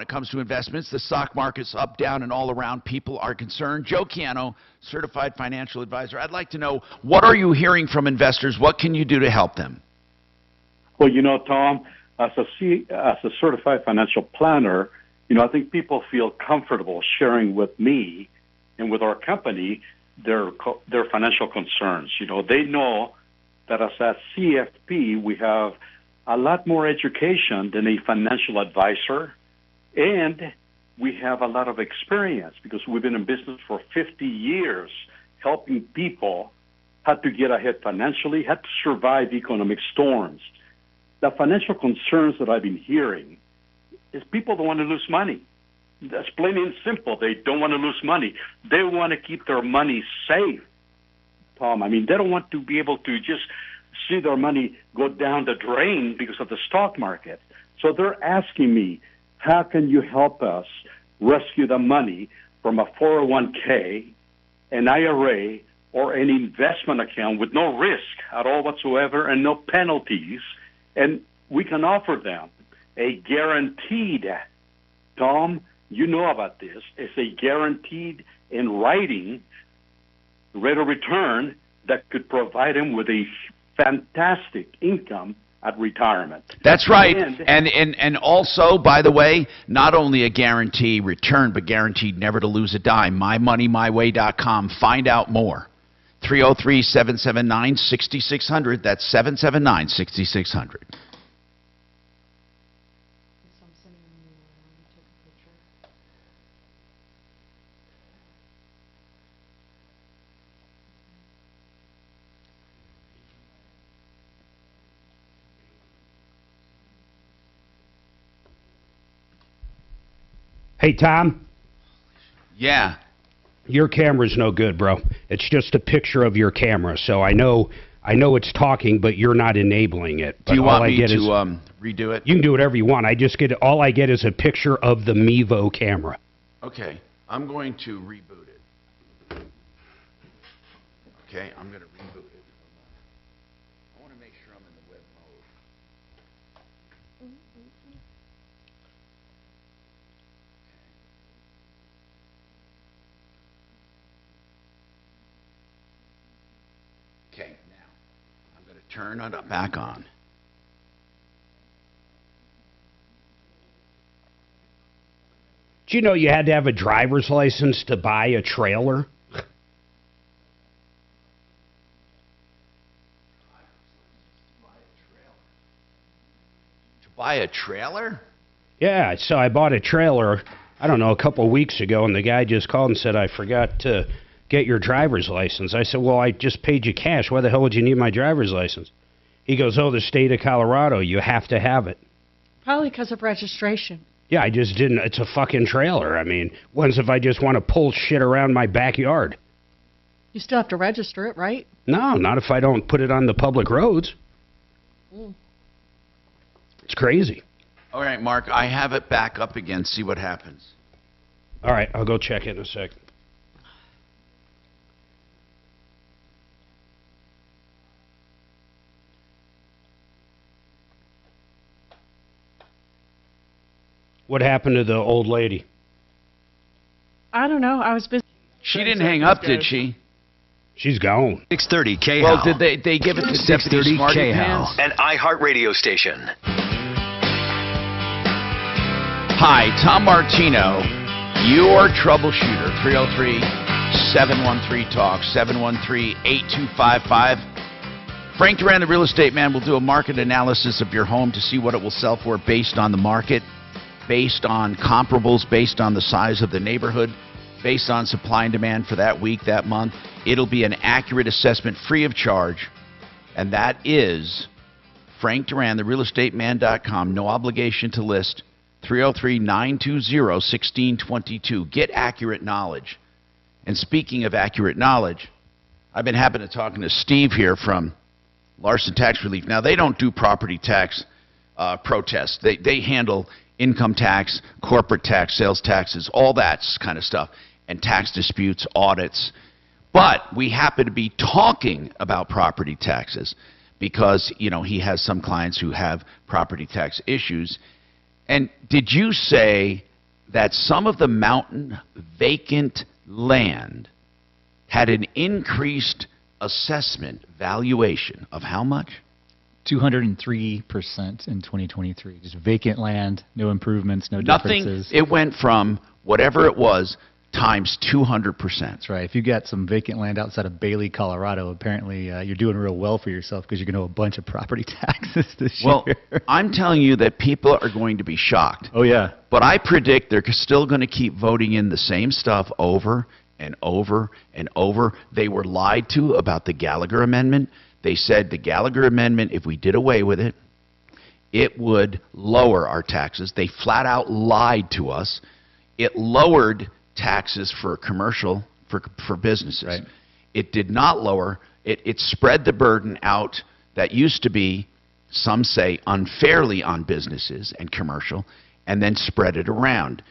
it comes to investments. The stock market's up, down, and all around. People are concerned. Joe Chiano, certified financial advisor. I'd like to know, what are you hearing from investors? What can you do to help them? Well, Tom, as a certified financial planner, I think people feel comfortable sharing with me and with our company their financial concerns. They know that as a CFP, we have a lot more education than a financial advisor, and we have a lot of experience because we've been in business for 50 years helping people how to get ahead financially, how to survive economic storms. The financial concerns that I've been hearing is people don't want to lose money. That's plain and simple. They don't want to lose money. They want to keep their money safe, Tom. They don't want to be able to just see their money go down the drain because of the stock market. So they're asking me, how can you help us rescue the money from a 401k, an IRA, or an investment account with no risk at all whatsoever and no penalties? And we can offer them a guaranteed, Tom, you know about this, it's a guaranteed in writing rate of return that could provide them with a fantastic income at retirement. That's right. And also, by the way, not only a guarantee return, but guaranteed never to lose a dime. MyMoneyMyWay.com. Find out more. 303-779-6600. That's 779-6600. Hey, Tom? Yeah. Your camera's no good, bro. It's just a picture of your camera. So I know it's talking, but you're not enabling it. But do you want me to redo it? You can do whatever you want. All I get is a picture of the Mevo camera. Okay. I'm going to reboot it. Okay, I'm going to reboot it. I want to make sure I'm in the web mode. Okay, now I'm going to turn it back on. Do you know you had to have a driver's license to buy a trailer? To buy a trailer? Yeah, so I bought a trailer, I don't know, a couple of weeks ago, and the guy just called and said, I forgot to get your driver's license. I said, well, I just paid you cash. Why the hell would you need my driver's license? He goes, oh, the state of Colorado, you have to have it. Probably because of registration. Yeah, I just didn't. It's a fucking trailer. When's if I just want to pull shit around my backyard? You still have to register it, right? No, not if I don't put it on the public roads. It's crazy. All right, Mark, I have it back up again. See what happens. All right, I'll go check it in a sec. What happened to the old lady? I don't know. I was busy. She didn't hang up, did she? She's gone. 630 KHOW. Well, did they give it to Deputy Smarty Pants? An iHeartRadio station. Hi, Tom Martino, your troubleshooter. 303-713-TALK, 713-8255. Frank Duran, the real estate man, will do a market analysis of your home to see what it will sell for based on the market, based on comparables, based on the size of the neighborhood, based on supply and demand for that week, that month. It'll be an accurate assessment free of charge, and that is Frank Duran, therealestateman.com. No obligation to list. 303-920-1622. Get accurate knowledge. And speaking of accurate knowledge, I've been happen to talking to Steve here from Larson Tax Relief. Now, they don't do property tax protests. They handle income tax, corporate tax, sales taxes, all that kind of stuff, and tax disputes, audits. But we happen to be talking about property taxes because, he has some clients who have property tax issues. And did you say that some of the mountain vacant land had an increased assessment valuation of how much? 203% in 2023. Just vacant land, no improvements, no Nothing. differences. It went from whatever it was times 200%. That's right. If you got some vacant land outside of Bailey, Colorado, apparently you're doing real well for yourself because you're going to owe a bunch of property taxes this Well, year. I'm telling you that people are going to be shocked. Oh, yeah. But I predict they're still going to keep voting in the same stuff over and over and over. They were lied to about the Gallagher Amendment. They said the Gallagher Amendment, if we did away with it, it would lower our taxes. They flat out lied to us. It lowered taxes for commercial, for businesses. Right. It did not lower. It spread the burden out that used to be, some say, unfairly on businesses and commercial, and then spread it around.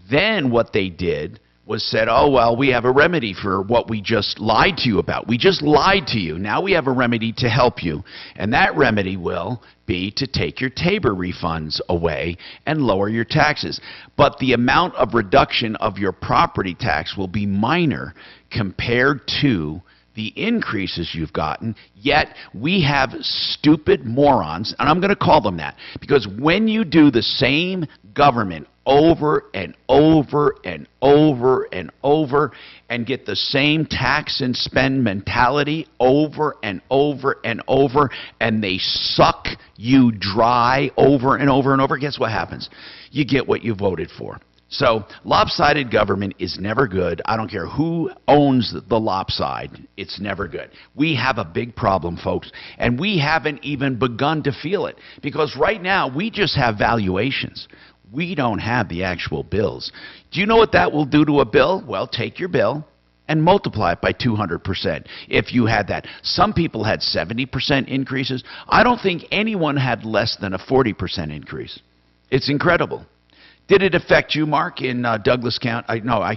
Then what they did was said, oh, well, we have a remedy for what we just lied to you about. We just lied to you. Now we have a remedy to help you. And that remedy will be to take your Tabor refunds away and lower your taxes. But the amount of reduction of your property tax will be minor compared to the increases you've gotten, yet we have stupid morons, and I'm going to call them that, because when you do the same government over and over and over and over and get the same tax and spend mentality over and over and over, and they suck you dry over and over and over, guess what happens? You get what you voted for. So lopsided government is never good. I don't care who owns the lopside. It's never good. We have a big problem, folks, and we haven't even begun to feel it because right now we just have valuations. We don't have the actual bills. Do you know what that will do to a bill? Well, take your bill and multiply it by 200% if you had that. Some people had 70% increases. I don't think anyone had less than a 40% increase. It's incredible. Did it affect you, Mark, in Douglas County? No,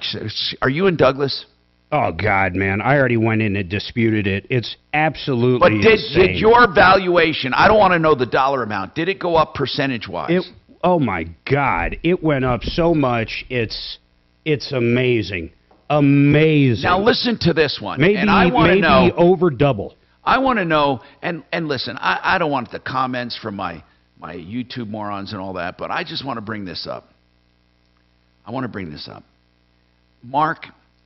are you in Douglas? Oh, God, man. I already went in and disputed it. It's absolutely But did insane. your valuation, I don't want to know the dollar amount, did it go up percentage-wise? Oh, my God. It went up so much. It's amazing. Amazing. Now, listen to this one. Maybe, and I want to know, over double. I want to know, and listen, I don't want the comments from my YouTube morons and all that, but I just want to bring this up. I want to bring this up. Mark,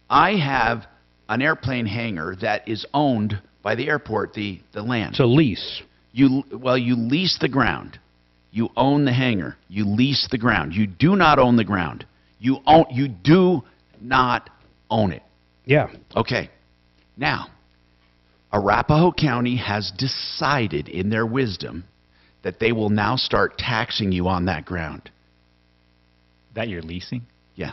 I have an airplane hangar that is owned by the airport, the land. It's a lease. You lease the ground. You own the hangar. You lease the ground. You do not own the ground. You do not own it. Yeah. Okay. Now, Arapahoe County has decided in their wisdom that they will now start taxing you on that ground. That you're leasing? Yeah.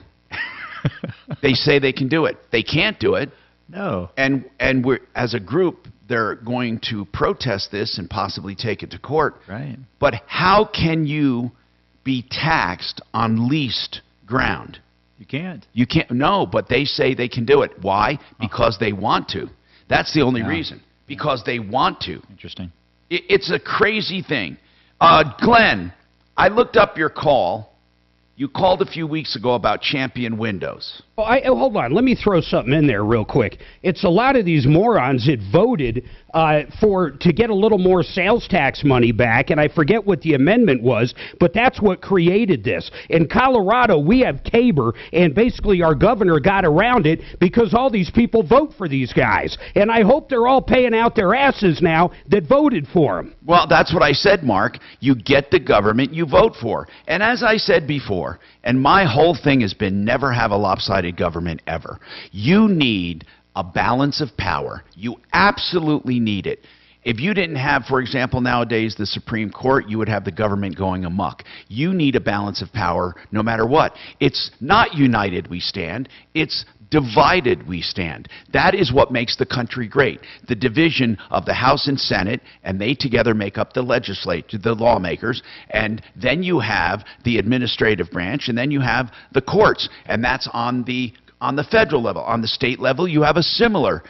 They say they can do it. They can't do it. No. And we're, as a group, they're going to protest this and possibly take it to court. Right. But how can you be taxed on leased ground? You can't. You can't. No, but they say they can do it. Why? Because they want to. That's the only reason. Because they want to. Interesting. It's a crazy thing. Glenn, I looked up your call. You called a few weeks ago about Champion Windows. Oh, hold on. Let me throw something in there real quick. It's a lot of these morons that voted to get a little more sales tax money back, and I forget what the amendment was, but that's what created this. In Colorado, we have Tabor, and basically our governor got around it because all these people vote for these guys, and I hope they're all paying out their asses now that voted for them. Well, that's what I said, Mark. You get the government you vote for. And as I said before, and my whole thing has been never have a lopsided government ever. You need a balance of power. You absolutely need it. If you didn't have, for example, nowadays the Supreme Court, you would have the government going amok. You need a balance of power no matter what. It's not united we stand. It's divided we stand. That is what makes the country great. The division of the House and Senate, and they together make up the legislature, the lawmakers, and then you have the administrative branch, and then you have the courts, and that's on the on the federal level. On the state level, you have a similar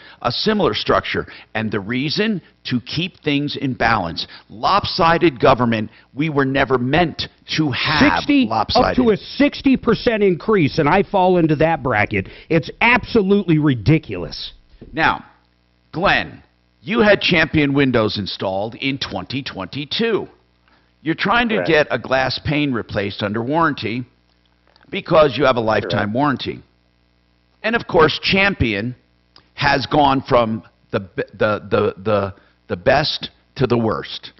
structure. And the reason, to keep things in balance. Lopsided government, we were never meant to have 60 lopsided. up to a 60% increase, and I fall into that bracket. It's absolutely ridiculous. Now, Glenn, you had Champion windows installed in 2022. You're trying to get a glass pane replaced under warranty because you have a lifetime warranty. And of course, Champion has gone from the best to the worst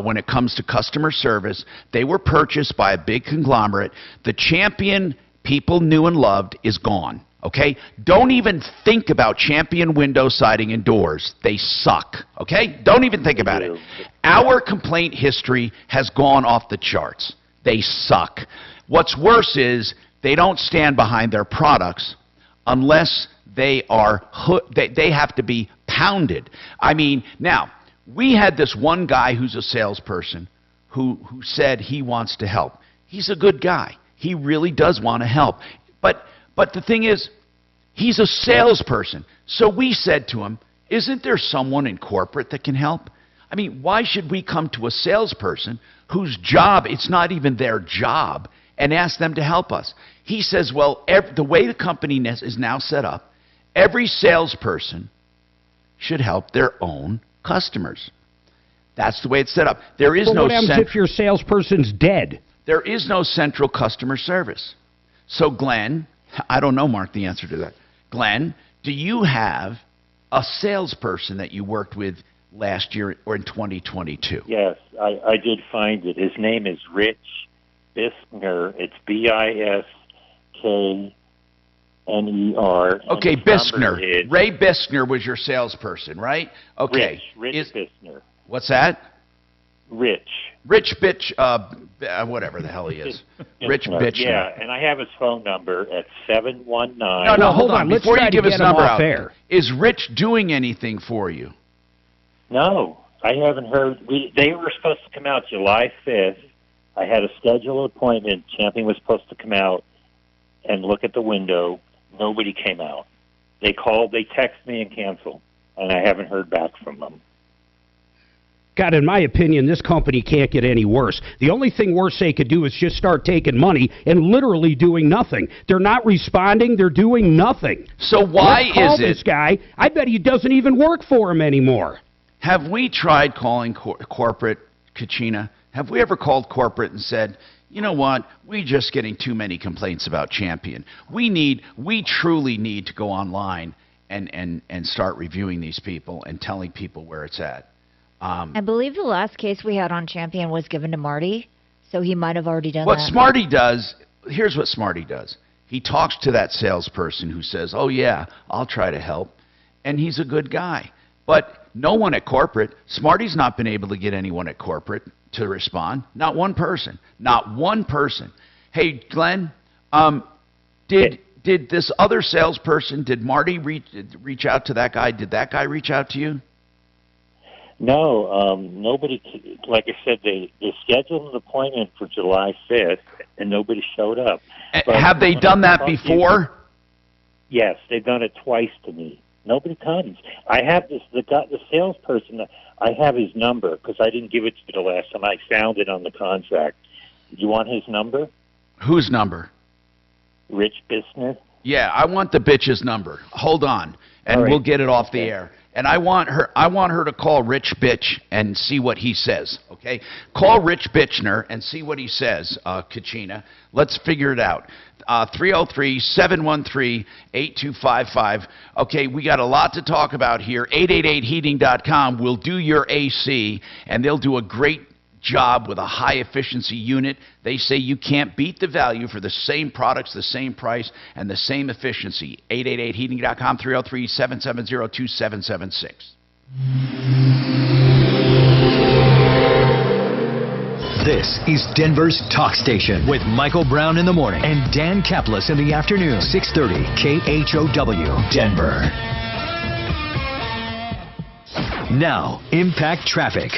when it comes to customer service. They were purchased by a big conglomerate. The Champion people knew and loved is gone. Okay? Don't even think about Champion window siding and doors. They suck. Okay? Don't even think about it. Our complaint history has gone off the charts. They suck. What's worse is they don't stand behind their products unless they are they have to be pounded. I mean, now, we had this one guy who's a salesperson who said he wants to help. He's a good guy. He really does want to help. But the thing is, he's a salesperson. So we said to him, isn't there someone in corporate that can help? I mean, why should we come to a salesperson whose job, it's not even their job, and ask them to help us? He says, well, the way the company is now set up, every salesperson should help their own customers. That's the way it's set up. There is no what happens if your salesperson's dead? There is no central customer service. So, Glenn, I don't know, Mark, the answer to that. Glenn, do you have a salesperson that you worked with last year or in 2022? Yes, I did find it. His name is Rich Biskner. It's Biskner. Okay, Biskner. Ray Biskner was your salesperson, right? Okay. Rich Biskner. What's that? Rich Bitch, whatever the hell he is. Rich Bitch. Yeah, and I have his phone number at 719. No, hold on. Let's Before try you to give get his him number off out, air. is Rich doing anything for you? No, I haven't heard. They were supposed to come out July 5th. I had a scheduled appointment. Champion was supposed to come out and look at the window. Nobody came out. They called, they texted me and canceled, and I haven't heard back from them. God, in my opinion, this company can't get any worse. The only thing worse they could do is just start taking money and literally doing nothing. They're not responding. They're doing nothing. So why Let's call is it... this guy. I bet he doesn't even work for him anymore. Have we tried calling corporate, Kachina? Have we ever called corporate and said, you know what, we're just getting too many complaints about Champion. We truly need to go online and start reviewing these people and telling people where it's at. I believe the last case we had on Champion was given to Marty, so he might have already done What that. Smarty does, here's what Smarty does. He talks to that salesperson who says, oh yeah, I'll try to help, and he's a good guy. But no one at corporate, Smarty's not been able to get anyone at corporate to respond. Not one person. Not one person. Hey, Glenn, did this other salesperson, did Marty reach out to that guy? Did that guy reach out to you? No, nobody, like I said, they scheduled an appointment for July 5th, and nobody showed up. But have they done that before? Yes, they've done it twice to me. Nobody comes. I have the salesperson, I have his number, because I didn't give it to you the last time. I found it on the contract. Do you want his number? Whose number? Rich Biskner. Yeah, I want the bitch's number. Hold on, and we'll get it off the air. And I want her to call Rich Bitch and see what he says, okay? Call Rich Bitchner and see what he says, Kachina. Let's figure it out. 303-713-8255. Okay, we got a lot to talk about here. 888heating.com will do your AC, and they'll do a great job with a high-efficiency unit. They say you can't beat the value for the same products, the same price, and the same efficiency. 888heating.com, 303-770-2776. This is Denver's Talk Station with Michael Brown in the morning and Dan Kaplis in the afternoon. 630 KHOW, Denver. Now, Impact Traffic.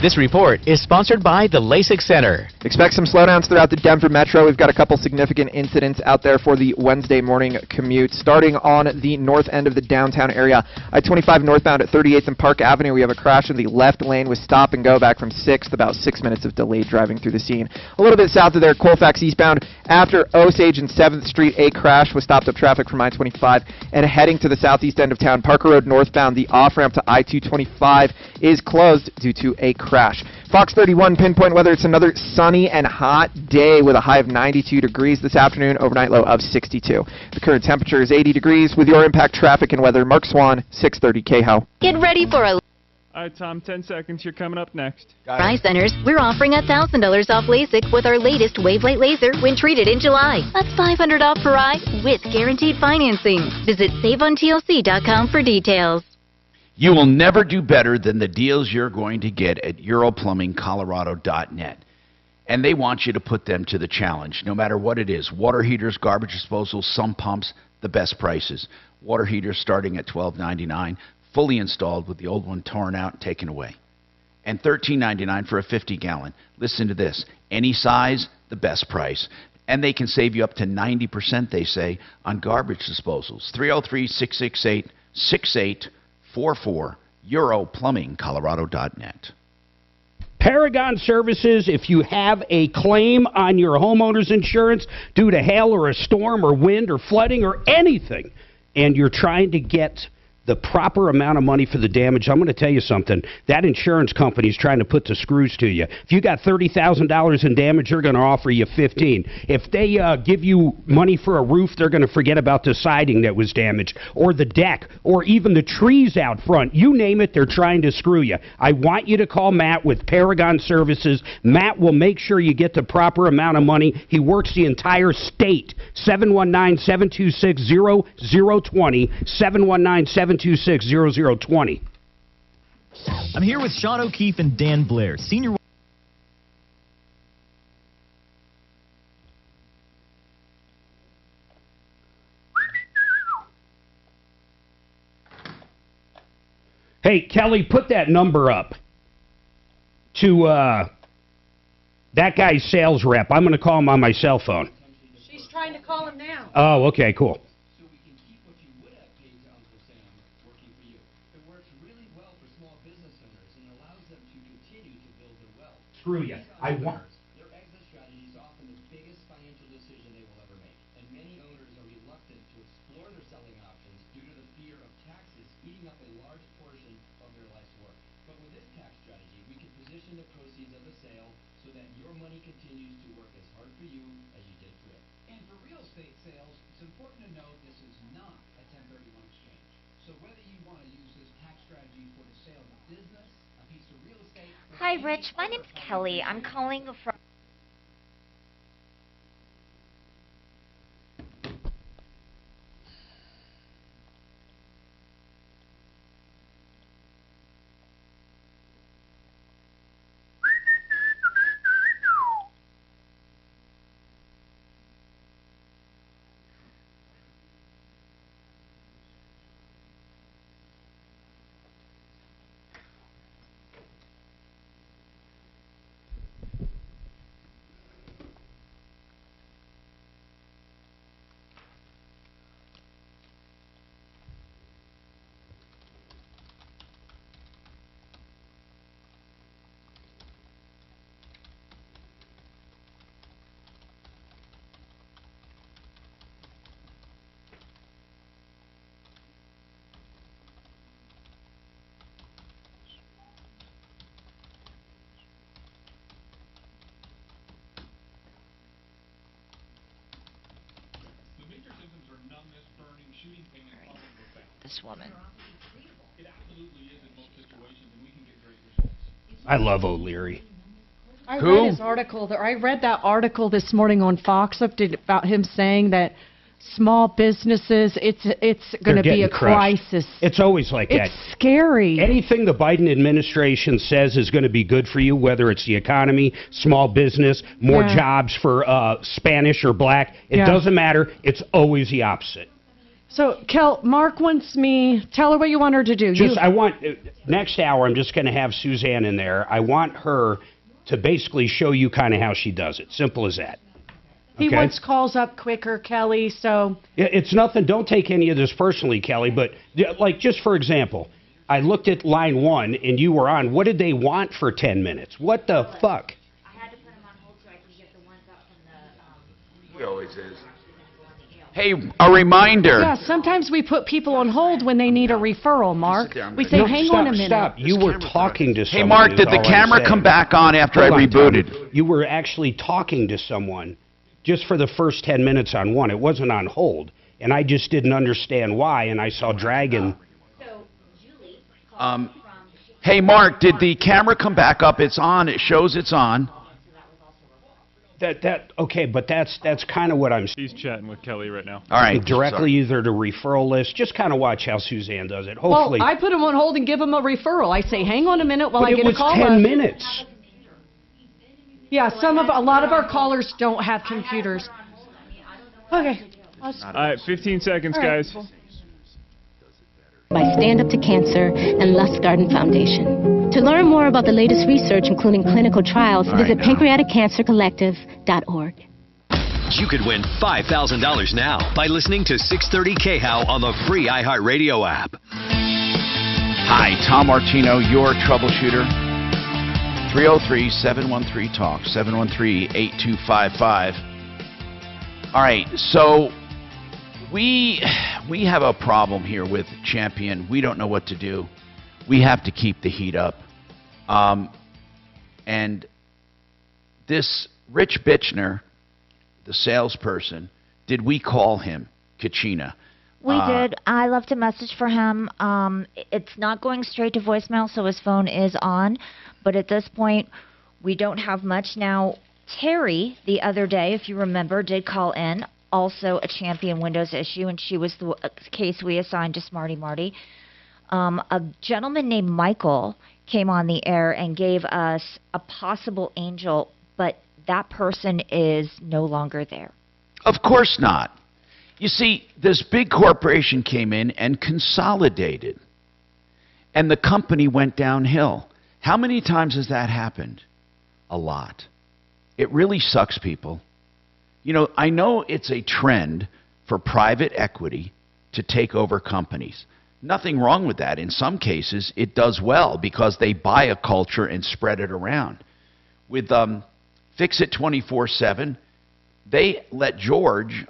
This report is sponsored by the LASIK Center. Expect some slowdowns throughout the Denver metro. We've got a couple significant incidents out there for the Wednesday morning commute. Starting on the north end of the downtown area, I-25 northbound at 38th and Park Avenue, we have a crash in the left lane with stop and go back from 6th, about 6 minutes of delayed driving through the scene. A little bit south of there, Colfax eastbound after Osage and 7th Street, a crash with stopped up traffic from I-25. And heading to the southeast end of town, Parker Road northbound, the off-ramp to I-225 is closed due to a crash. Fox 31 pinpoint weather. It's another sunny and hot day with a high of 92 degrees this afternoon, overnight low of 62. The current temperature is 80 degrees. With your impact traffic and weather, Mark Swan, 630 KHO. Get ready for a... All right, Tom, 10 seconds. You're coming up next. Eye Centers, we're offering $1,000 off LASIK with our latest Wavelight laser when treated in July. That's $500 off per eye with guaranteed financing. Visit SaveOnTLC.com for details. You will never do better than the deals you're going to get at EuroPlumbingColorado.net. And they want you to put them to the challenge, no matter what it is. Water heaters, garbage disposal, sump pumps, the best prices. Water heaters starting at $12.99, fully installed with the old one torn out and taken away. And $13.99 for a 50-gallon. Listen to this. Any size, the best price. And they can save you up to 90%, they say, on garbage disposals. 303-668-6844, EuroPlumbingColorado.net. Paragon Services, if you have a claim on your homeowner's insurance due to hail or a storm or wind or flooding or anything, and you're trying to get the proper amount of money for the damage, I'm going to tell you something. That insurance company is trying to put the screws to you. If you got $30,000 in damage, they're going to offer you $15,000. If they give you money for a roof, they're going to forget about the siding that was damaged, or the deck, or even the trees out front. You name it, they're trying to screw you. I want you to call Matt with Paragon Services. Matt will make sure you get the proper amount of money. He works the entire state. 719-726-0020, 719-726-0020. I'm here with Sean O'Keefe and Dan Blair, senior. Hey, Kelly, put that number up to that guy's sales rep. I'm going to call him on my cell phone. She's trying to call him now. Oh, okay, cool. Screw you. I want. Their exit strategy is often the biggest financial decision they will ever make, and many owners are reluctant to explore their selling options due to the fear of taxes eating up a large portion of their life's work. But with this tax strategy, we can position the proceeds of the sale so that your money continues to work as hard for you as you did for it. And for real estate sales, it's important to note this is not a 1031 exchange. So whether you want to use this tax strategy for the sale of a business, a piece of real estate... Hi, Rich. My name's Kelly. I'm calling from... This woman. I love O'Leary. I read his article. I read that article this morning on Fox about him saying that small businesses, it's going to be a crisis. It's always like that. It's scary. Anything the Biden administration says is going to be good for you, whether it's the economy, small business, more jobs for Spanish or black, it doesn't matter. It's always the opposite. So, Kel, Mark wants me. Tell her what you want her to do. I want next hour. I'm just going to have Suzanne in there. I want her to basically show you kind of how she does it. Simple as that. He Okay? wants calls up quicker, Kelly. So It's nothing. Don't take any of this personally, Kelly. But like, just for example, I looked at line 1 and you were on. What did they want for 10 minutes? What the fuck? He always is. Hey, a reminder. yeah, sometimes we put people on hold when they need a referral, Mark. We say, hang stop, on a minute. Stop. You were talking to someone. Hey, Mark, is did the all I'm camera saying. come back on after Hold I on, Tom. rebooted? You were actually talking to someone just for the first 10 minutes on one. It wasn't on hold. And I just didn't understand why, and I saw Dragon. Hey, Mark, did the camera come back up? It's on. It shows it's on. Okay, but that's kind of what I'm. He's chatting with Kelly right now. All right. Directly either to referral list. Just kind of watch how Suzanne does it. Hopefully. Well, I put him on hold and give him a referral. I say, hang on a minute while But I get it was a call. 10 minutes. Yeah, a lot of our callers don't have computers. Okay. All right, 15 seconds, All right, guys. cool. By Stand Up to Cancer and Lust Garden Foundation. To learn more about the latest research, including clinical trials, visit pancreaticcancercollective.org. You could win $5,000 now by listening to 630 KHOW on the free iHeartRadio app. Hi, Tom Martino, your troubleshooter. 303-713-TALK, 713-8255. All right, so we have a problem here with Champion. We don't know what to do. We have to keep the heat up. And this Rich Bitchner, the salesperson, did we call him, Kachina? We did. I left a message for him. It's not going straight to voicemail, so his phone is on. But at this point, we don't have much. Now, Terry, the other day, if you remember, did call in, also a Champion Windows issue, and she was the case we assigned to Smarty Marty. A gentleman named Michael came on the air and gave us a possible angel, but that person is no longer there. Of course not. You see, this big corporation came in and consolidated, and the company went downhill. How many times has that happened? A lot. It really sucks, people. You know, I know it's a trend for private equity to take over companies. Nothing wrong with that. In some cases, it does well because they buy a culture and spread it around. With Fix It 24/7, they let George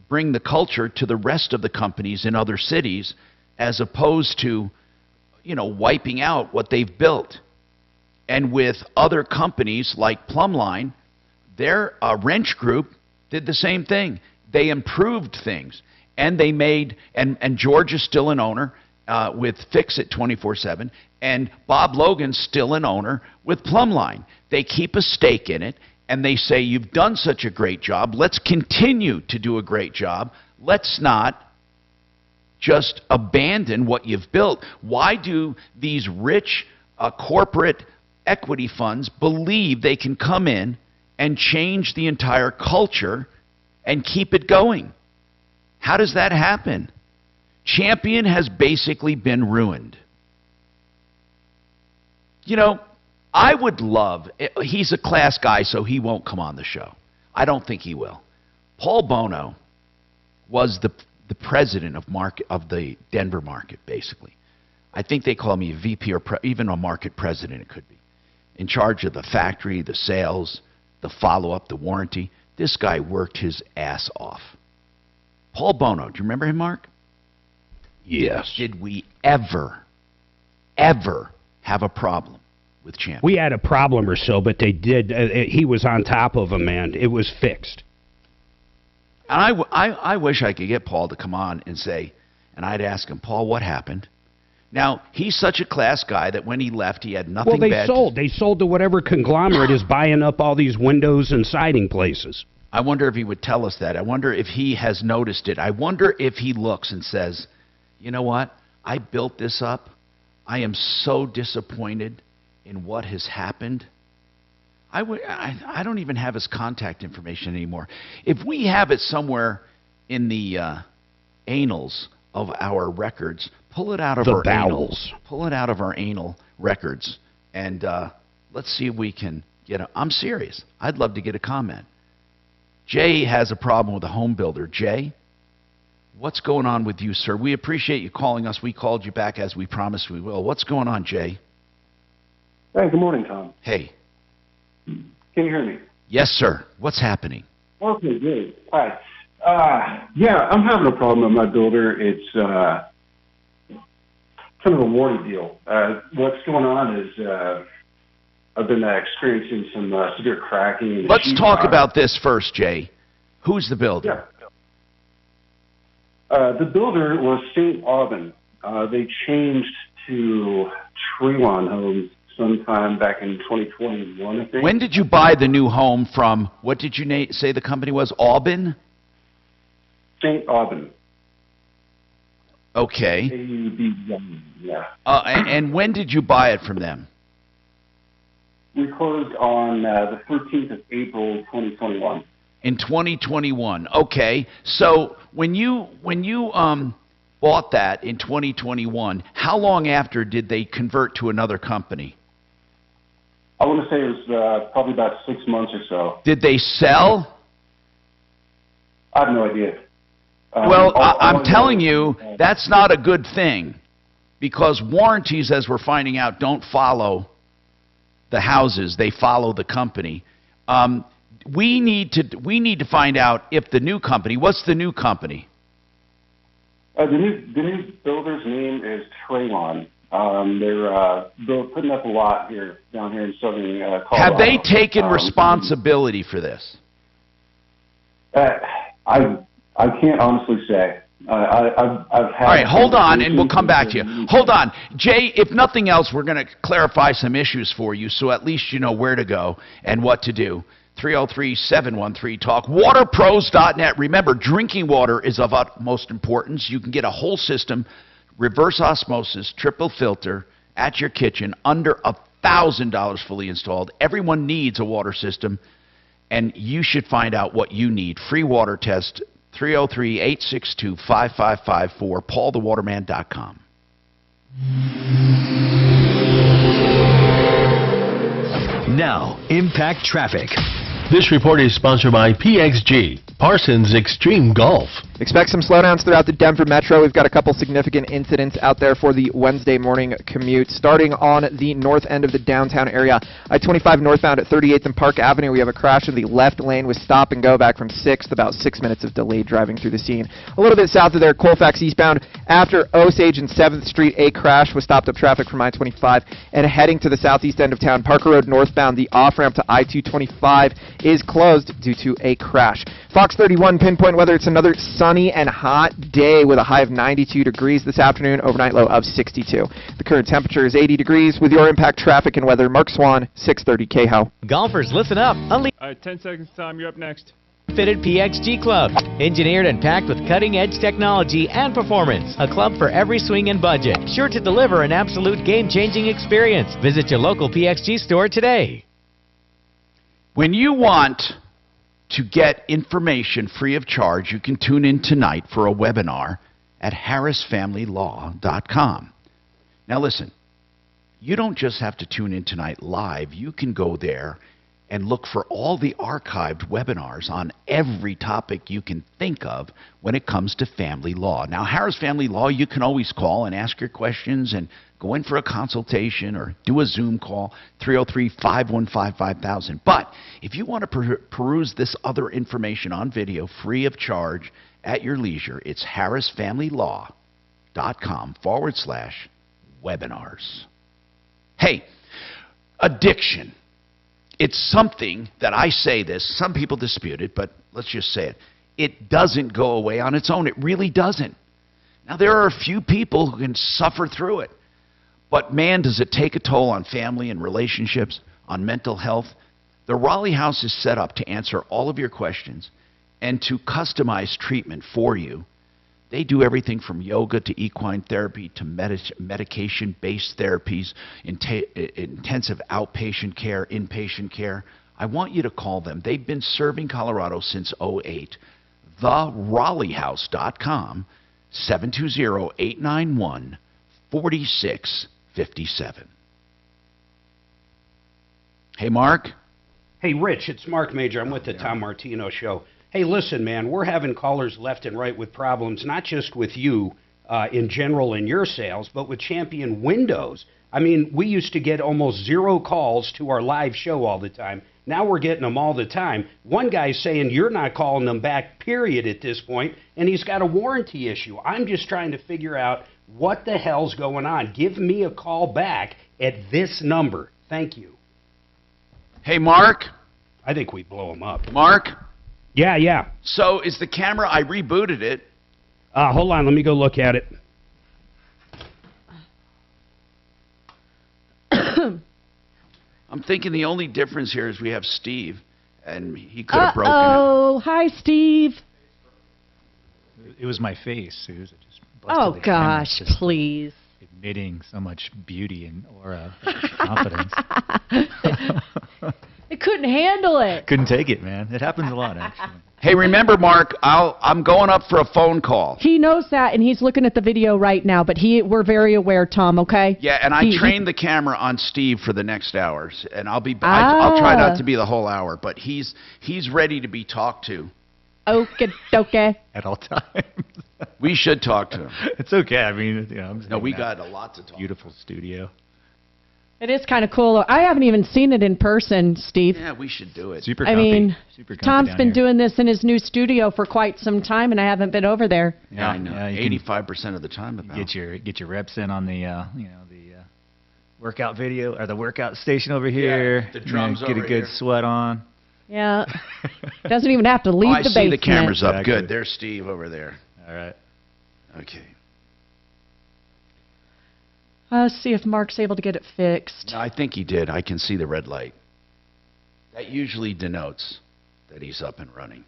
bring the culture to the rest of the companies in other cities as opposed to, you know, wiping out what they've built. And with other companies like Plumline, their wrench group did the same thing. They improved things. And they made, and George is still an owner with Fix It 24/7, and Bob Logan's still an owner with Plumline. They keep a stake in it, and they say, you've done such a great job. Let's continue to do a great job. Let's not just abandon what you've built. Why do these rich corporate equity funds believe they can come in and change the entire culture and keep it going? How does that happen? Champion has basically been ruined. You know, I would love, he's a class guy, so he won't come on the show. I don't think he will. Paul Bono was the president of the Denver market, basically. I think they call me a VP or even a market president, it could be. In charge of the factory, the sales, the follow-up, the warranty. This guy worked his ass off. Paul Bono, do you remember him, Mark? Yes. Did we ever have a problem with Champion? We had a problem or so, but they did. He was on top of him, man. It was fixed. And I wish I could get Paul to come on and say, and I'd ask him, Paul, what happened? Now, he's such a class guy that when he left, he had nothing bad. They sold to whatever conglomerate is buying up all these windows and siding places. I wonder if he would tell us that. I wonder if he has noticed it. I wonder if he looks and says, you know what? I built this up. I am so disappointed in what has happened. I don't even have his contact information anymore. If we have it somewhere in the annals of our records. Pull it out of The our bowels. annals. Pull it out of our anal records, and let's see if we can get a... I'm serious. I'd love to get a comment. Jay has a problem with a home builder. Jay, what's going on with you, sir? We appreciate you calling us. We called you back as we promised we will. What's going on, Jay? Hey, good morning, Tom. Hey. Can you hear me? Yes, sir. What's happening? Okay, good. All right. Yeah, I'm having a problem with my builder. It's kind of a warranty deal. What's going on is I've been experiencing some severe cracking. In the Let's talk sheetrock. about this first, Jay. Who's the builder? Yeah. The builder was St. Aubin. They changed to Trewan Homes sometime back in 2021, I think. When did you buy the new home from, what did you say the company was? Aubin? St. Aubin. Okay. A-U-B-I-N, yeah. And when did you buy it from them? We closed on the 13th of April, 2021. In 2021. Okay. So when you bought that in 2021, how long after did they convert to another company? I want to say it was probably about 6 months or so. Did they sell? I have no idea. Well, I'm telling you, that's not a good thing, because warranties, as we're finding out, don't follow the houses. They follow the company. We need to find out if the new company, what's the new company? The new builder's name is Trewan. They're putting up a lot down here in southern Colorado. Have they taken responsibility for this? I can't honestly say. I've had. All right, hold on, and we'll come back to you. Hold on. Jay, if nothing else, we're going to clarify some issues for you, so at least you know where to go and what to do. 303-713-TALK. Waterpros.net. Remember, drinking water is of utmost importance. You can get a whole system, reverse osmosis, triple filter, at your kitchen, under $1,000 fully installed. Everyone needs a water system, and you should find out what you need. Free water test, 303-862-5554, paulthewaterman.com. Now, Impact Traffic. This report is sponsored by PXG, Parsons Extreme Golf. Expect some slowdowns throughout the Denver metro. We've got a couple significant incidents out there for the Wednesday morning commute. Starting on the north end of the downtown area, I-25 northbound at 38th and Park Avenue, we have a crash in the left lane with stop and go back from 6th, about 6 minutes of delayed driving through the scene. A little bit south of there, Colfax eastbound, after Osage and 7th Street, a crash with stopped up traffic from I-25. And heading to the southeast end of town, Parker Road northbound, the off-ramp to I-225 is closed due to a crash. Fox 31 pinpoint weather. It's another sunny and hot day with a high of 92 degrees this afternoon, overnight low of 62. The current temperature is 80 degrees. With your Impact Traffic and weather, Mark Swan, 630 KHO. Golfers, listen up. All right, 10 seconds, Tom. You're up next. Fitted PXG Club. Engineered and packed with cutting-edge technology and performance. A club for every swing and budget. Sure to deliver an absolute game-changing experience. Visit your local PXG store today. When you want to get information free of charge, you can tune in tonight for a webinar at harrisfamilylaw.com. Now listen, you don't just have to tune in tonight live. You can go there and look for all the archived webinars on every topic you can think of when it comes to family law. Now, Harris Family Law, you can always call and ask your questions and go in for a consultation or do a Zoom call, 303-515-5000. But if you want to peruse this other information on video free of charge at your leisure, it's harrisfamilylaw.com/webinars. Hey, addiction. It's something that I say this, some people dispute it, but let's just say it. It doesn't go away on its own. It really doesn't. Now, there are a few people who can suffer through it, but man, does it take a toll on family and relationships, on mental health. The Raleigh House is set up to answer all of your questions and to customize treatment for you. They do everything from yoga to equine therapy to medication-based therapies, intensive outpatient care, inpatient care. I want you to call them. They've bbeen serving Colorado since '08. TheRaleighHouse.com. 720-891-4657. Hey, Mark. Hey, Rich, it's Mark Major. I'm with the Tom Martino Show. Hey, listen, man, we're having callers left and right with problems, not just with you in general in your sales, but with Champion Windows. I mean, we used to get almost 0 calls to our live show all the time. Now we're getting them all the time. One guy's saying you're not calling them back, period, at this point, and he's got a warranty issue. I'm just trying to figure out what the hell's going on. Give me a call back at this number. Thank you. Hey, Mark. I think we blow him up. Mark? Yeah. So is the camera, I rebooted it. Hold on, let me go look at it. I'm thinking the only difference here is we have Steve, and he could have broken it. Oh, hi, Steve. It was my face. It was just Oh, busted the camera, gosh, just please. Emitting so much beauty and aura of confidence. It couldn't handle it. Couldn't take it, man. It happens a lot, actually. Hey, remember, Mark, I'm going up for a phone call. He knows that, and he's looking at the video right now, but we're very aware, Tom, okay? Yeah, and I trained the camera on Steve for the next hours, and I'll try not to be the whole hour, but he's ready to be talked to. Okay. At all times. We should talk to him. It's okay. I mean, we got a lot to talk. Beautiful studio. It is kind of cool. I haven't even seen it in person, Steve. Yeah, we should do it. Super comfy. Super comfy Tom's been here. doing this in his new studio for quite some time, and I haven't been over there. Yeah, I know. 85% of the time. About. Get your reps in on the workout video or the workout station over here. Yeah, the drums get a good sweat on. Yeah. Doesn't even have to leave the basement. I see the cameras up. Exactly. Good. There's Steve over there. All right. Okay. Let's see if Mark's able to get it fixed. No, I think he did. I can see the red light. That usually denotes that he's up and running.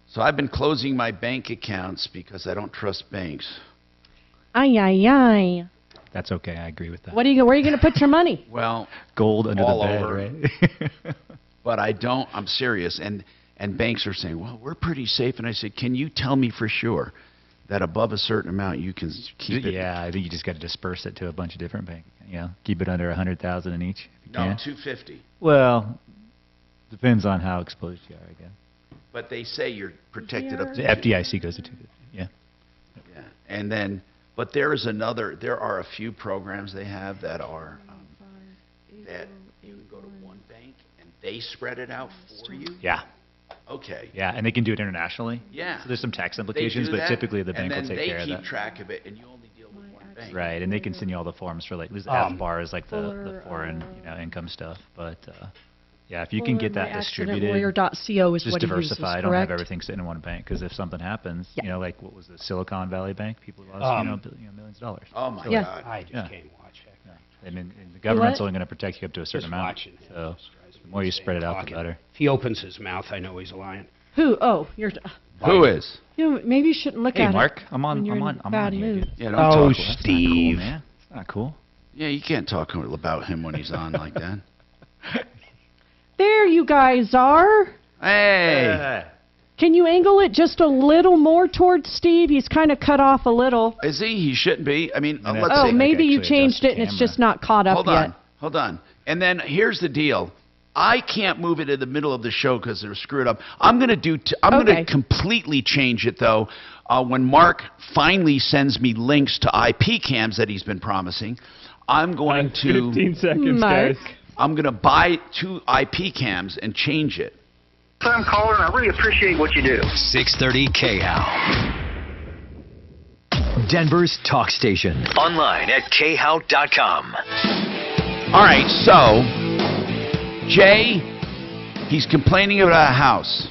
So I've been closing my bank accounts because I don't trust banks. Ay. That's okay. I agree with that. Where are you going to put your money? Well, gold under all the bed, over. right? But I don't. I'm serious. And banks are saying, well, we're pretty safe. And I said, can you tell me for sure that above a certain amount you can keep it? Yeah, I think you just got to disperse it to a bunch of different banks. Keep it under 100,000 in each. If you can. 250. Well, depends on how exposed you are again. But they say you're protected up to the FDIC goes to 250. Yeah. And then, but there are a few programs they have that are that you can go to one bank and they spread it out for you. Yeah. Okay. Yeah, and they can do it internationally. Yeah. So there's some tax implications, but typically the bank will take care of that. And then they keep track of it, and you only deal with one bank. Right, and they can send you all the forms for there's FBAR, like the foreign income stuff. But yeah, if you can get that distributed, lawyer.co is just what he diversify. uses, Don't have correct? everything sitting in one bank, because if something happens, like what was the Silicon Valley Bank? People lost millions of dollars. Oh my God! I just can't watch it. And the government's only going to protect you up to a certain amount. So the more you spread it out, the better. If he opens his mouth, I know he's lying. Who? Oh, you're. Who is? Maybe you shouldn't look Hey, at Mark, it. I'm on. when you're I'm in on. I'm bad on here, mood. dude. Yeah, don't talk. That's not Steve. cool, man. It's not cool. Yeah, you can't talk about him when he's on like that. There you guys are. Hey. Can you angle it just a little more towards Steve? He's kind of cut off a little. Is he? He shouldn't be. I mean, let's Oh, see. maybe you changed it and it's just not caught up yet. Hold on. And then here's the deal. I can't move it in the middle of the show because they're screwed up. I'm going to completely change it though. When Mark finally sends me links to IP cams that he's been promising, I'm going to 15 seconds, guys. I'm going to buy 2 IP cams and change it. I'm calling. I really appreciate what you do. 630 KHOW. Denver's talk station. Online at khow.com. All right, so Jay, he's complaining about a house.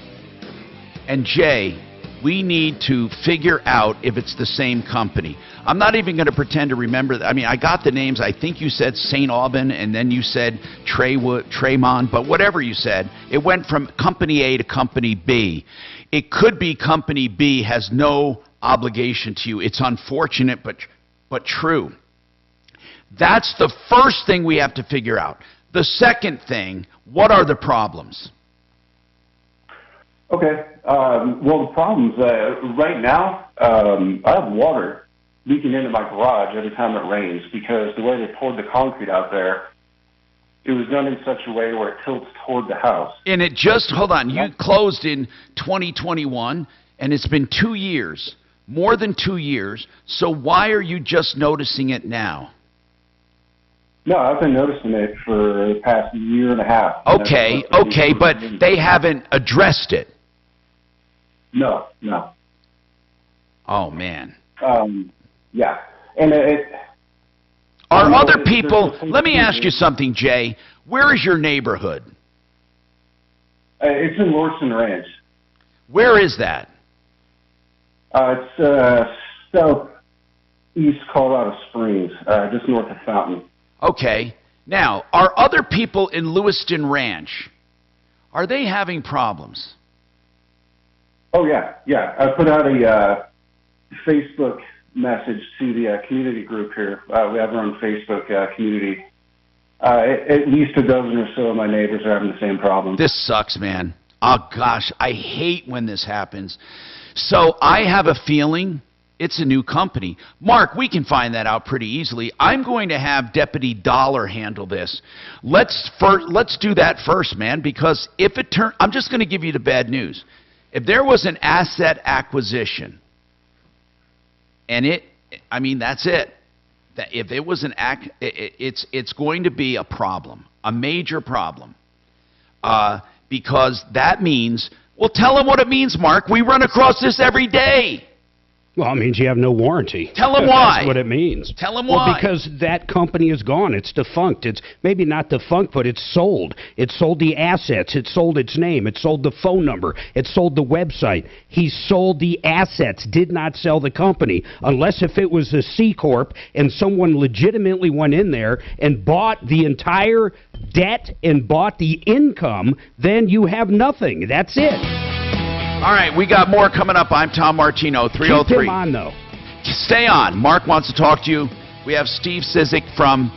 And Jay, we need to figure out if it's the same company. I'm not even going to pretend to remember. I mean, I got the names. I think you said St. Aubin, and then you said Tremont, but whatever you said, it went from company A to company B. It could be company B has no obligation to you. It's unfortunate, but true. That's the first thing we have to figure out. The second thing, what are the problems? Okay. Well, the problem's right now, I have water leaking into my garage every time it rains because the way they poured the concrete out there, it was done in such a way where it tilts toward the house. And it just, hold on, you closed in 2021, and it's been 2 years, more than 2 years. So why are you just noticing it now? No, I've been noticing it for the past year and a half. Okay, but they haven't addressed it. No. Oh, man. Yeah. And Are other people, let me ask you something, Jay. Where is your neighborhood? It's in Lorson Ranch. Where is that? It's southeast Colorado Springs, just north of Fountain. Okay. Now, are other people in Lewiston Ranch, are they having problems? Oh, yeah. I put out a Facebook message to the community group here. We have our own Facebook community. At least a dozen or so of my neighbors are having the same problem. This sucks, man. Oh, gosh, I hate when this happens. So I have a feeling it's a new company. Mark, we can find that out pretty easily. I'm going to have Deputy Dollar handle this. Let's do that first, man, because if it turns, I'm just going to give you the bad news. If there was an asset acquisition, and that's it. If it was an it's going to be a problem, a major problem, because that means. Well, tell them what it means, Mark. We run across this every day. Well, it means you have no warranty. Tell them why. That's what it means. Tell them why. Well, because that company is gone. It's defunct. It's maybe not defunct, but it's sold. It sold the assets. It sold its name. It sold the phone number. It sold the website. He sold the assets, did not sell the company. Unless if it was a C Corp and someone legitimately went in there and bought the entire debt and bought the income, then you have nothing. That's it. All right, we got more coming up. I'm Tom Martino, 303. Keep him on, though. Stay on. Mark wants to talk to you. We have Steve Cizik from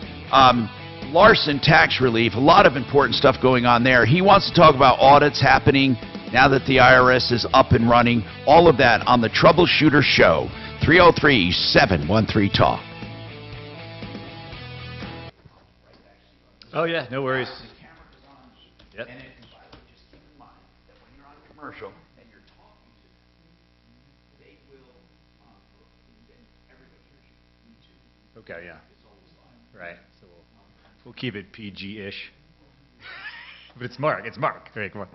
Larson Tax Relief. A lot of important stuff going on there. He wants to talk about audits happening now that the IRS is up and running. All of that on the Troubleshooter Show, 303-713-TALK. Oh, yeah, no worries. Yep. Commercial. Okay, yeah. Right. So we'll keep it PG-ish. But it's Mark. It's Mark. All right, come on.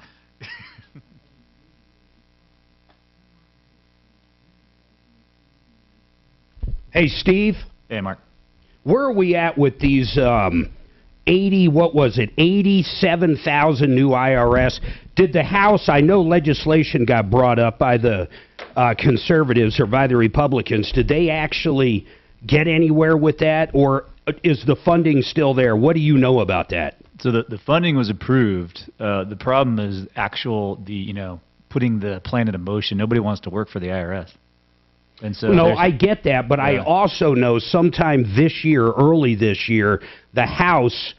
Hey, Steve. Hey, Mark. Where are we at with these 87,000 new IRS? Did the House, I know legislation got brought up by the conservatives or by the Republicans. Did they actually get anywhere with that, or is the funding still there? What do you know about that? So the funding was approved. The problem is putting the plan into motion. Nobody wants to work for the IRS. And so no, I get that, but I also know sometime this year, early this year, the House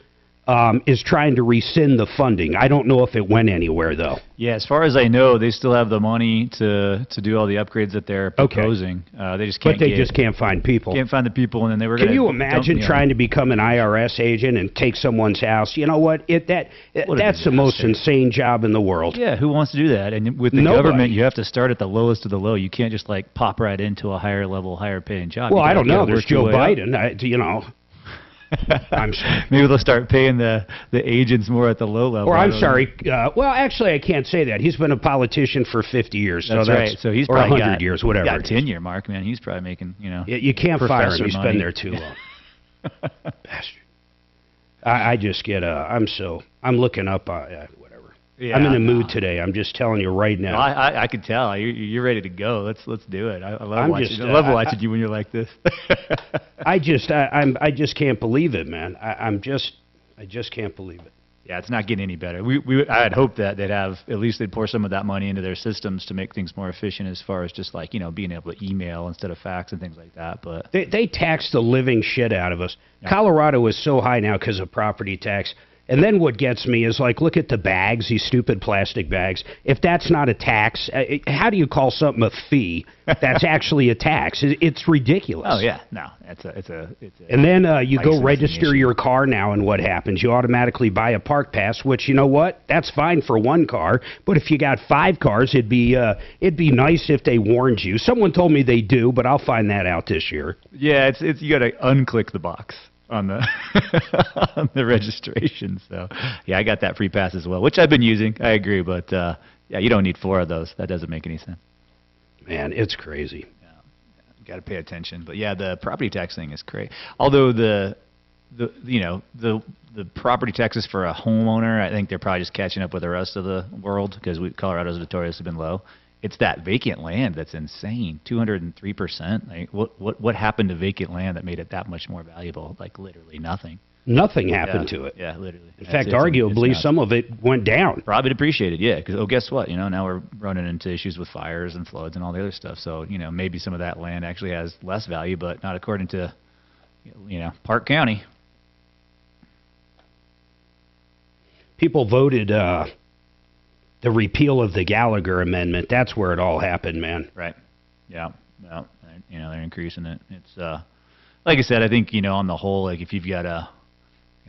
is trying to rescind the funding. I don't know if it went anywhere, though. Yeah, as far as I know, they still have the money to do all the upgrades that they're proposing. They just can't. But they just can't find people. Can't find the people, and then they were. Can you imagine trying to become an IRS agent and take someone's house? You know what? That's the most insane job in the world. Yeah, who wants to do that? And with the government, you have to start at the lowest of the low. You can't just pop right into a higher level, higher paying job. Well, I don't know. There's Joe Biden. Maybe they'll start paying the agents more at the low level. Or I'm sorry. Well, actually, I can't say that. He's been a politician for 50 years. That's right. So he's probably 100 years, whatever. Got tenure, Mark. Man, he's probably making You can't fire him. He's been there too long. Bastard. I just get I'm looking up. Whatever. Yeah, I'm in the mood today. I'm just telling you right now. Well, I can tell you're ready to go. Let's do it. I love watching you when you're like this. I just can't believe it, man. I just can't believe it. Yeah, it's not getting any better. I had hoped that they'd pour some of that money into their systems to make things more efficient as far as just being able to email instead of fax and things like that. But they tax the living shit out of us. Yeah. Colorado is so high now because of property tax. And then what gets me is, like, look at the bags, these stupid plastic bags. If that's not a tax, how do you call something a fee that's actually a tax? It's ridiculous. Oh, yeah. No, it's a And then you go licensing register issue. your car now, and what happens? You automatically buy a park pass, which, you know what? That's fine for one car. But if you got 5 cars, it'd be nice if they warned you. Someone told me they do, but I'll find that out this year. Yeah, it's you got to unclick the box on the on the registration. So, yeah, I got that free pass as well, which I've been using. I agree, but yeah, you don't need 4 of those. That doesn't make any sense. Man, it's crazy. You got to pay attention. But yeah, the property tax thing is crazy. Although the property taxes for a homeowner, I think they're probably just catching up with the rest of the world because Colorado's notoriously been low. It's that vacant land that's insane, 203%. Like, what happened to vacant land that made it that much more valuable? Like, literally nothing. Nothing happened to it. Yeah, literally. In fact, arguably, some of it went down. Probably depreciated, yeah. Because, guess what? Now we're running into issues with fires and floods and all the other stuff. So, maybe some of that land actually has less value, but not according to, Park County. People voted the repeal of the Gallagher Amendment. That's where it all happened, man. Right. Yeah. Well, they're increasing it. It's like I said, I think, on the whole, like if you've got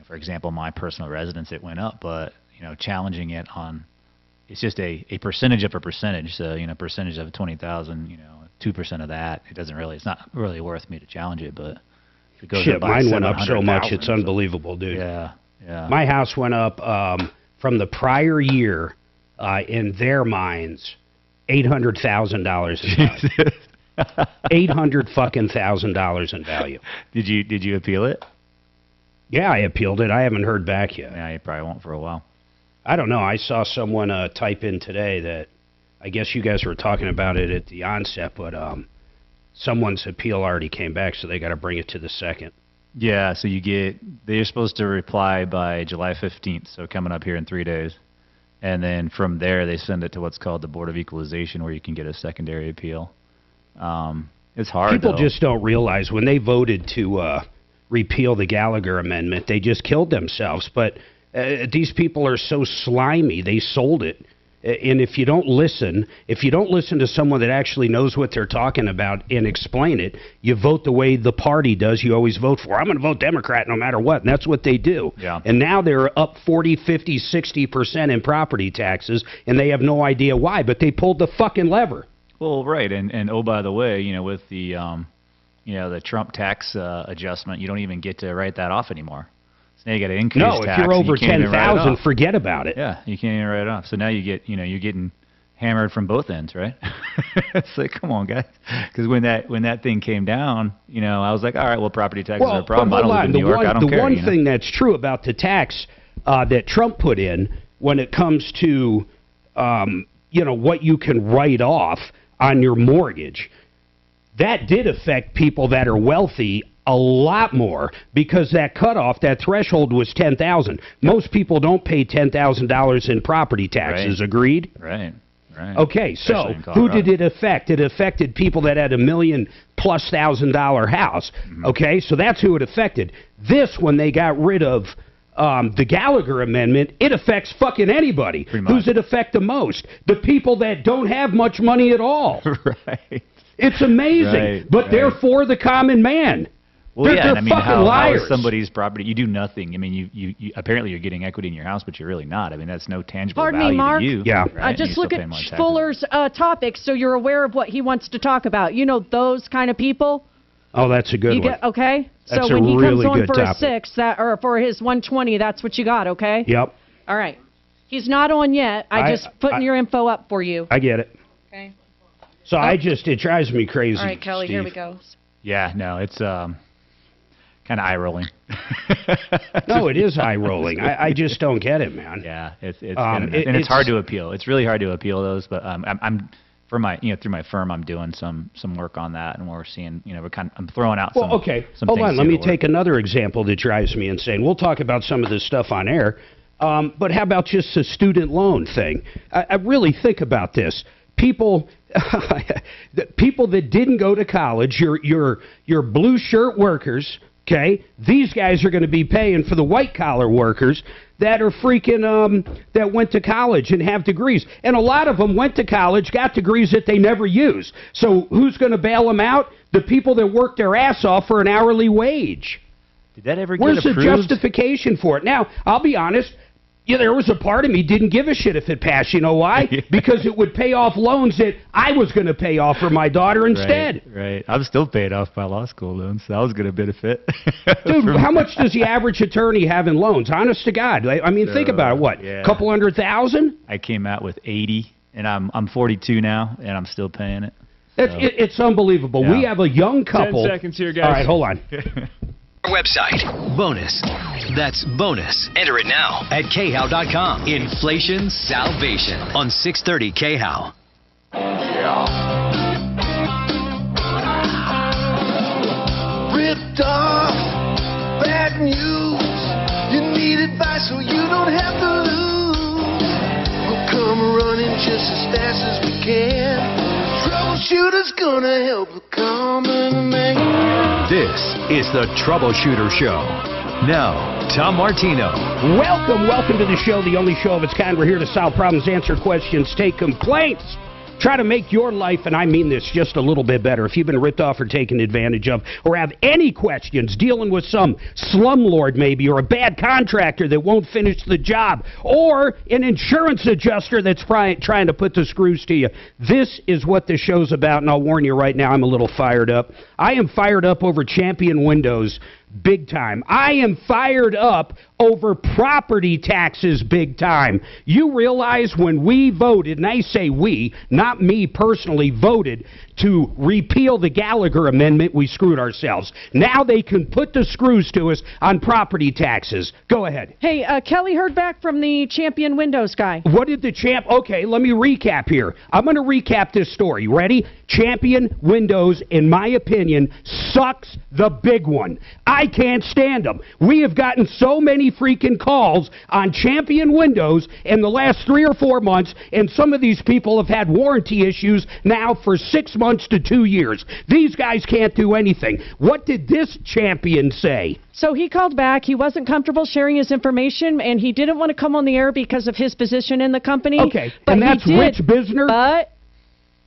for example, my personal residence, it went up, but, challenging it on, it's just a percentage of a percentage. So, percentage of 20,000, 2% of that, it's not really worth me to challenge it, but if it goes Shit, up by mine went up so much, 700,000, it's unbelievable, dude. Yeah. Yeah. My house went up from the prior year, in their minds, $800,000 in value. $800,000 in value. Did you appeal it? Yeah, I appealed it. I haven't heard back yet. Yeah, you probably won't for a while. I don't know. I saw someone type in today that I guess you guys were talking about it at the onset, but someone's appeal already came back, so they got to bring it to the second. Yeah, so they're supposed to reply by July 15th, so coming up here in 3 days. And then from there, they send it to what's called the Board of Equalization, where you can get a secondary appeal. It's hard, People though. just don't realize when they voted to repeal the Gallagher Amendment, they just killed themselves. But these people are so slimy, they sold it. And if you don't listen to someone that actually knows what they're talking about and explain it, you vote the way the party does. You always vote for, I'm going to vote Democrat no matter what. And that's what they do. Yeah. And now they're up 40, 50, 60% in property taxes, and they have no idea why. But they pulled the fucking lever. Well, right. And oh, by the way, with the, the Trump tax adjustment, you don't even get to write that off anymore. So now you got to increase tax. No, if you're over 10,000, forget about it. Yeah, you can't even write it off. So now you get, you're getting hammered from both ends, right? It's like, come on, guys. Because when that thing came down, I was like, all right, well, property taxes are a problem. I don't live in New York. I don't care. The one thing that's true about the tax that Trump put in when it comes to, what you can write off on your mortgage, that did affect people that are wealthy a lot more, because that cutoff, that threshold was $10,000. Most people don't pay $10,000 in property taxes. Right. Agreed? Right. Okay, so who did it affect? It affected people that had $1 million+ house. Mm-hmm. Okay, so that's who it affected. This, when they got rid of the Gallagher Amendment, it affects fucking anybody. Who's it affect the most? The people that don't have much money at all. Right. It's amazing, Right, but they're for the common man. Well, they're, yeah, they're and I mean, fucking how liars. is somebody's property? You do nothing. I mean, you apparently you're getting equity in your house, but you're really not. I mean, that's no tangible Pardon value me, Mark? to you. Yeah. Right? Just You look still at pay more taxes. Fuller's topics so you're aware of what he wants to talk about. Those kind of people. Oh, that's a good one. Okay? That's so when a he really comes on good for topic. a 6, or for his 120, that's what you got, okay? Yep, All right. He's not on yet. I just putting your info up for you. I get it. Okay. So it drives me crazy. All right, Kelly, here we Steve. go. Yeah, no, it's kind of eye rolling. No, it is eye rolling. I just don't get it, man. Yeah, it's hard to appeal. It's really hard to appeal those, but I'm for my through my firm, I'm doing some work on that, and we're seeing I'm throwing out some. Well, okay, some hold things on. Let here me that work. take another example that drives me insane. We'll talk about some of this stuff on air, but how about just the student loan thing? I really think about this. People that didn't go to college, your blue shirt workers, Okay? These guys are going to be paying for the white-collar workers that are freaking, that went to college and have degrees. And a lot of them went to college, got degrees that they never use. So who's going to bail them out? The people that work their ass off for an hourly wage. Did that ever get Where's approved? the justification for it? Now, I'll be honest. Yeah, there was a part of me didn't give a shit if it passed. You know why? Because it would pay off loans that I was going to pay off for my daughter instead. Right. I'm still paid off my law school loans, so that was going to benefit. Dude, how much does the average attorney have in loans? Honest to God. I mean, think about it. What, a couple $100,000? I came out with 80, and I'm 42 now, and I'm still paying it. So. It's unbelievable. Yeah. We have a young couple. 10 seconds here, guys. All right, hold on. Website. Bonus. That's bonus. Enter it now at KHOW.com. Inflation Salvation on 630 KHOW. Ripped off. Bad news. You need advice so you don't have to lose. We'll come running just as fast as we can. Troubleshooter's gonna help the common man. This is the Troubleshooter Show. Now, Tom Martino. Welcome to the show, the only show of its kind. We're here to solve problems, answer questions, take complaints. Try to make your life, and I mean this, just a little bit better. If you've been ripped off or taken advantage of, or have any questions dealing with some slumlord maybe, or a bad contractor that won't finish the job, or an insurance adjuster that's trying to put the screws to you, this is what the show's about, and I'll warn you right now, I'm a little fired up. I am fired up over Champion Windows big time. I am fired up over property taxes big time. You realize when we voted, and I say we, not me personally, voted to repeal the Gallagher Amendment, we screwed ourselves. Now they can put the screws to us on property taxes. Go ahead. Hey, Kelly heard back from the Champion Windows guy. What did the Okay, let me recap here. I'm going to recap this story. Ready? Champion Windows, in my opinion, sucks the big one. I can't stand them. We have gotten so many freaking calls on Champion Windows in the last 3 or 4 months, and some of these people have had warranty issues now for 6 months to 2 years. These guys can't do anything. What did this champion say? So he called back. He wasn't comfortable sharing his information, and he didn't want to come on the air because of his position in the company. Okay, and that's Rich Bisner? But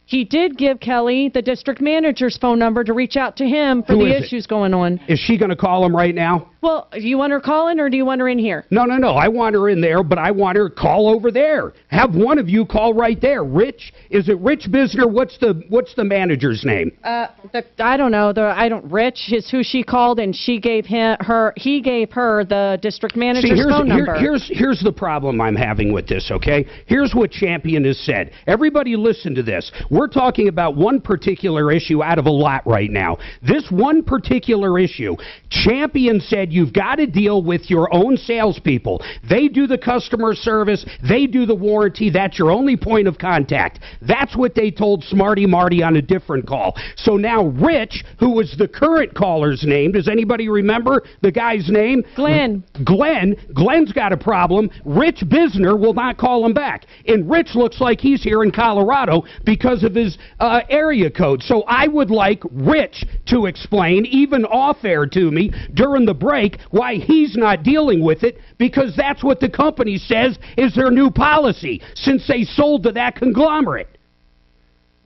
he did give Kelly the district manager's phone number to reach out to him for the issues going on. Is she going to call him right now? Well, do you want her calling or do you want her in here? No. I want her in there, but I want her to call over there. Have one of you call right there. Rich, is it Rich Bisner? What's the manager's name? I don't know. Rich is who she called, and he gave her the district manager's phone number. Here's the problem I'm having with this, okay? Here's what Champion has said. Everybody listen to this. We're talking about one particular issue out of a lot right now. This one particular issue, Champion said you've got to deal with your own salespeople. They do the customer service. They do the warranty. That's your only point of contact. That's what they told Smarty Marty on a different call. So now Rich, who was the current caller's name, does anybody remember the guy's name? Glenn. Glenn's got a problem. Rich Bisner will not call him back. And Rich looks like he's here in Colorado because of his area code. So I would like Rich to explain, even off-air to me, during the break, why he's not dealing with it, because that's what the company says is their new policy since they sold to that conglomerate.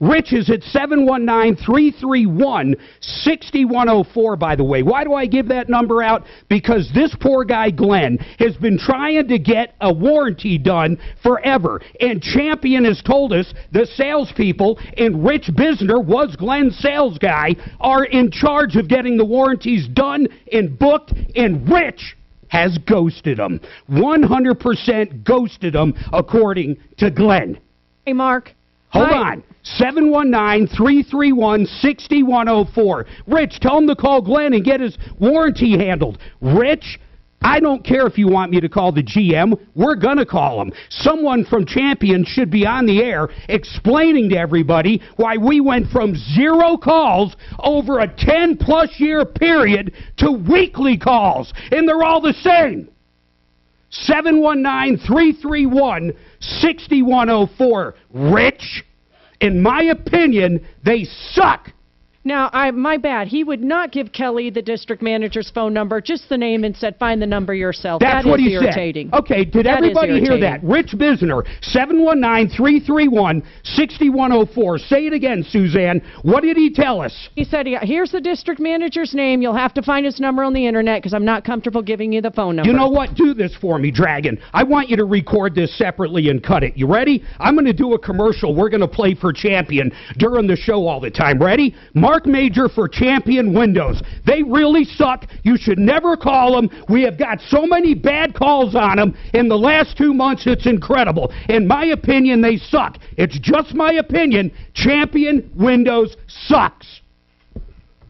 Rich is at 719-331-6104, by the way. Why do I give that number out? Because this poor guy, Glenn, has been trying to get a warranty done forever. And Champion has told us the salespeople, and Rich Bisner was Glenn's sales guy, are in charge of getting the warranties done and booked, and Rich has ghosted them. 100% ghosted them, according to Glenn. Hey, Mark. Hold on. 719-331-6104. Rich, tell him to call Glenn and get his warranty handled. Rich, I don't care if you want me to call the GM. We're going to call him. Someone from Champion should be on the air explaining to everybody why we went from 0 calls over a 10-plus year period to weekly calls, and they're all the same. 719-331-6104. Rich, in my opinion, they suck. Now, my bad. He would not give Kelly the district manager's phone number, just the name, and said, find the number yourself. That's what he irritating. said. Okay, did everybody hear that? Rich Bisner, 719-331-6104. Say it again, Suzanne. What did he tell us? He said, here's the district manager's name. You'll have to find his number on the internet because I'm not comfortable giving you the phone number. You know what? Do this for me, Dragon. I want you to record this separately and cut it. You ready? I'm going to do a commercial. We're going to play for Champion during the show all the time. Ready? Mark Major for Champion Windows. They really suck. You should never call them. We have got so many bad calls on them in the last 2 months. It's incredible. In my opinion, they suck. It's just my opinion. Champion Windows sucks.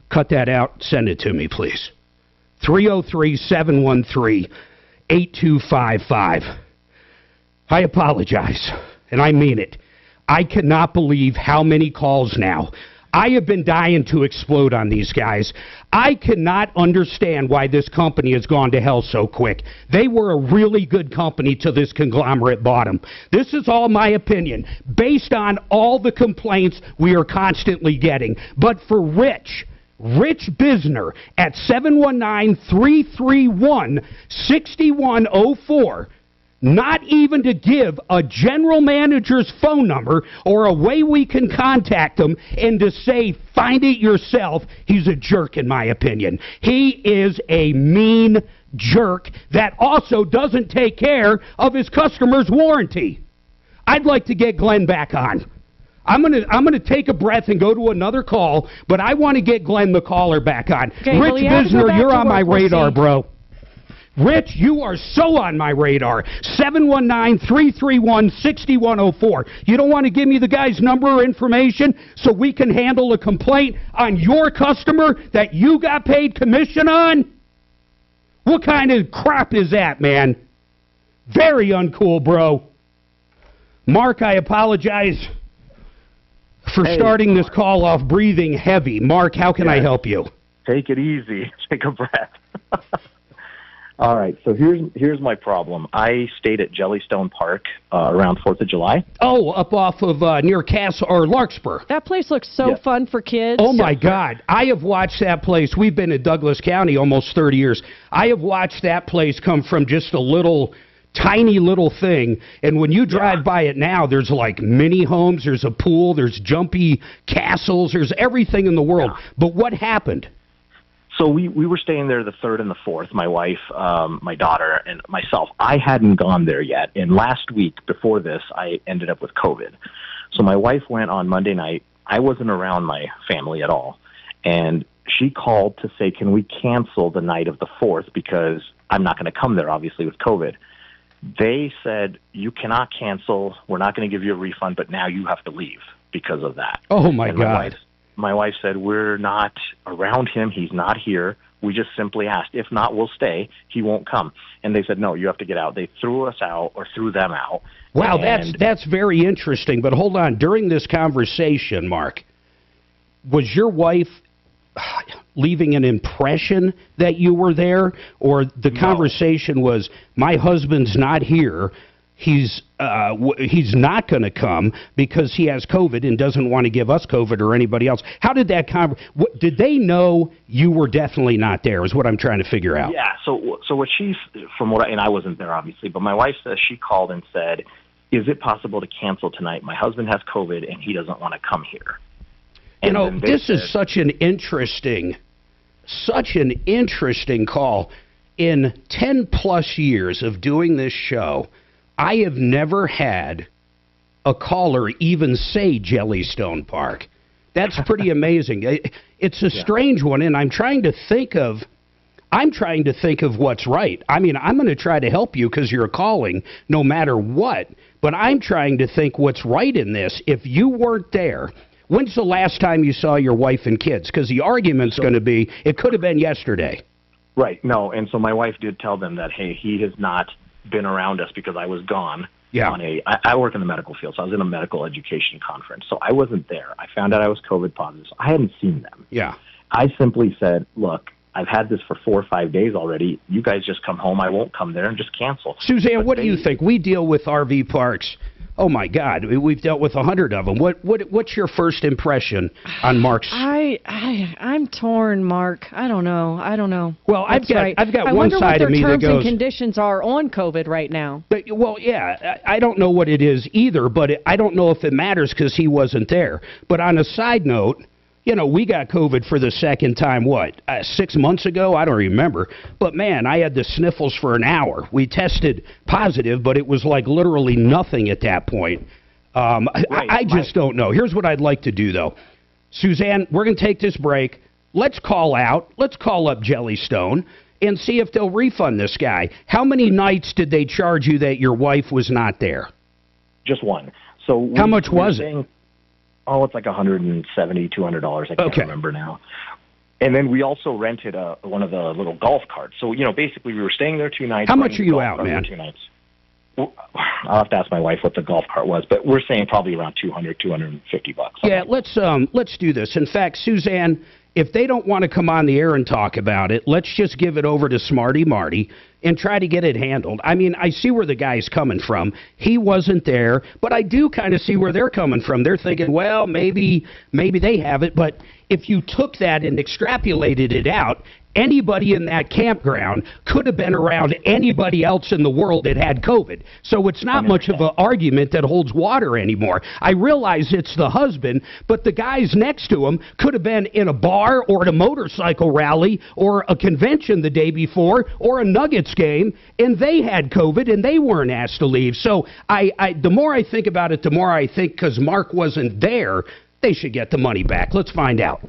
Cut that out. Send it to me, please. 303-713-8255. I apologize, and I mean it. I cannot believe how many calls now. I have been dying to explode on these guys. I cannot understand why this company has gone to hell so quick. They were a really good company till this conglomerate bought them. This is all my opinion, based on all the complaints we are constantly getting. But for Rich Bisner at 719-331-6104, not even to give a general manager's phone number or a way we can contact him and to say, find it yourself, he's a jerk in my opinion. He is a mean jerk that also doesn't take care of his customer's warranty. I'd like to get Glenn back on. I'm gonna take a breath and go to another call, but I want to get Glenn the caller back on. Okay, Rich Bisner, you're on my radar, bro. Rich, you are so on my radar. 719-331-6104. You don't want to give me the guy's number or information so we can handle a complaint on your customer that you got paid commission on? What kind of crap is that, man? Very uncool, bro. Mark, I apologize for starting this call off breathing heavy. Mark, how can I help you? Take it easy. Take a breath. All right, so here's my problem. I stayed at Jellystone Park around 4th of July. Oh, up off of near Castle or Larkspur. That place looks so fun for kids. Oh, my God. I have watched that place. We've been in Douglas County almost 30 years. I have watched that place come from just a tiny little thing, and when you drive by it now, there's like mini homes, there's a pool, there's jumpy castles, there's everything in the world. But what happened? So we were staying there the 3rd and the 4th, my wife, my daughter, and myself. I hadn't gone there yet, and last week before this, I ended up with COVID. So my wife went on Monday night. I wasn't around my family at all, and she called to say, can we cancel the night of the 4th because I'm not going to come there, obviously, with COVID. They said, you cannot cancel. We're not going to give you a refund, but now you have to leave because of that. Oh, my God. My wife said, we're not around him. He's not here. We just simply asked. If not, we'll stay. He won't come. And they said, no, you have to get out. They threw us out or threw them out. Wow, that's very interesting. But hold on. During this conversation, Mark, was your wife leaving an impression that you were there? Or the conversation was, my husband's not here. He's not going to come because he has COVID and doesn't want to give us COVID or anybody else. How did that did they know you were definitely not there is what I'm trying to figure out. Yeah, so what and I wasn't there obviously, but my wife says she called and said, is it possible to cancel tonight? My husband has COVID and he doesn't want to come here. And you know, this is such an interesting call. In 10 plus years of doing this show, I have never had a caller even say Jellystone Park. That's pretty amazing. It's a strange one, and I'm trying to think of what's right. I mean, I'm going to try to help you because you're calling no matter what, but I'm trying to think what's right in this. If you weren't there, when's the last time you saw your wife and kids? Because the argument's going to be, it could have been yesterday. Right, no, and so my wife did tell them that, hey, he has not been around us because I was gone on I work in the medical field, so I was in a medical education conference, so I wasn't there. I found out I was COVID positive, so I hadn't seen them. Yeah. I simply said, look, I've had this for 4 or 5 days already. You guys just come home. I won't come there and just cancel. Suzanne, what do you think? We deal with RV parks oh my God, we've dealt with 100 of them. What's your first impression on Mark's? I'm torn, Mark. I don't know. Well, I've got one side of me that goes. I wonder what their terms and conditions are on COVID right now. But, well, yeah, I don't know what it is either, but I don't know if it matters because he wasn't there. But on a side note, you know, we got COVID for the second time, 6 months ago? I don't remember. But, man, I had the sniffles for an hour. We tested positive, but it was like literally nothing at that point. I just don't know. Here's what I'd like to do, though. Suzanne, we're going to take this break. Let's call up Jellystone and see if they'll refund this guy. How many nights did they charge you that your wife was not there? Just one. So how much was it? Oh, it's like $170, $200. I can't remember now. And then we also rented one of the little golf carts. So, you know, basically we were staying there 2 nights. How much are you out, man? 2 nights. Well, I'll have to ask my wife what the golf cart was, but we're saying probably around $200, $250. Yeah, let's do this. In fact, Suzanne, if they don't want to come on the air and talk about it, let's just give it over to Smarty Marty and try to get it handled. I mean, I see where the guy's coming from. He wasn't there, but I do kind of see where they're coming from. They're thinking, well, maybe they have it, but if you took that and extrapolated it out, anybody in that campground could have been around anybody else in the world that had COVID. So it's not much of an argument that holds water anymore. I realize it's the husband, but the guys next to him could have been in a bar or at a motorcycle rally or a convention the day before or a Nuggets game, and they had COVID and they weren't asked to leave. So the more I think about it, the more I think because Mark wasn't there, they should get the money back. Let's find out.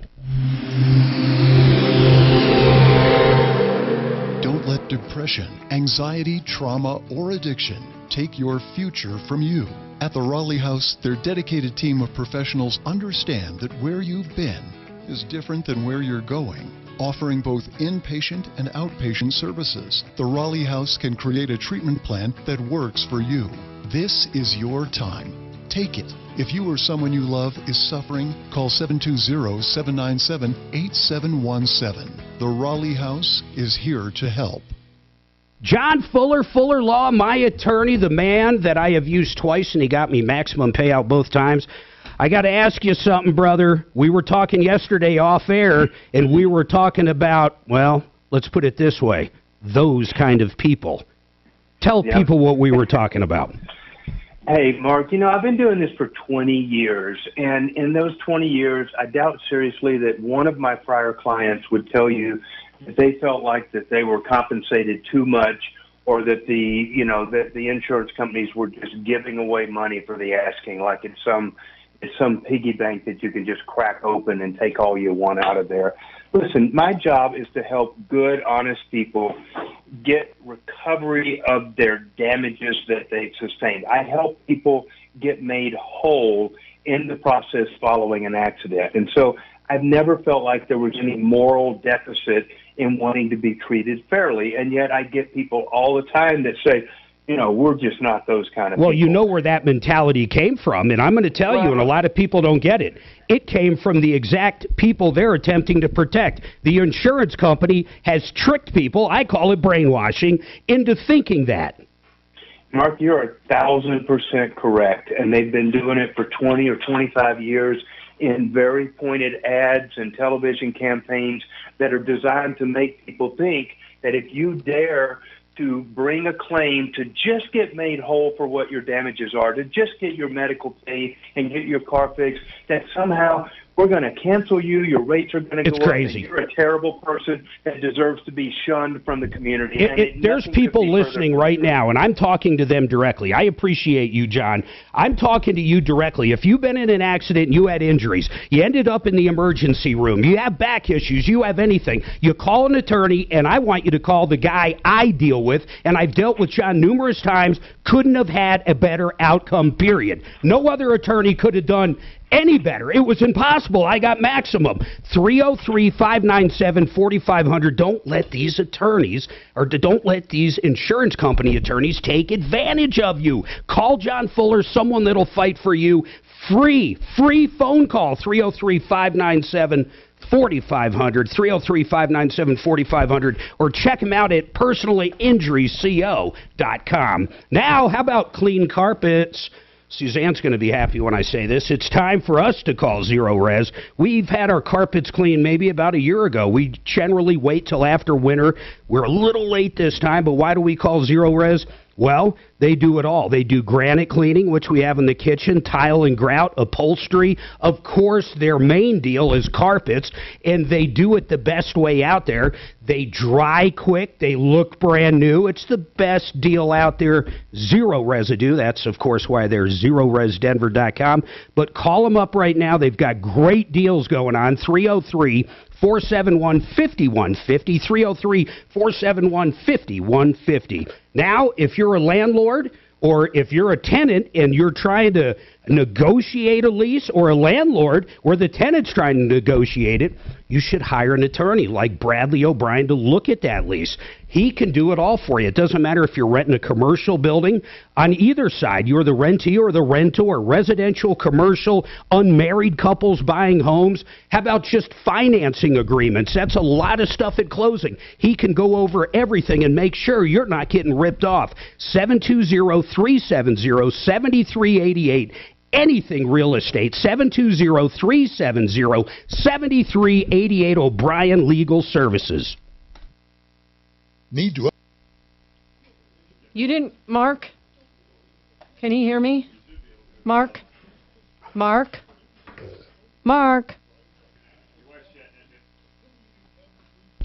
Don't let depression, anxiety, trauma, or addiction take your future from you. At the Raleigh House, their dedicated team of professionals understand that where you've been is different than where you're going. Offering both inpatient and outpatient services, the Raleigh House can create a treatment plan that works for you. This is your time. Take it. If you or someone you love is suffering, call 720-797-8717. The Raleigh House is here to help. John Fuller, Fuller Law, my attorney, the man that I have used twice, and he got me maximum payout both times. I got to ask you something, brother. We were talking yesterday off air, and we were talking about, well, let's put it this way, those kind of people. Tell people what we were talking about. Hey, Mark, you know, I've been doing this for 20 years, and in those 20 years, I doubt seriously that one of my prior clients would tell you that they felt like that they were compensated too much or that the insurance companies were just giving away money for the asking, like it's some piggy bank that you can just crack open and take all you want out of there. Listen, my job is to help good, honest people get recovery of their damages that they've sustained. I help people get made whole in the process following an accident. And so I've never felt like there was any moral deficit in wanting to be treated fairly. And yet I get people all the time that say, you know, we're just not those kind of people. Well, you know where that mentality came from, and I'm going to tell you, and a lot of people don't get it. It came from the exact people they're attempting to protect. The insurance company has tricked people, I call it brainwashing, into thinking that. Mark, you're 1,000% correct, and they've been doing it for 20 or 25 years in very pointed ads and television campaigns that are designed to make people think that if you dare to bring a claim to just get made whole for what your damages are, to just get your medical paid and get your car fixed, that somehow we're going to cancel you, your rates are going to go up, and you're a terrible person that deserves to be shunned from the community. There's people listening right now, and I'm talking to them directly. I appreciate you, John. I'm talking to you directly. If you've been in an accident and you had injuries, you ended up in the emergency room, you have back issues, you have anything, you call an attorney, and I want you to call the guy I deal with, and I've dealt with John numerous times, couldn't have had a better outcome, period. No other attorney could have done any better. It was impossible. I got maximum. 303-597-4500. Don't let these attorneys, or don't let these insurance company attorneys take advantage of you. Call John Fuller, someone that'll fight for you. Free phone call, 303-597-4500, 303-597-4500, or check him out at personallyinjuryco.com. Now, how about clean carpets? Suzanne's going to be happy when I say this. It's time for us to call Zero Res. We've had our carpets cleaned maybe about a year ago. We generally wait till after winter. We're a little late this time, but why do we call Zero Res? Well, they do it all. They do granite cleaning, which we have in the kitchen, tile and grout, upholstery. Of course, their main deal is carpets, and they do it the best way out there. They dry quick. They look brand new. It's the best deal out there. Zero residue. That's, of course, why they're ZeroResDenver.com. But call them up right now. They've got great deals going on. 303-471-5150, 303-471-5150. Now, if you're a landlord or if you're a tenant and you're trying to negotiate a lease, or a landlord where the tenant's trying to negotiate it, you should hire an attorney like Bradley O'Brien to look at that lease. He can do it all for you. It doesn't matter if you're renting a commercial building. On either side, you're the rentee or the rental, or residential, commercial, unmarried couples buying homes. How about just financing agreements? That's a lot of stuff at closing. He can go over everything and make sure you're not getting ripped off. 720-370-7388. Anything real estate, 720-370-7388, O'Brien Legal Services. You didn't, Mark? Can you hear me? Mark? Mark? Mark?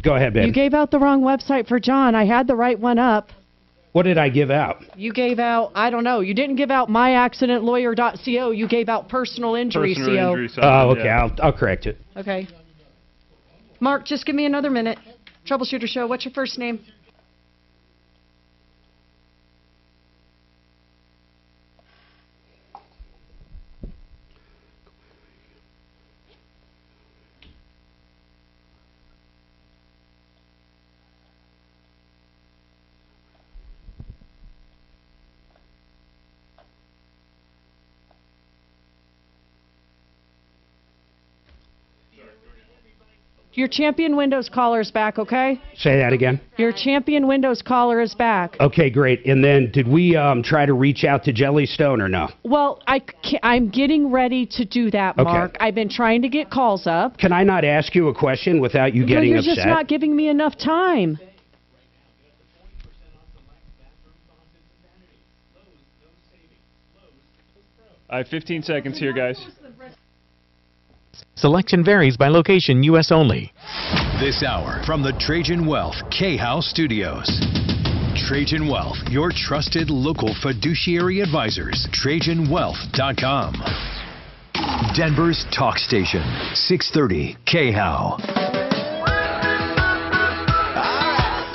Go ahead, babe. You gave out the wrong website for John. I had the right one up. What did I give out? You gave out, I don't know, you didn't give out myaccidentlawyer.co. You gave out personal injury CO. Oh, okay. I'll correct it. Okay. Mark, just give me another minute. Troubleshooter Show, what's your first name? Your Champion Windows caller is back, okay? Say that again. Your Champion Windows caller is back. Okay, great. And then did we try to reach out to Jellystone or no? Well, I'm getting ready to do that, Mark. Okay. I've been trying to get calls up. Can I not ask you a question without you getting You're upset? just not giving me enough time. I have 15 seconds here, guys. Selection varies by location, U.S. only. This hour from the Trajan Wealth K-House Studios. Trajan Wealth, your trusted local fiduciary advisors. TrajanWealth.com. Denver's talk station, 630 K-How.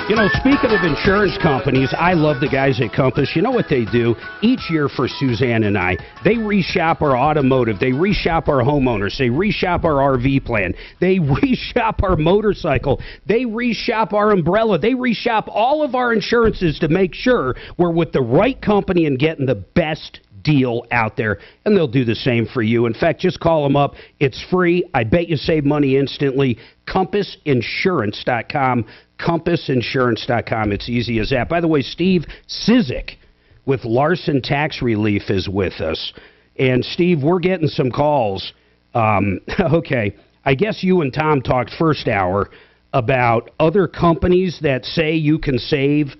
You know, speaking of insurance companies, I love the guys at Compass. You know what they do? Each year for Suzanne and I, they reshop our automotive, they reshop our homeowners, they reshop our RV plan, they reshop our motorcycle, they reshop our umbrella, they reshop all of our insurances to make sure we're with the right company and getting the best deal out there, and they'll do the same for you. In fact, just call them up. It's free. I bet you save money instantly. CompassInsurance.com. CompassInsurance.com. It's easy as that. By the way, Steve Sizik with Larson Tax Relief is with us. And, Steve, we're getting some calls. Okay, I guess you and Tom talked first hour about other companies that say you can save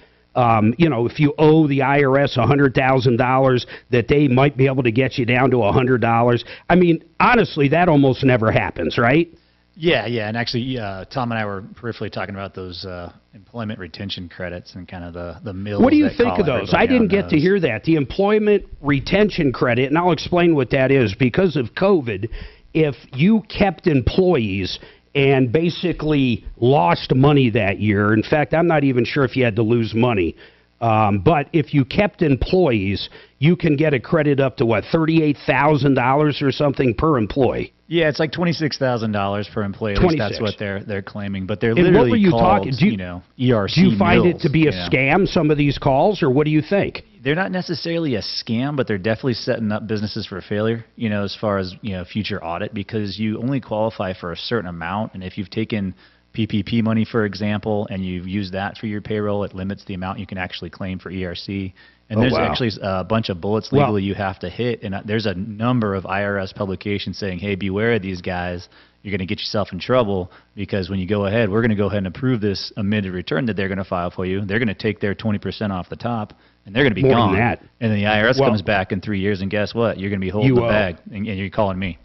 you know, if you owe the IRS $100,000, that they might be able to get you down to $100. I mean, honestly, that almost never happens, right? Yeah, and actually, Tom and I were peripherally talking about those employment retention credits and kind of the mills. What do you think of those? I didn't get to hear that. The employment retention credit, and I'll explain what that is. Because of COVID, if you kept employees and basically lost money that year. In fact, I'm not even sure if you had to lose money. But if you kept employees, you can get a credit up to, what, $38,000 or something per employee? Yeah, it's like $26,000 per employee. At least that's what they're claiming. But they're and literally what were you called, talking? ERC Do you find mills, it to be a scam, some of these calls, or what do you think? They're not necessarily a scam, but they're definitely setting up businesses for failure, as far as, future audit, because you only qualify for a certain amount. And if you've taken PPP money, for example, and you've used that for your payroll, it limits the amount you can actually claim for ERC. And there's actually a bunch of bullets legally you have to hit. And there's a number of IRS publications saying, hey, beware of these guys. You're going to get yourself in trouble because when you go ahead, we're going to go ahead and approve this amended return that they're going to file for you. They're going to take their 20% off the top, and they're going to be gone. And then the IRS comes back in 3 years, and guess what? You're going to be holding the bag, and you're calling me.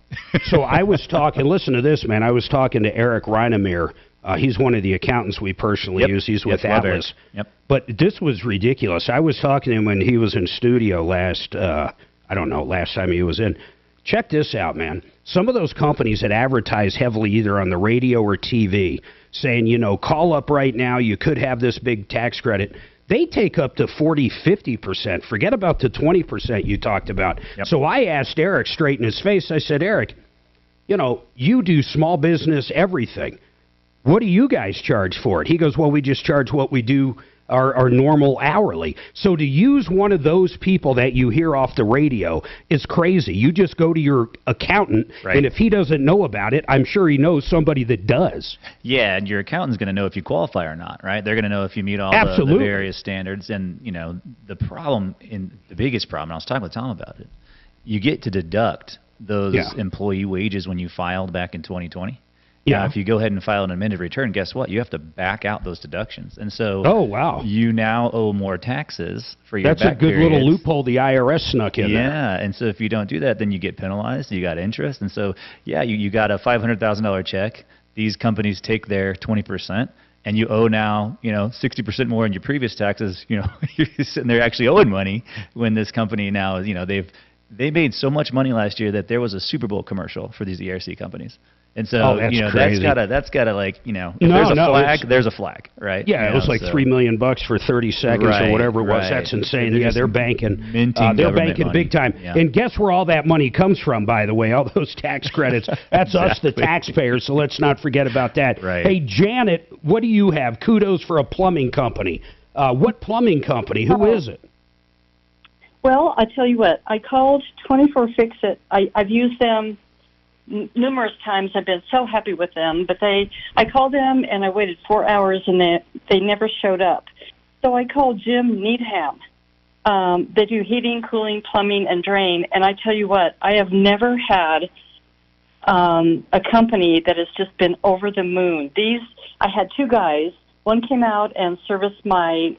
So I was talking, listen to this, man. I was talking to Eric Reinemere. He's one of the accountants we personally use. He's with Atlas. But this was ridiculous. I was talking to him when he was in studio last time he was in. Check this out, man. Some of those companies that advertise heavily either on the radio or TV saying, you know, call up right now, you could have this big tax credit. They take up to 40, 50%. Forget about the 20% you talked about. So I asked Eric straight in his face, I said, Eric, you know, you do small business everything. What do you guys charge for it? He goes, well, we just charge what we do our normal hourly. So to use one of those people that you hear off the radio is crazy. You just go to your accountant, and if he doesn't know about it, I'm sure he knows somebody that does. Yeah, and your accountant's going to know if you qualify or not, right? They're going to know if you meet all the various standards. And, you know, the biggest problem, I was talking with Tom about it, you get to deduct those employee wages when you filed back in 2020. Yeah. If you go ahead and file an amended return, guess what? You have to back out those deductions. And so you now owe more taxes for your That's a good little loophole the IRS snuck in there. Yeah, and so if you don't do that, then you get penalized. You got interest. And so, you got a $500,000 check. These companies take their 20%. And you owe now, 60% more in your previous taxes. You're sitting there actually owing money when this company now, they made so much money last year that there was a Super Bowl commercial for these ERC companies. And so, that's gotta like, if there's a flag, there's a flag, right? Yeah, it was like $3 million for 30 seconds or whatever it was. That's insane. They're banking. They're banking big time. Yeah. And guess where all that money comes from, by the way, all those tax credits. That's us, the taxpayers, so let's not forget about that. Right. Hey, Janet, what do you have? Kudos for a plumbing company. What plumbing company? Who is it? Well, I tell you what, I called 24 Fix-It. I've used them numerous times. I've been so happy with them, but I called them and I waited 4 hours and they never showed up. So I called Jim Needham. They do heating, cooling, plumbing, and drain. And I tell you what, I have never had a company that has just been over the moon. I had two guys. One came out and serviced my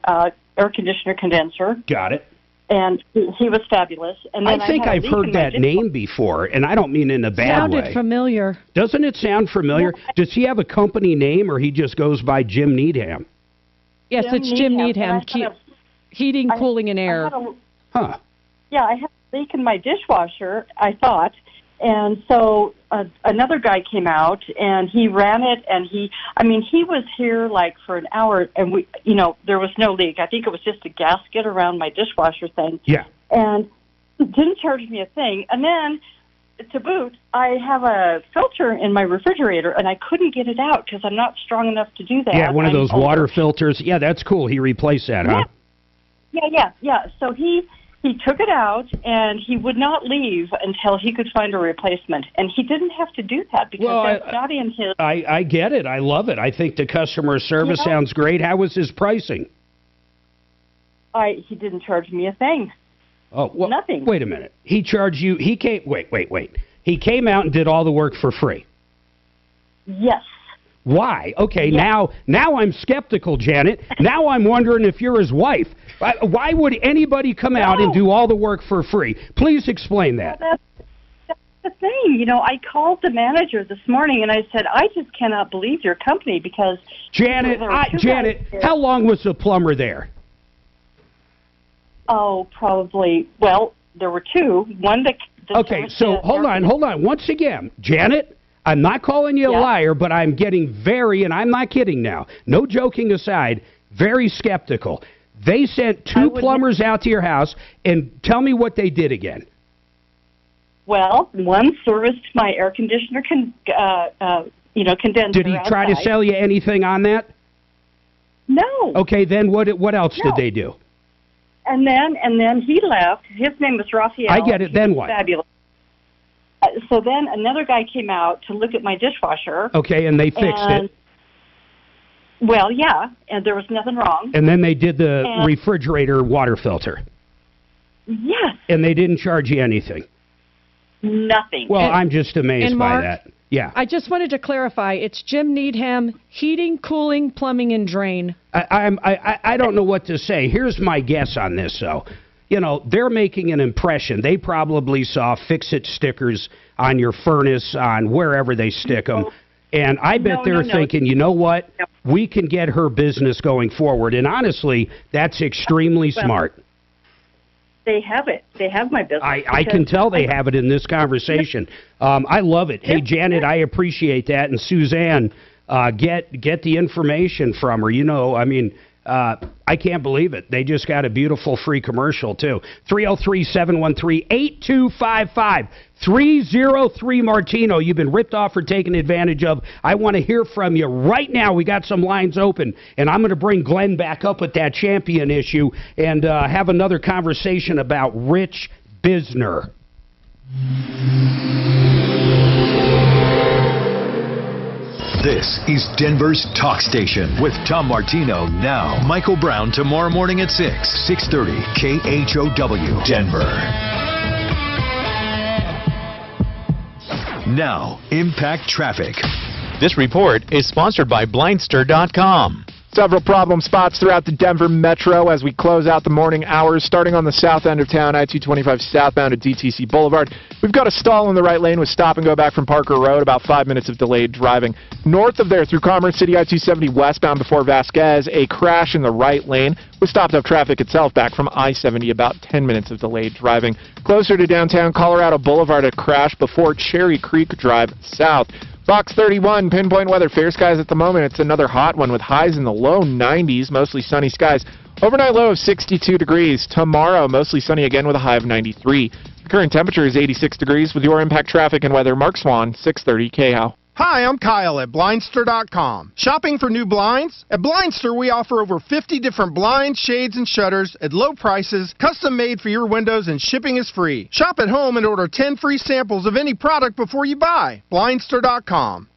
air conditioner condenser. Got it. And he was fabulous. And then I think I've heard that name before, and I don't mean in a bad way. Sounded familiar. Doesn't it sound familiar? Yeah. Does he have a company name, or he just goes by Jim Needham? Yes, it's Jim Needham. Heating, cooling, and air. Yeah, I had a leak in my dishwasher, I thought. And so another guy came out, and he ran it, and he was here like for an hour, and there was no leak. I think it was just a gasket around my dishwasher thing. Yeah. And didn't charge me a thing. And then, to boot, I have a filter in my refrigerator, and I couldn't get it out because I'm not strong enough to do that. Yeah, one of those water filters. Yeah, that's cool. He replaced that, huh? Yeah. So he took it out, and he would not leave until he could find a replacement. And he didn't have to do that because that's not in his... I get it. I love it. I think the customer service sounds great. How was his pricing? He didn't charge me a thing. Oh, well, nothing. Wait a minute. He charged you... He came... Wait. He came out and did all the work for free? Yes. Why? Okay, now I'm skeptical, Janet. Now I'm wondering if you're his wife. Why would anybody come out and do all the work for free? Please explain that. Well, that's the thing. I called the manager this morning, and I said, I just cannot believe your company because... Janet, how long was the plumber there? Oh, probably... Well, there were two. One that... Okay, so hold on. Once again, Janet... I'm not calling you a liar, but I'm getting and I'm not kidding now, no joking aside, very skeptical. They sent two plumbers out to your house, and tell me what they did again. Well, one serviced my air conditioner condenser. Did he try to sell you anything on that? No. Okay, then what else did they do? And then he left. His name was Raphael. I get it. Then what? Fabulous. So then another guy came out to look at my dishwasher. Okay, and they fixed it. Well, yeah, and there was nothing wrong. And then they did the And- refrigerator water filter. Yes, And they didn't charge you anything. nothing. Well, I'm just amazed and by Mark, that. Yeah. I just wanted to clarify. It's Jim Needham, heating, cooling, plumbing, and drain. I don't know what to say. Here's my guess on this, though. You know, they're making an impression. They probably saw fix-it stickers on your furnace, on wherever they stick them. And I bet they're thinking, you know what? We can get her business going forward. And honestly, that's extremely smart. They have it. They have my business. I can tell they have it in this conversation. I love it. Hey, Janet, I appreciate that. And Suzanne, get the information from her. You know, I mean, I can't believe it. They just got a beautiful free commercial, too. 303-713-8255. 303 Martino. You've been ripped off or taken advantage of. I want to hear from you right now. We got some lines open, and I'm going to bring Glenn back up with that champion issue and have another conversation about Rich Bisner. This is Denver's Talk Station with Tom Martino now. Michael Brown tomorrow morning at 6:30 KHOW Denver. Now, Impact Traffic. This report is sponsored by Blindster.com. Several problem spots throughout the Denver metro as we close out the morning hours. Starting on the south end of town, I-225 southbound at DTC Boulevard. We've got a stall in the right lane with stop and go back from Parker Road, about 5 minutes of delayed driving. North of there through Commerce City, I-270 westbound before Vasquez, a crash in the right lane with stopped up traffic itself back from I-70, about 10 minutes of delayed driving. Closer to downtown Colorado Boulevard, a crash before Cherry Creek Drive south. Fox 31, pinpoint weather, fair skies at the moment. It's another hot one with highs in the low 90s, mostly sunny skies. Overnight low of 62 degrees. Tomorrow, mostly sunny again with a high of 93. The current temperature is 86 degrees. With your Impact Traffic and weather, Mark Swan, 630 KHOW. Hi, I'm Kyle at Blindster.com. Shopping for new blinds? At Blindster, we offer over 50 different blinds, shades, and shutters at low prices, custom made for your windows, and shipping is free. Shop at home and order 10 free samples of any product before you buy. Blindster.com.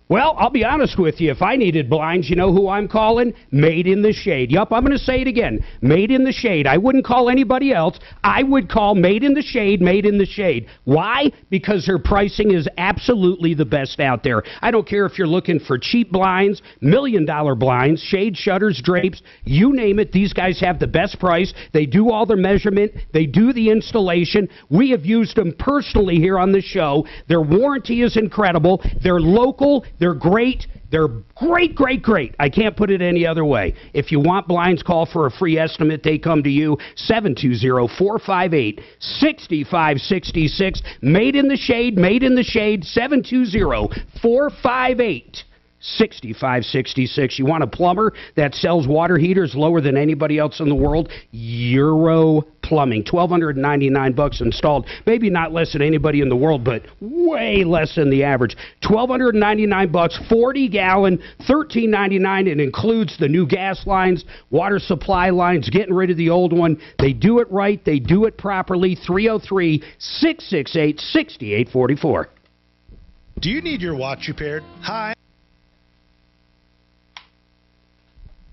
Well, I'll be honest with you. If I needed blinds, you know who I'm calling? Made in the Shade. Yup, I'm going to say it again. Made in the Shade. I wouldn't call anybody else. I would call Made in the Shade, Made in the Shade. Why? Because their pricing is absolutely the best out there. I don't care if you're looking for cheap blinds, $1 million blinds, shade shutters, drapes, you name it. These guys have the best price. They do all their measurement. They do the installation. We have used them personally here on the show. Their warranty is incredible. They're local. They're great. They're great, great, great. I can't put it any other way. If you want blinds, call for a free estimate. They come to you, 720-458-6566. Made in the Shade, Made in the Shade, 720-458-6566. You want a plumber that sells water heaters lower than anybody else in the world? Euro Plumbing, $1,299 installed. Maybe not less than anybody in the world, but way less than the average. $1,299, 40-gallon, $1,399. It includes the new gas lines, water supply lines, getting rid of the old one. They do it right. They do it properly. 303-668-6844. Do you need your watch repaired? Hi.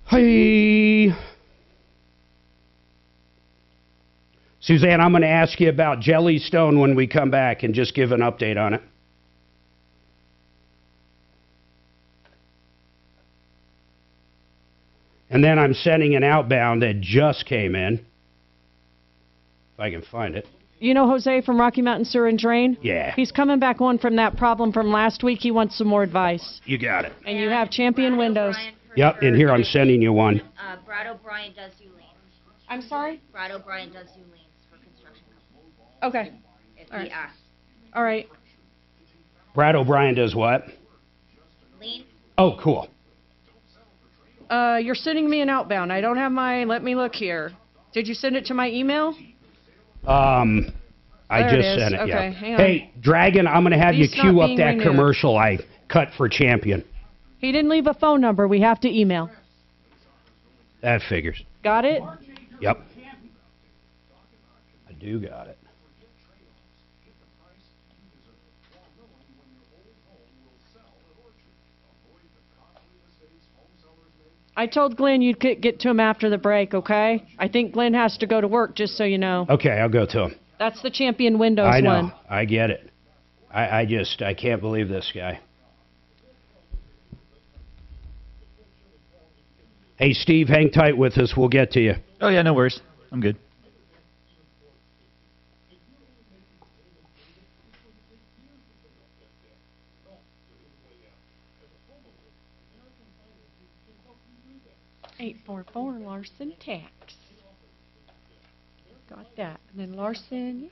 Hey. Suzanne, I'm going to ask you about Jellystone when we come back and just give an update on it. And then I'm sending an outbound that just came in. If I can find it. You know Jose from Rocky Mountain Sewer and Drain? Yeah. He's coming back on from that problem from last week. He wants some more advice. You got it. And you have Champion Windows. Yep, and here I'm sending you one. Brad O'Brien does do liens. I'm sorry? Brad O'Brien does do liens for construction companies. Okay. If All he right. asks. All right. Brad O'Brien does what? Lien? Oh, cool. You're sending me an outbound. I don't have my, let me look here. Did you send it to my email? I There just it is. sent it, Okay, yeah. hang on. Hey, Dragon, I'm going to have Lease you queue not up being that renewed. commercial I cut for Champion. He didn't leave a phone number. We have to email. That figures. Got it? Yep. I do got it. I told Glenn you'd get to him after the break, okay? I think Glenn has to go to work, just so you know. Okay, I'll go to him. That's the Champion Windows I know. one. I get it. I can't believe this guy. Hey, Steve, hang tight with us. We'll get to you. Oh, yeah, no worries. I'm good. $844 Larson Tax. Got that. And then Larson.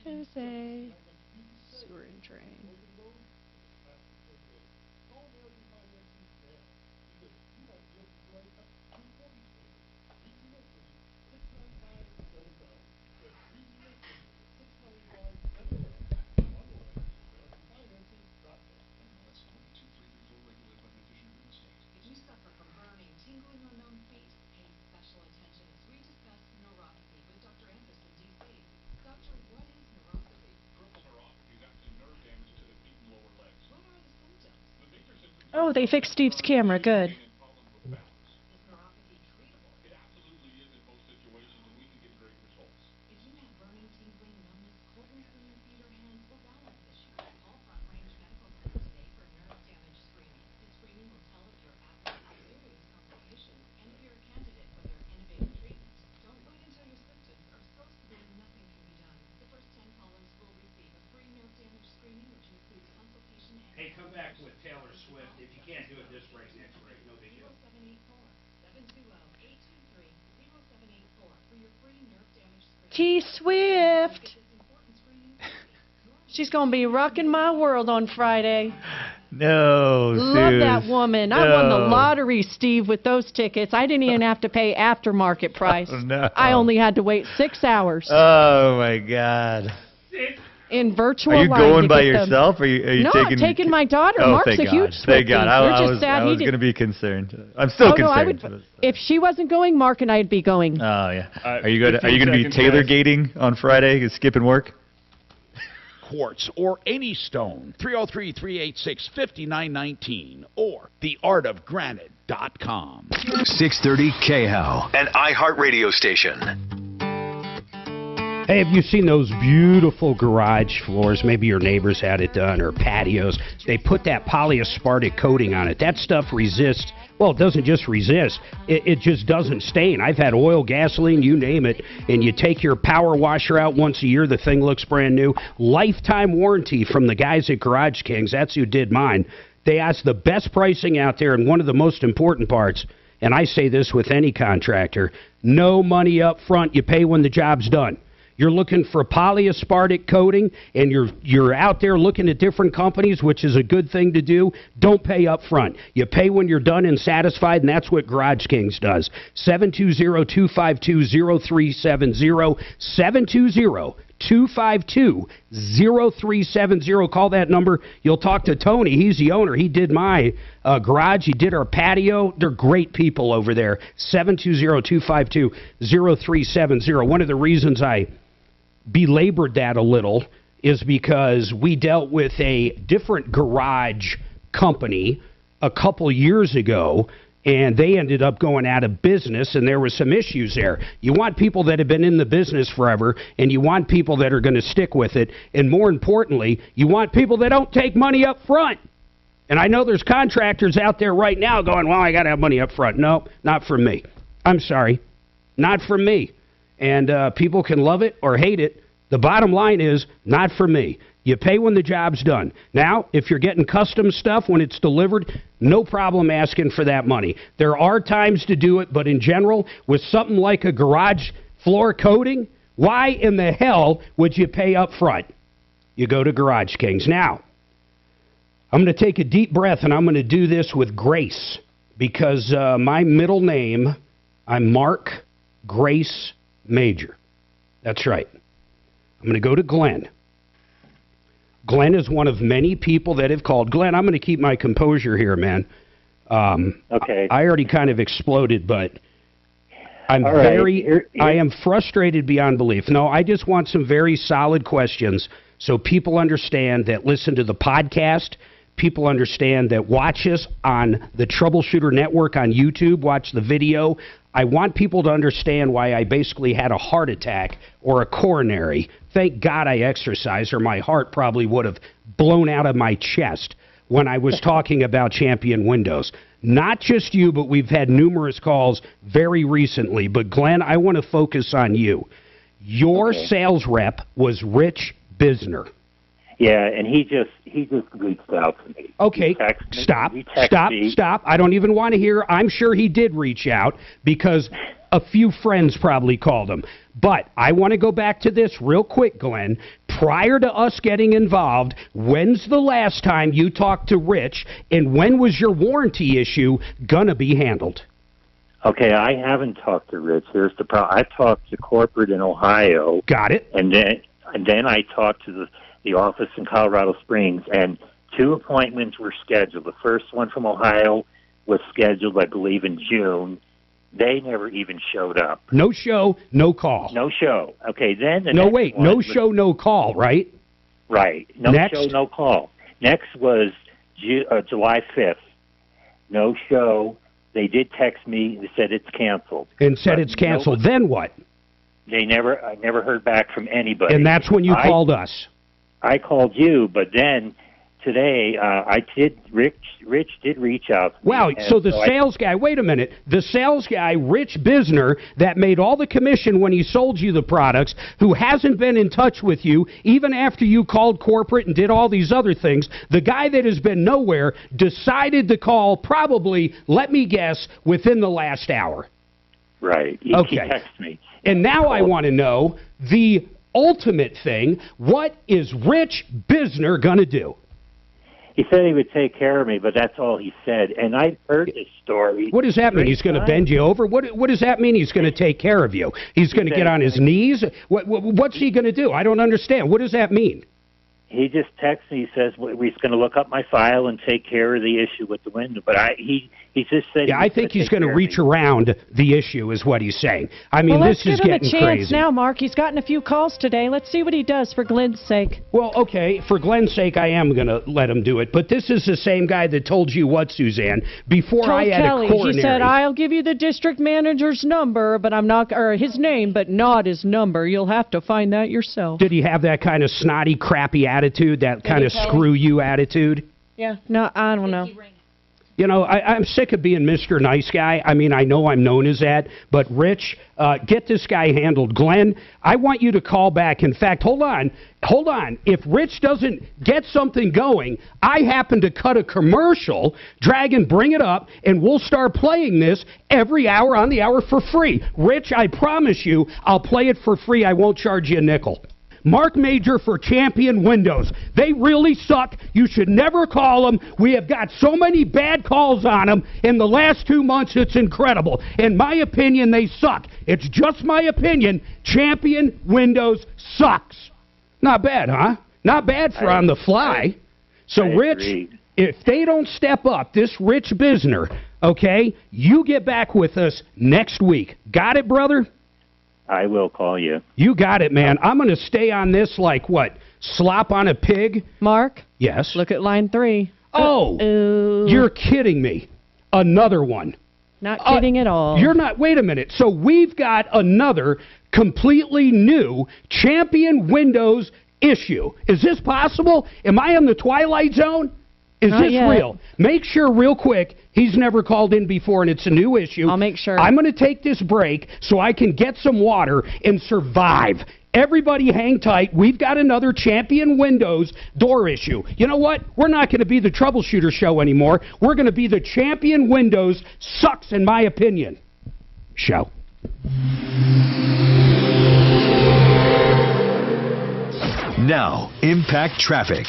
Jose. Sewer and drain. Oh, they fixed Steve's camera. Good. Hey, come back with Taylor Swift. If you can't do it this break, next break, no big deal. T-Swift. She's going to be rocking my world on Friday. No, Love Suze. that woman. I won the lottery, Steve, with those tickets. I didn't even have to pay aftermarket price. Oh, no. I only had to wait 6 hours. Oh, my God. In virtual Are you line going to by get them. yourself? Or are you No, taking... I'm taking my daughter. Oh, Mark's thank a huge God. Thank Swiftie. God. We're I just was sad he going didn't. to be concerned. I'm still concerned. No, if she wasn't going, Mark and I'd be going. Oh, yeah. Are you going to be Taylor gating on Friday, skipping work? Quartz or any stone. 303-386-5919 or theartofgranite.com. 630 KHOW, an iHeartRadio station. Hey, have you seen those beautiful garage floors? Maybe your neighbors had it done, or patios. They put that polyaspartic coating on it. That stuff resists. Well, it doesn't just resist. It just doesn't stain. I've had oil, gasoline, you name it, and you take your power washer out once a year, the thing looks brand new. Lifetime warranty from the guys at Garage Kings. That's who did mine. They asked the best pricing out there, and one of the most important parts, and I say this with any contractor, no money up front. You pay when the job's done. You're looking for polyaspartic coating, and you're out there looking at different companies, which is a good thing to do. Don't pay up front. You pay when you're done and satisfied, and that's what Garage Kings does. 720-252-0370. 720-252-0370. Call that number. You'll talk to Tony. He's the owner. He did my garage. He did our patio. They're great people over there. 720-252-0370. One of the reasons I belabored that a little is because we dealt with a different garage company a couple years ago, and they ended up going out of business, and there was some issues there. You want people that have been in the business forever, and you want people that are going to stick with it, and more importantly, you want people that don't take money up front. And I know there's contractors out there right now going, well, I got to have money up front. No, not for me. I'm sorry. Not for me. And people can love it or hate it. The bottom line is, not for me. You pay when the job's done. Now, if you're getting custom stuff when it's delivered, no problem asking for that money. There are times to do it, but in general, with something like a garage floor coating, why in the hell would you pay up front? You go to Garage Kings. Now, I'm going to take a deep breath, and I'm going to do this with grace, because my middle name, I'm Mark Grace Major. That's right. I'm going to go to Glenn. Glenn is one of many people that have called. Glenn, I'm going to keep my composure here, man. Okay. I already kind of exploded, but I'm All right. I am frustrated beyond belief. No, I just want some very solid questions so people understand that listen to the podcast, people understand that watch us on the Troubleshooter Network on YouTube, watch the video. I want people to understand why I basically had a heart attack or a coronary. Thank God I exercised, or my heart probably would have blown out of my chest when I was talking about Champion Windows. Not just you, but we've had numerous calls very recently. But, Glenn, I want to focus on you. Your sales rep was Rich Bisner. Yeah, and he just reached out to me. Okay, stop. I don't even want to hear. I'm sure he did reach out because a few friends probably called him. But I want to go back to this real quick, Glenn. Prior to us getting involved, when's the last time you talked to Rich, and when was your warranty issue going to be handled? Okay, I haven't talked to Rich. Here's the problem. I talked to corporate in Ohio. Got it. And then I talked to the office in Colorado Springs, and 2 appointments were scheduled. The first one from Ohio was scheduled, I believe, in June. They never even showed up. No show, no call. No show. Okay, then the no, next wait, one no was, show, no call, right? Right. No Next. show, no call. Next was July 5th. No show. They did text me. They said it's canceled. And said it's canceled. Then what? I never heard back from anybody. And that's when you called us. I called you, but then today Rich did reach out to me. Wow, so the sales guy, wait a minute, the sales guy, Rich Bisner, that made all the commission when he sold you the products, who hasn't been in touch with you even after you called corporate and did all these other things, the guy that has been nowhere decided to call probably, let me guess, within the last hour. Right. He texted me. And now I want to know the ultimate thing. What is Rich Bisner going to do? He said he would take care of me, but that's all he said. And I heard this story. What does that mean? He's going to bend you over? What does that mean he's going to take care of you? He's going to get on his knees? What's he going to do? I don't understand. What does that mean? He just texts me. He says he's going to look up my file and take care of the issue with the window. But he just said. Yeah, I think he's going to reach around the issue, is what he's saying. I mean, this is getting crazy. Let's give him a chance now, Mark. He's gotten a few calls today. Let's see what he does for Glenn's sake. Well, okay, for Glenn's sake, I am going to let him do it. But this is the same guy that told you what, Suzanne? Before I had Kelly, a coronary. he said, "I'll give you the district manager's number, but I'm not, or his name, but not his number. You'll have to find that yourself." Did he have that kind of snotty, crappy attitude? That kind of screw you attitude? Yeah, no, I don't know. You know, I'm sick of being Mr. Nice Guy. I mean, I know I'm known as that, but Rich, get this guy handled. Glenn, I want you to call back. In fact, hold on. If Rich doesn't get something going, I happen to cut a commercial, Dragon, bring it up, and we'll start playing this every hour on the hour for free. Rich, I promise you, I'll play it for free. I won't charge you a nickel. Mark Major for Champion Windows. They really suck. You should never call them. We have got so many bad calls on them in the last 2 months, it's incredible. In my opinion, they suck. It's just my opinion. Champion Windows sucks. Not bad, huh? Not bad for on the fly. So, Rich, if they don't step up, this Rich Bisner, okay, you get back with us next week. Got it, brother? I will call you. You got it, man. I'm going to stay on this like, what, slop on a pig? Mark? Yes? Look at line 3. Oh, you're kidding me. Another one. Not kidding at all. You're not. Wait a minute. So we've got another completely new Champion Windows issue. Is this possible? Am I in the Twilight Zone? Is this real? Make sure real quick, he's never called in before and it's a new issue. I'll make sure. I'm going to take this break so I can get some water and survive. Everybody hang tight. We've got another Champion Windows door issue. You know what? We're not going to be the Troubleshooter Show anymore. We're going to be the Champion Windows Sucks, in my opinion, show. Now, Impact Traffic.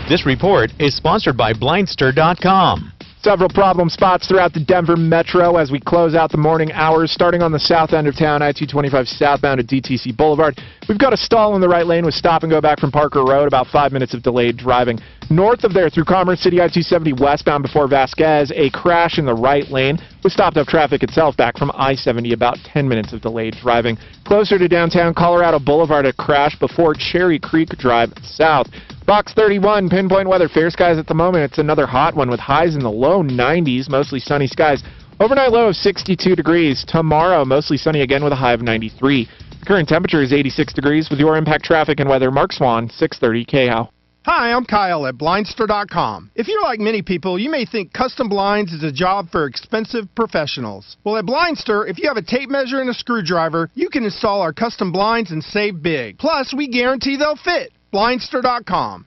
This report is sponsored by Blindster.com. Several problem spots throughout the Denver Metro as we close out the morning hours, starting on the south end of town, I-225 southbound at DTC Boulevard. We've got a stall in the right lane with stop and go back from Parker Road, about 5 minutes of delayed driving. North of there through Commerce City I-270 westbound before Vasquez, a crash in the right lane with stopped-up traffic itself back from I-70, about 10 minutes of delayed driving. Closer to downtown Colorado Boulevard, a crash before Cherry Creek Drive south. Box 31, pinpoint weather, fair skies at the moment. It's another hot one with highs in the low 90s, mostly sunny skies. Overnight low of 62 degrees. Tomorrow, mostly sunny again with a high of 93. The current temperature is 86 degrees. With your impact traffic and weather, Mark Swan, 630 KHOW. Hi, I'm Kyle at Blindster.com. If you're like many people, you may think custom blinds is a job for expensive professionals. Well, at Blindster, if you have a tape measure and a screwdriver, you can install our custom blinds and save big. Plus, we guarantee they'll fit. Blindster.com.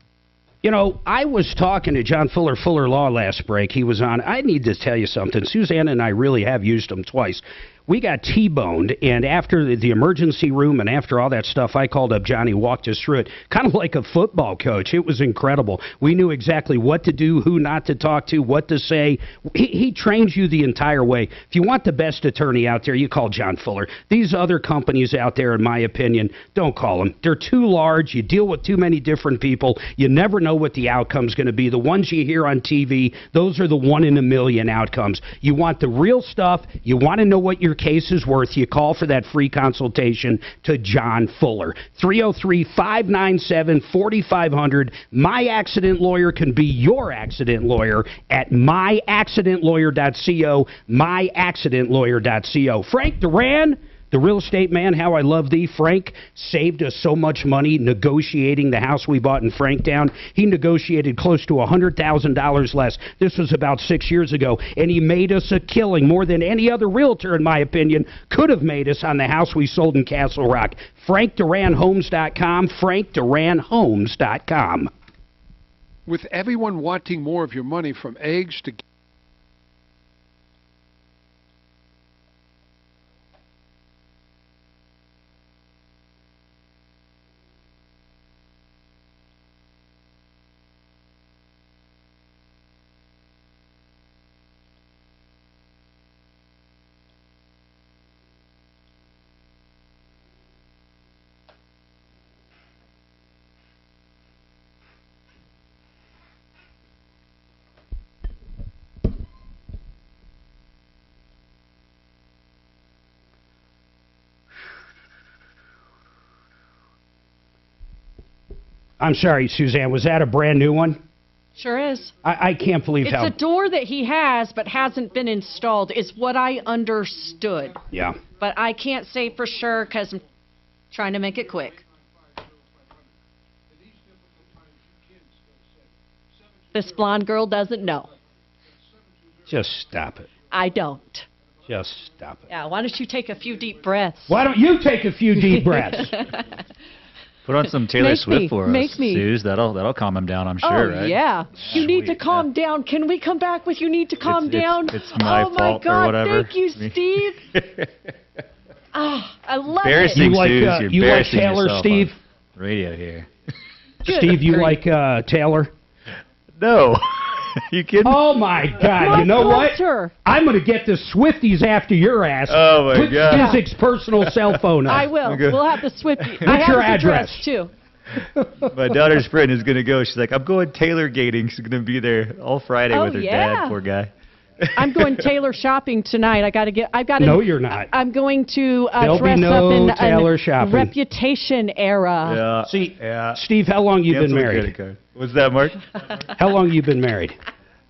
You know, I was talking to John Fuller Law last break. He was on. I need to tell you something. Suzanne and I really have used him twice. We got T-boned, and after the emergency room and after all that stuff, I called up Johnny, walked us through it, kind of like a football coach. It was incredible. We knew exactly what to do, who not to talk to, what to say. He trains you the entire way. If you want the best attorney out there, you call John Fuller. These other companies out there, in my opinion, don't call them. They're too large. You deal with too many different people. You never know what the outcome's going to be. The ones you hear on TV, those are the 1 in a million outcomes. You want the real stuff. You want to know what your case is worth. You call for that free consultation to John Fuller. 303-597-4500. My Accident Lawyer can be your accident lawyer at myaccidentlawyer.co, myaccidentlawyer.co. Frank Duran, the real estate man, how I love thee. Frank saved us so much money negotiating the house we bought in Franktown. He negotiated close to $100,000 less. This was about 6 years ago, and he made us a killing, more than any other realtor, in my opinion, could have made us on the house we sold in Castle Rock. FrankDuranHomes.com, FrankDuranHomes.com. With everyone wanting more of your money, from eggs to... I'm sorry, Suzanne, was that a brand new one? Sure is. I can't believe how... It's a door that he has but hasn't been installed, is what I understood. Yeah. But I can't say for sure because I'm trying to make it quick. This blonde girl doesn't know. Just stop it. I don't. Just stop it. Yeah, why don't you take a few deep breaths? Why don't you take a few deep breaths? Put on some Taylor Swift for us, me. Suze. That'll calm him down, I'm sure, right? Yeah. You need to calm down. Can we come back with you need to calm down? It's my fault or whatever. Thank you, Steve. I love embarrassing, it. You like, Suze. you like Taylor, Steve? Radio here. Steve, you like Taylor? No. You kidding? Oh, my God. Mark You know Walter. what? I'm going to get the Swifties after your ass. Oh, my Put God. Dizik's personal cell phone up. I will. Okay. We'll have the Swifty. What's I have your his address? too. My daughter's friend is going to go. She's like, I'm going Taylor gating. She's going to be there all Friday with her dad, poor guy. I'm going Taylor shopping tonight. I've got to. No, you're not. I'm going to There'll dress be no up in Taylor a shopping. Reputation era. Yeah. See, Steve, how long you been Cancel the married? credit card. What's that, Mark? How long you been married?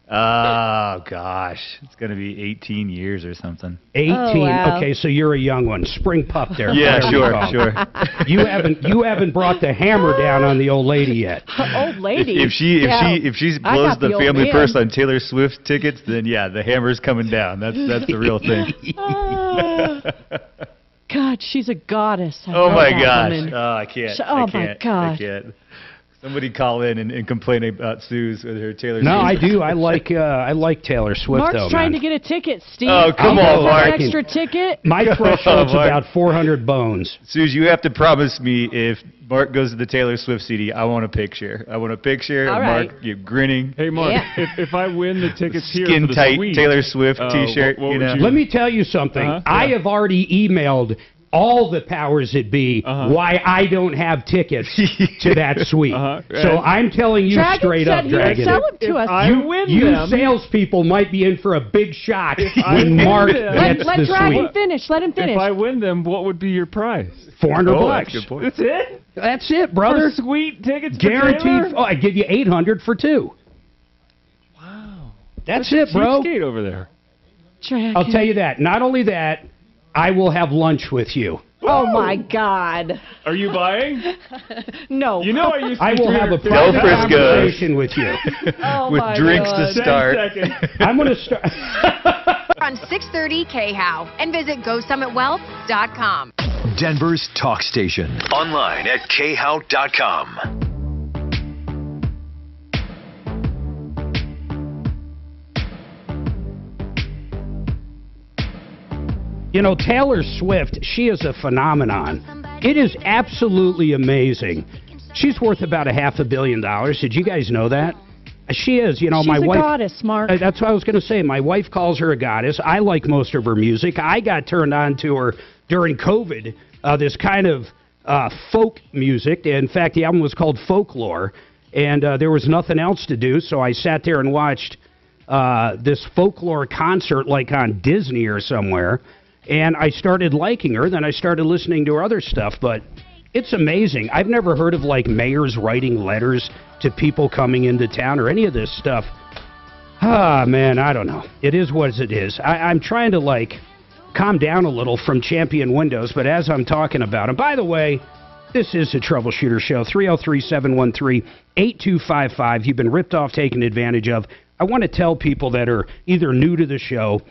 Oh, gosh. It's going to be 18 years or something. 18. Oh, wow. Okay, so you're a young one. Spring pup there. Yeah, Whatever you sure. call it. You haven't brought the hammer down on the old lady yet. Old lady. If she I blows got the old family man. purse on Taylor Swift tickets, then yeah, the hammer's coming down. That's the real thing. God, she's a goddess. I Oh love my that gosh! woman. I can't. Oh, I my can't. God. I can't. Somebody call in and complain about Suze with her Taylor Swift. No, I do. I like Taylor Swift, Mark's though, trying man. to get a ticket, Steve. Oh, come on, Mark. An extra ticket. My threshold's Mark. about 400 bones. Suze, you have to promise me if Mark goes to the Taylor Swift CD, I want a picture. I want a picture All of right. Mark grinning. Hey, Mark, Yeah. if I win the tickets here Skin for the tight suite, Taylor Swift T-shirt. what you would know. you- Let me tell you something. Uh-huh. I have already emailed all the powers that be why I don't have tickets to that suite. So I'm telling you Dragon straight up, said Dragon. he'd sell them to us. You salespeople might be in for a big shock when Mark gets Let the Dragon suite. finish. Let him finish. If I win them, what would be your price? $400. That's a good point. That's it? That's it, brother. For sweet tickets, Guaranteed. Oh, I give you $800 for 2. Wow. That's it, bro. Cheapskate over there. Dragon. I'll tell you that. Not only that, I will have lunch with you. Oh my God. Are you buying? No. You know I used to I will have a Go private Frisco. conversation with you. Oh With my drinks God. to start. I'm going to start. On 630 KHOW and visit GoSummitWealth.com. Denver's talk station. Online at khow.com. You know, Taylor Swift, she is a phenomenon. It is absolutely amazing. She's worth about $500 million. Did you guys know that? She is. You know, She's my a wife. goddess, Mark. That's what I was going to say. My wife calls her a goddess. I like most of her music. I got turned on to her during COVID, this kind of folk music. In fact, the album was called Folklore, and there was nothing else to do, so I sat there and watched this folklore concert like on Disney or somewhere. And I started liking her. Then I started listening to her other stuff. But it's amazing. I've never heard of, like, mayors writing letters to people coming into town or any of this stuff. Ah, man, I don't know. It is what it is. I'm trying to, like, calm down a little from Champion Windows. But as I'm talking about them, by the way, this is the Troubleshooter Show, 303-713-8255. You've been ripped off, taken advantage of. I want to tell people that are either new to the show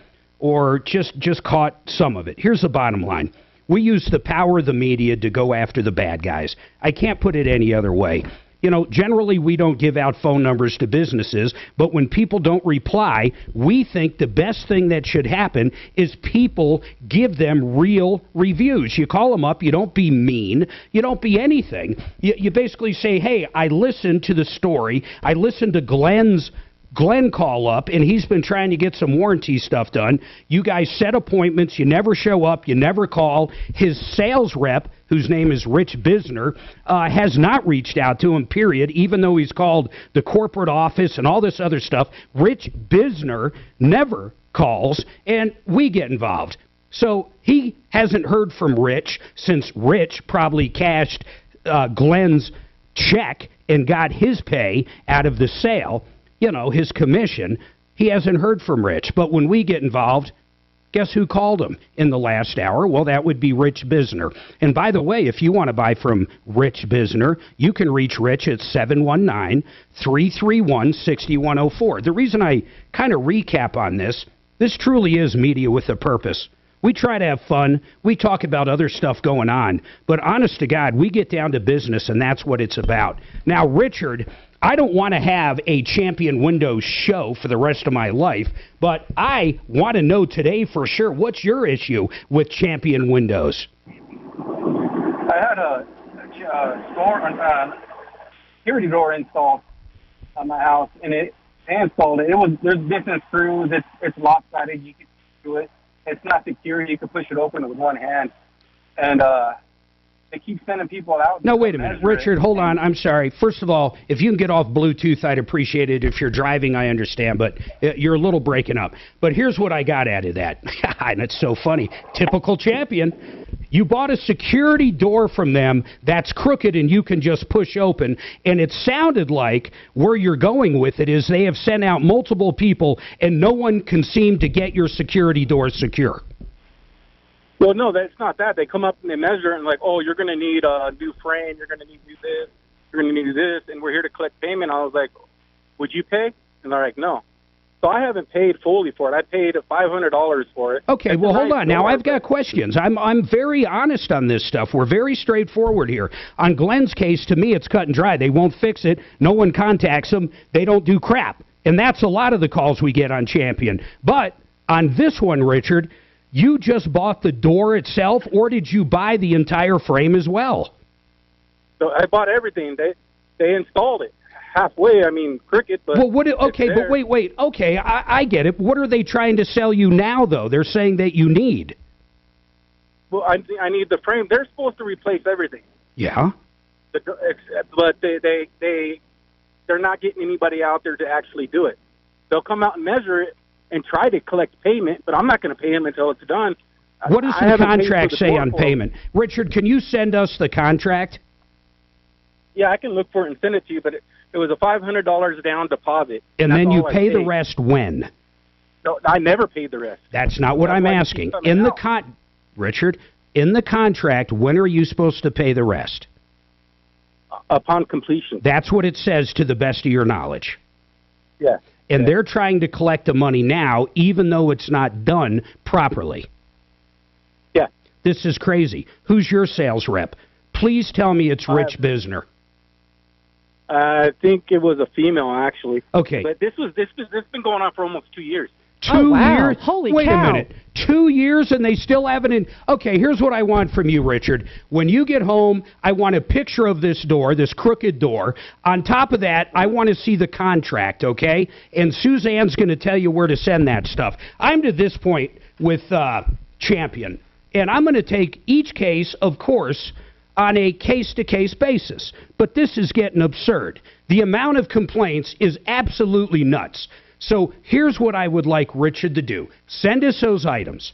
or just caught some of it. Here's the bottom line. We use the power of the media to go after the bad guys. I can't put it any other way. You know, generally we don't give out phone numbers to businesses, but when people don't reply, we think the best thing that should happen is people give them real reviews. You call them up, you don't be mean, you don't be anything. You basically say, hey, I listened to the story, I listened to Glenn call up, and he's been trying to get some warranty stuff done. You guys set appointments. You never show up. You never call. His sales rep, whose name is Rich Bisner, has not reached out to him, period, even though he's called the corporate office and all this other stuff. Rich Bisner never calls, and we get involved. So he hasn't heard from Rich since Rich probably cashed Glenn's check and got his pay out of the sale. You know, his commission. He hasn't heard from Rich. But when we get involved, guess who called him in the last hour? Well, that would be Rich Bisner. And by the way, if you want to buy from Rich Bisner, you can reach Rich at 719-331-6104. The reason I kind of recap on this truly is media with a purpose. We try to have fun. We talk about other stuff going on. But honest to God, we get down to business, and that's what it's about. Now, Richard, I don't want to have a Champion Windows show for the rest of my life, but I want to know today for sure, what's your issue with Champion Windows? I had a security door installed on my house, and I installed it. There's different screws. It's lopsided. You can do it. It's not secure. You can push it open with one hand, and they keep sending people out. No, wait a minute. Richard, hold on. I'm sorry. First of all, if you can get off Bluetooth, I'd appreciate it. If you're driving, I understand, but you're a little breaking up. But here's what I got out of that. And it's so funny. Typical Champion. You bought a security door from them that's crooked and you can just push open. And it sounded like where you're going with it is they have sent out multiple people and no one can seem to get your security door secure. Well, no, that's not that. They come up and they measure and like, oh, you're going to need a new frame. You're going to need to do this. You're going to need to do this. And we're here to collect payment. I was like, would you pay? And they're like, no. So I haven't paid fully for it. I paid $500 for it. Okay, well, hold on. Now, I've got questions. I'm very honest on this stuff. We're very straightforward here. On Glenn's case, to me, it's cut and dry. They won't fix it. No one contacts them. They don't do crap. And that's a lot of the calls we get on Champion. But on this one, Richard, you just bought the door itself, or did you buy the entire frame as well? So I bought everything. They installed it. Halfway, I mean, crooked, but... Well, okay, but wait. Okay, I get it. What are they trying to sell you now, though? They're saying that you need. I need the frame. They're supposed to replace everything. Yeah. But they're not getting anybody out there to actually do it. They'll come out and measure it and try to collect payment, but I'm not going to pay them until it's done. What does I the haven't paid contract for the say door on for 'em. payment? Richard, can you send us the contract? Yeah, I can look for it and send it to you, but it was a $500 down deposit. And That's then you all I pay the paid. rest when? No, I never paid the rest. That's not what I'm why I keep asking. coming In the out. Richard, in the contract, when are you supposed to pay the rest? Upon completion. That's what it says to the best of your knowledge. Yeah. And they're trying to collect the money now, even though it's not done properly. Yeah. This is crazy. Who's your sales rep? Please tell me it's Rich Bisner. I think it was a female, actually. Okay. But this has been going on for almost 2 years. 2 years? Holy Wait cow. a minute. 2 years and they still haven't... Okay, here's what I want from you, Richard. When you get home, I want a picture of this door, this crooked door. On top of that, I want to see the contract, okay? And Suzanne's going to tell you where to send that stuff. I'm to this point with Champion, and I'm going to take each case, of course, on a case-to-case basis. But this is getting absurd. The amount of complaints is absolutely nuts. So here's what I would like Richard to do. Send us those items.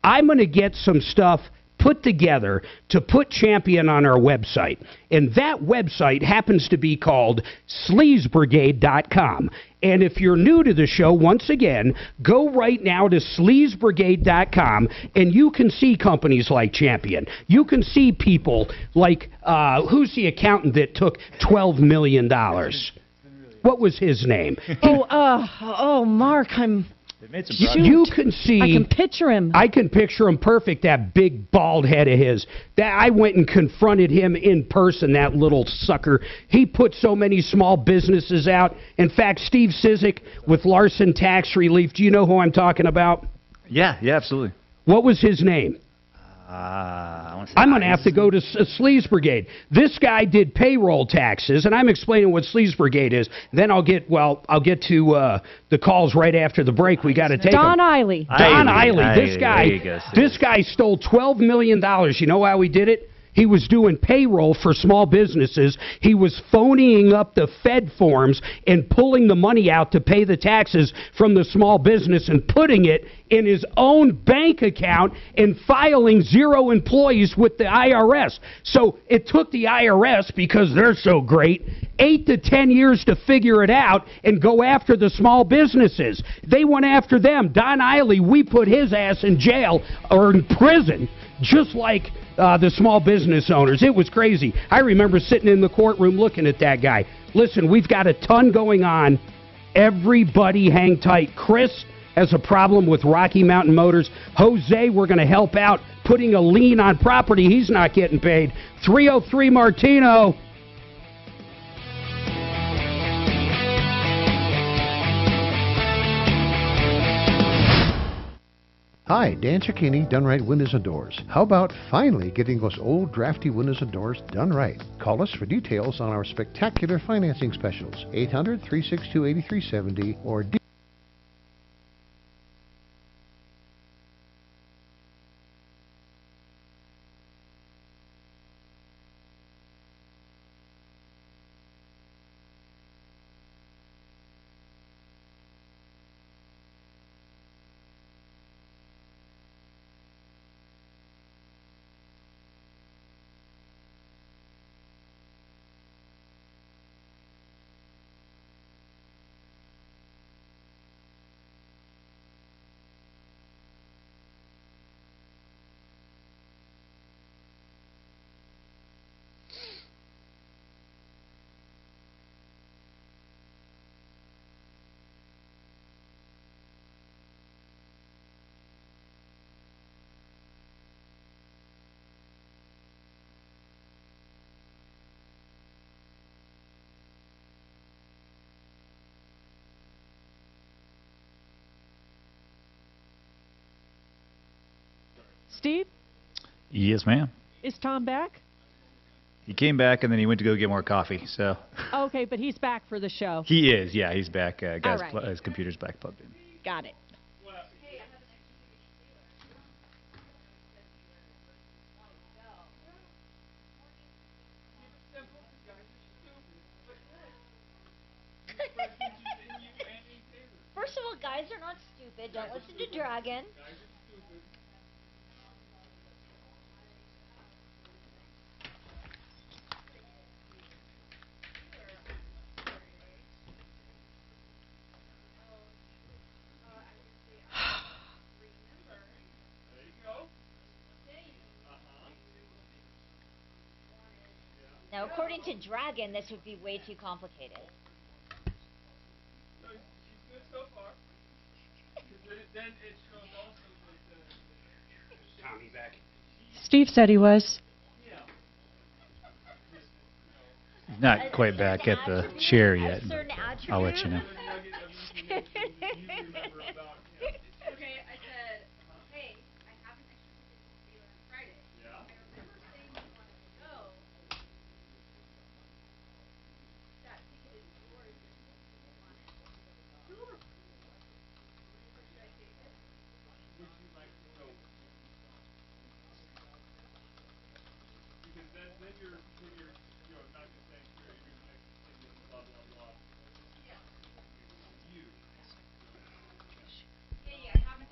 I'm going to get some stuff put together to put Champion on our website. And that website happens to be called sleazebrigade.com. And if you're new to the show, once again, go right now to sleazebrigade.com and you can see companies like Champion. You can see people like, who's the accountant that took $12 million? What was his name? Mark, You can see. I can picture him. I can picture him perfect, that big bald head of his. That I went and confronted him in person, that little sucker. He put so many small businesses out. In fact, Steve Sizik with Larson Tax Relief, do you know who I'm talking about? Yeah, absolutely. What was his name? I'm going to have to go to Sleaze Brigade. This guy did payroll taxes, and I'm explaining what Sleaze Brigade is. Then I'll get to the calls right after the break. We got to take Don them. Eiley. Don Eiley. There This guy stole $12 million. You know how he did it? He was doing payroll for small businesses. He was phoning up the Fed forms and pulling the money out to pay the taxes from the small business and putting it in his own bank account and filing 0 employees with the IRS. So it took the IRS, because they're so great, 8 to 10 years to figure it out and go after the small businesses. They went after them. Don Eiley, we put his ass in jail or in prison, just like the small business owners. It was crazy. I remember sitting in the courtroom looking at that guy. Listen, we've got a ton going on. Everybody hang tight. Chris has a problem with Rocky Mountain Motors. Jose, we're going to help out putting a lien on property. He's not getting paid. 303 Martino. Hi, Dan Cicchini, Done Right Windows and Doors. How about finally getting those old drafty windows and doors done right? Call us for details on our spectacular financing specials. 800-362-8370 or Steve, Yes, ma'am. is Tom back? He came back and then he went to go get more coffee. So Okay, but he's back for the show. he is. Yeah, he's back. Guys, All right. his computer's back plugged in. Got it. Guys are not stupid. Don't listen to Dragon. Now, according to Dragon, this would be way too complicated. Tommy back. Steve said he was. Not quite back at the chair yet. But I'll let you know.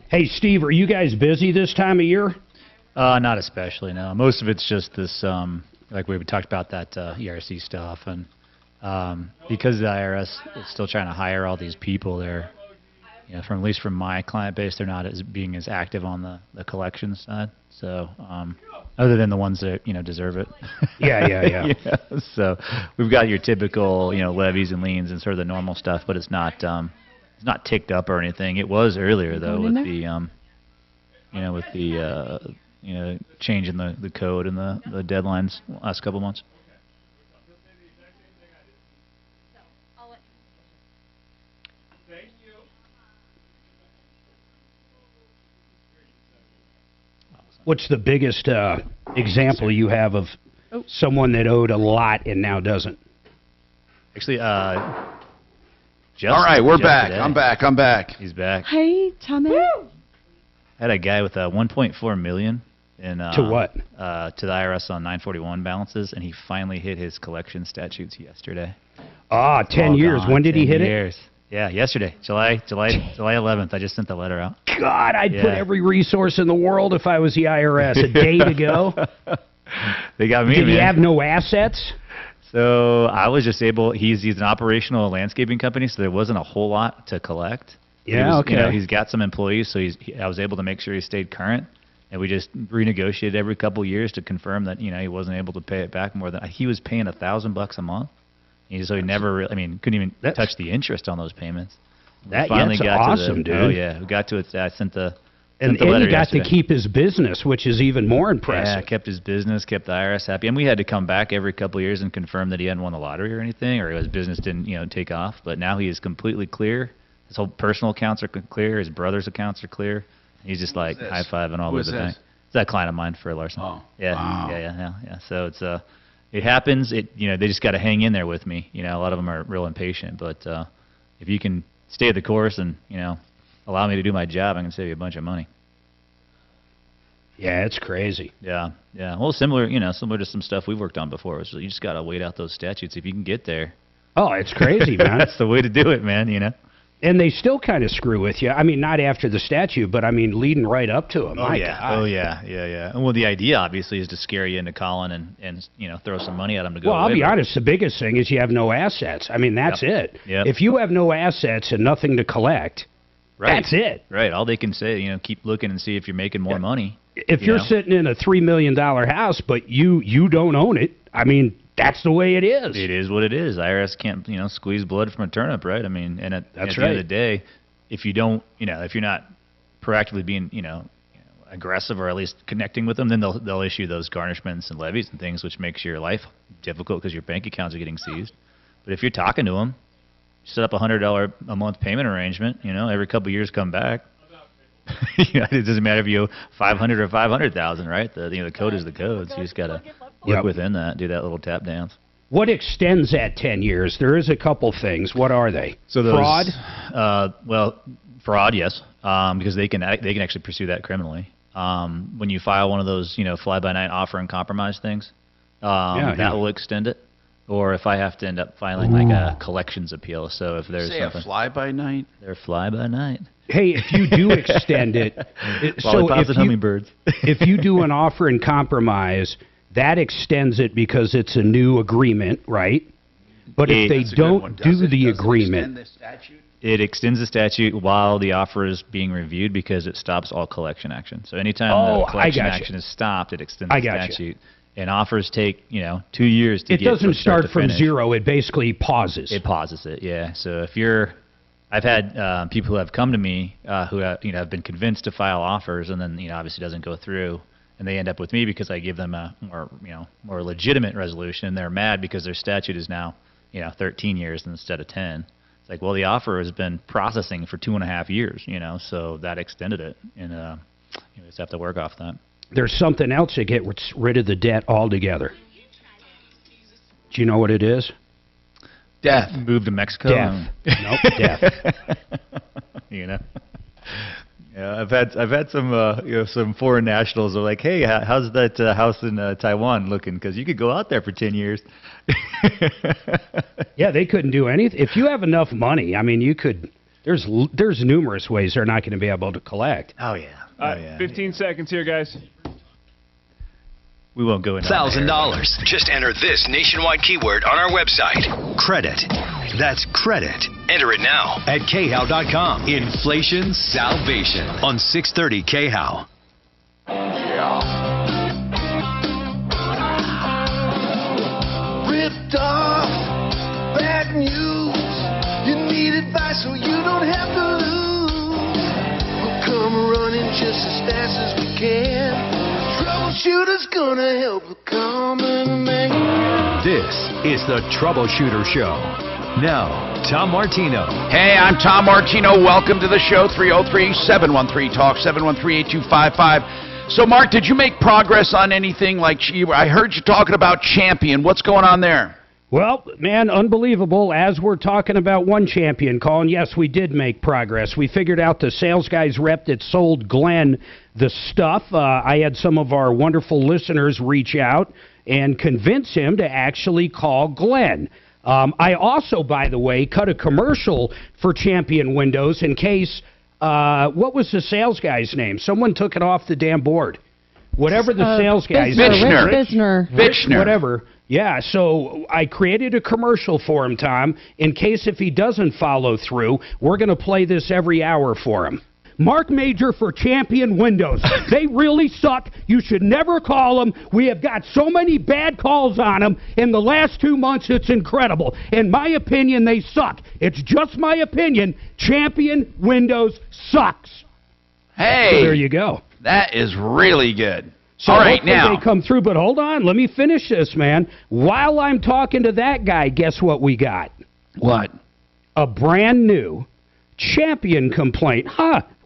Hey, Steve, are you guys busy this time of year? Not especially, no. Most of it's just this, like we talked about that ERC stuff, and because the IRS is still trying to hire all these people, they're, from at least from my client base, they're not being as active on the collections side. So, other than the ones that deserve it. Yeah. So we've got your typical levies and liens and sort of the normal stuff, but it's not ticked up or anything. It was earlier though with the change in the code and the deadlines last couple months. What's the biggest example you have of someone that owed a lot and now doesn't? Actually, all right, we're back. Today. I'm back. He's back. Hey, Tommy. Had a guy with 1.4 million in to what? To the IRS on 941 balances, and he finally hit his collection statutes yesterday. 10 years. When did he hit it? Yeah, yesterday, July 11th. I just sent the letter out. God, I'd put every resource in the world if I was the IRS a day to go. They got me. Did he have no assets? So I was just able. He's an operational landscaping company, so there wasn't a whole lot to collect. Yeah, okay. He's got some employees, so I was able to make sure he stayed current, and we just renegotiated every couple of years to confirm that he wasn't able to pay it back more than he was paying $1,000 a month. So he never really, couldn't even touch the interest on those payments. That's awesome, dude. Oh yeah, we got to it. I sent the and he got to keep his business, which is even more impressive. Yeah, kept his business, kept the IRS happy, and we had to come back every couple of years and confirm that he hadn't won the lottery or anything, or his business didn't take off. But now he is completely clear. His whole personal accounts are clear. His brother's accounts are clear. He's just like high-fiving all over the thing. It's that client of mine for Larson. Oh, yeah, wow. yeah. So it's it happens. They just got to hang in there with me. A lot of them are real impatient, but if you can stay the course and allow me to do my job, I can save you a bunch of money. Yeah, it's crazy. Yeah. Well, similar to some stuff we've worked on before. So you just got to wait out those statutes if you can get there. Oh, it's crazy, man. That's the way to do it, man. And they still kind of screw with you. I mean, not after the statute, but leading right up to them. Oh, yeah. And well, the idea obviously is to scare you into calling and throw some money at them to go. Well, I'll be honest. The biggest thing is you have no assets. That's it. Yep. If you have no assets and nothing to collect, that's it. Right. All they can say, keep looking and see if you're making more money. If you're sitting in a $3 million house, but you don't own it, that's the way it is. It is what it is. IRS can't, squeeze blood from a turnip, right? At the end of the day, if you don't, if you're not proactively being, aggressive or at least connecting with them, then they'll issue those garnishments and levies and things, which makes your life difficult because your bank accounts are getting seized. But if you're talking to them, set up $100 a month payment arrangement. Every couple of years come back. It doesn't matter if you owe 500 or 500,000, right? The code is the code. So you just gotta look within that, do that little tap dance. What extends that 10 years? There is a couple things. What are they? So those, fraud? Fraud, yes, because they can actually pursue that criminally. When you file one of those, fly-by-night offer and compromise things, that will extend it. or if I have to end up filing like a collections appeal. So if there's Say something, a fly-by-night? they're fly-by-night. Hey, if you do extend it, Lollipops and hummingbirds. if you do an offer in compromise, that extends it because it's a new agreement, right? But if they don't do the agreement, It extends the statute while the offer is being reviewed because it stops all collection action. So anytime the collection action is stopped, it extends the statute. And offers take, 2 years to it get doesn't from start to start from finish. zero. It basically pauses. It pauses it, yeah. So if I've had people who have come to me who have been convinced to file offers, and then obviously doesn't go through, and they end up with me because I give them a more legitimate resolution. And they're mad because their statute is now 13 years instead of 10. It's like, well, the offer has been processing for 2.5 years, so that extended it, and you just have to work off that. There's something else to get rid of the debt altogether. Do you know what it is? Death. Move to Mexico. Death. Nope, death. Yeah, I've had some foreign nationals are like, hey, how's that house in Taiwan looking? Because you could go out there for 10 years. Yeah, they couldn't do anything. If you have enough money, I mean, you could. There's numerous ways they're not going to be able to collect. Oh yeah. 15 seconds here, guys. We won't go into $1,000. Just enter this nationwide keyword on our website. Credit. That's credit. Enter it now at KHOW.com. Inflation Salvation on 630 KHOW. Ripped off, bad news. You need advice so you don't have to lose. We'll come running just as fast as we can. Troubleshooter's gonna help the common man. This is the Troubleshooter Show. Now, Tom Martino. Hey, I'm Tom Martino. Welcome to the show. 303-713-TALK, 713-8255. So, Mark, did you make progress on anything? I heard you talking about Champion. What's going on there? Well, man, unbelievable. As we're talking about one champion, Colin, yes, we did make progress. We figured out the sales guy's rep that sold Glenn the stuff. I had some of our wonderful listeners reach out and convince him to actually call Glenn. I also, by the way, cut a commercial for Champion Windows in case, what was the sales guy's name? Someone took it off the damn board. Whatever the sales guy's name. Vichner. Whatever. Yeah, so I created a commercial for him, Tom, in case if he doesn't follow through, we're going to play this every hour for him. Mark Major for Champion Windows. They really suck. You should never call them. We have got so many bad calls on them in the last 2 months, it's incredible. In my opinion, they suck. It's just my opinion. Champion Windows sucks. Hey. So there you go. That is really good. So all right, now they come through, but hold on, let me finish this, man. While I'm talking to that guy, guess what we got? What? A brand new Champion complaint.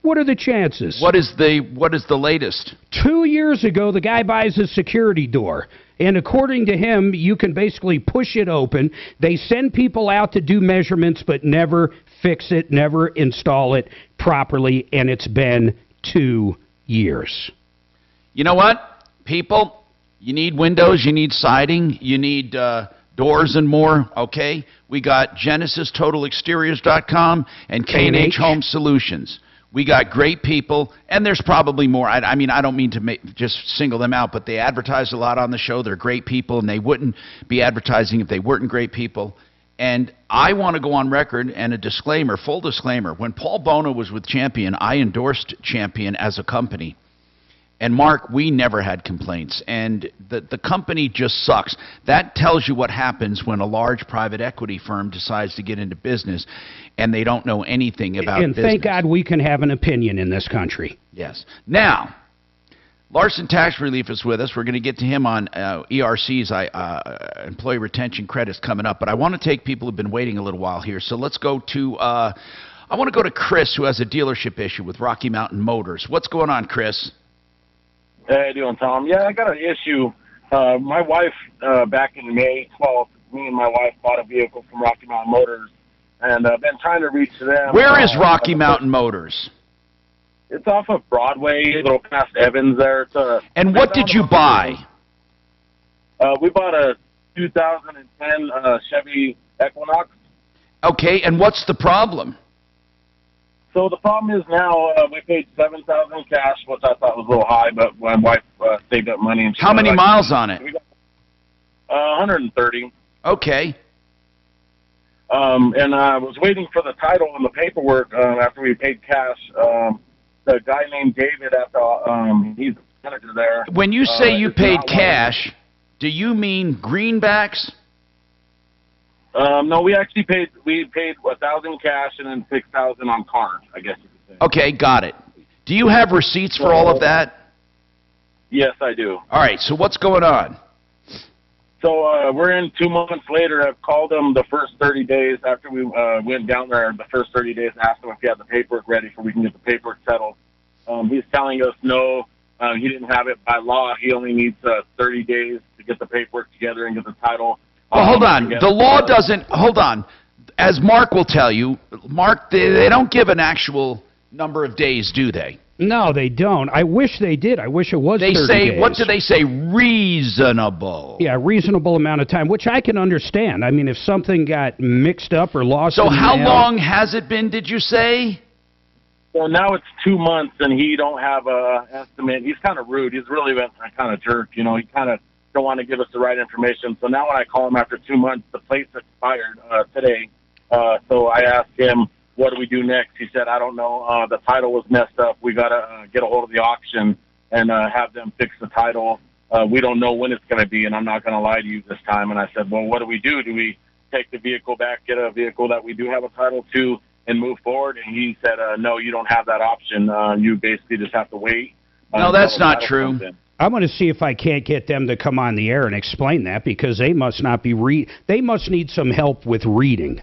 What are the chances? What is the latest? 2 years ago, the guy buys a security door, and according to him, you can basically push it open. They send people out to do measurements, but never fix it, never install it properly, and it's been 2 years. You know what, people? You need windows, you need siding, you need doors and more, okay? We got GenesisTotalExteriors.com and K&H Home Solutions. We got great people, and there's probably more. I mean, I don't mean to just single them out, but they advertise a lot on the show. They're great people, and they wouldn't be advertising if they weren't great people. And I want to go on record and a disclaimer, full disclaimer. When Paul Bono was with Champion, I endorsed Champion as a company. And, Mark, we never had complaints. And the company just sucks. That tells you what happens when a large private equity firm decides to get into business and they don't know anything about business. And thank God we can have an opinion in this country. Yes. Now, Larson Tax Relief is with us. We're going to get to him on ERC's employee retention credits coming up. But I want to take people who have been waiting a little while here. So let's go to I want to go to Chris, who has a dealership issue with Rocky Mountain Motors. What's going on, Chris? How you doing, Tom? Yeah, I got an issue. My wife, back in May 12th, me and my wife bought a vehicle from Rocky Mountain Motors, and I've been trying to reach them. Where is Rocky Mountain Motors? It's off of Broadway, a little past Evans there. And what did you buy? We bought a 2010 Chevy Equinox. Okay, and what's the problem? So the problem is now we paid $7,000 cash, which I thought was a little high, but my wife saved up money. And she How many miles on it? 130. Okay. And I was waiting for the title and the paperwork after we paid cash. The guy named David at the he's the manager there. When you say you is paid not cash, do you mean greenbacks? No, we actually paid 1,000 cash and then 6,000 on card, I guess you could say. Okay, got it. Do you have receipts for all of that? Yes, I do. All right, so what's going on? So we're in 2 months later. I've called him the first 30 days after we went down there, the first 30 days, and asked him if he had the paperwork ready so we can get the paperwork settled. He's telling us no, he didn't have it by law. He only needs 30 days to get the paperwork together and get the title. Well, hold on. The law doesn't, hold on. As Mark will tell you, Mark, they don't give an actual number of days, do they? No, they don't. I wish they did. I wish it was 30 They say, days. what do they say? Reasonable. Yeah, reasonable amount of time, which I can understand. I mean, if something got mixed up or lost So in the how mail- long has it been, did you say? Well, now it's 2 months, and he don't have a estimate. He's kind of rude. He's really been a kind of jerk. You know, he kind of don't want to give us the right information. So now when I call him after 2 months, the plate's expired today. So I asked him, what do we do next? He said, I don't know. The title was messed up. We got to get a hold of the auction and have them fix the title. We don't know when it's going to be, and I'm not going to lie to you this time. And I said, well, what do we do? Do we take the vehicle back, get a vehicle that we do have a title to, and move forward? And he said, no, you don't have that option. You basically just have to wait. No, that's not true. I'm going to see if I can't get them to come on the air and explain that, because they must not be they must need some help with reading.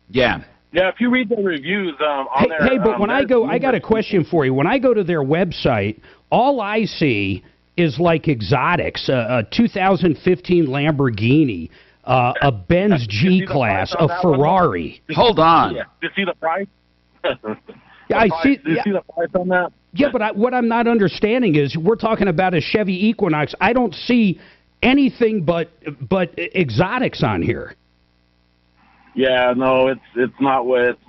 Yeah. Yeah, if you read the reviews on there. Hey, but when I got a question for you. When I go to their website, all I see is like exotics, a 2015 Lamborghini, a Benz G-Class, a Ferrari. Hold on. Yeah. Did you see the price? Yeah, I see. Did you see the price on that? Yeah, but what I'm not understanding is we're talking about a Chevy Equinox. I don't see anything but exotics on here. Yeah, no, it's not what it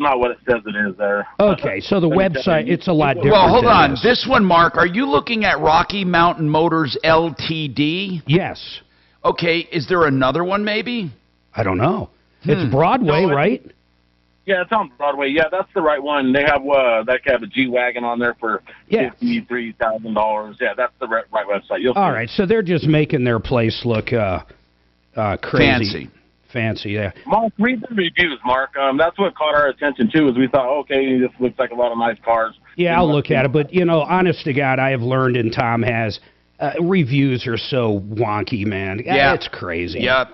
says it is there. Okay, so the website, it's a lot different. Well, hold than on. this. This one, Mark, are you looking at Rocky Mountain Motors Ltd? Yes. Okay, is there another one maybe? I don't know. It's Broadway, right? Yeah, it's on Broadway. Yeah, that's the right one. They have they have a G-Wagon on there for $53,000. Yeah, that's the right website. You'll All see. right, so they're just making their place look crazy. Fancy, yeah. Mark, read the reviews, Mark. That's what caught our attention, too, is we thought, okay, this looks like a lot of nice cars. Yeah, I'll look at it. But, you know, honest to God, I have learned, and Tom has, reviews are so wonky, man. Yeah. It's crazy. Yep.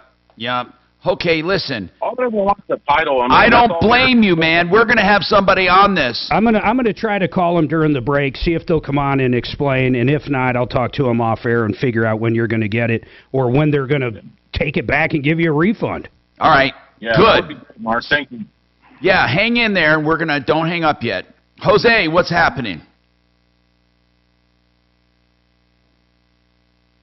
Okay, listen. All they want is the title. I don't blame you, man. We're going to have somebody on this. I'm gonna try to call them during the break, see if they'll come on and explain, and if not, I'll talk to them off air and figure out when you're going to get it or when they're going to take it back and give you a refund. All right. Yeah, Good. Mark, thank you. Yeah, hang in there, and don't hang up yet. Jose, what's happening?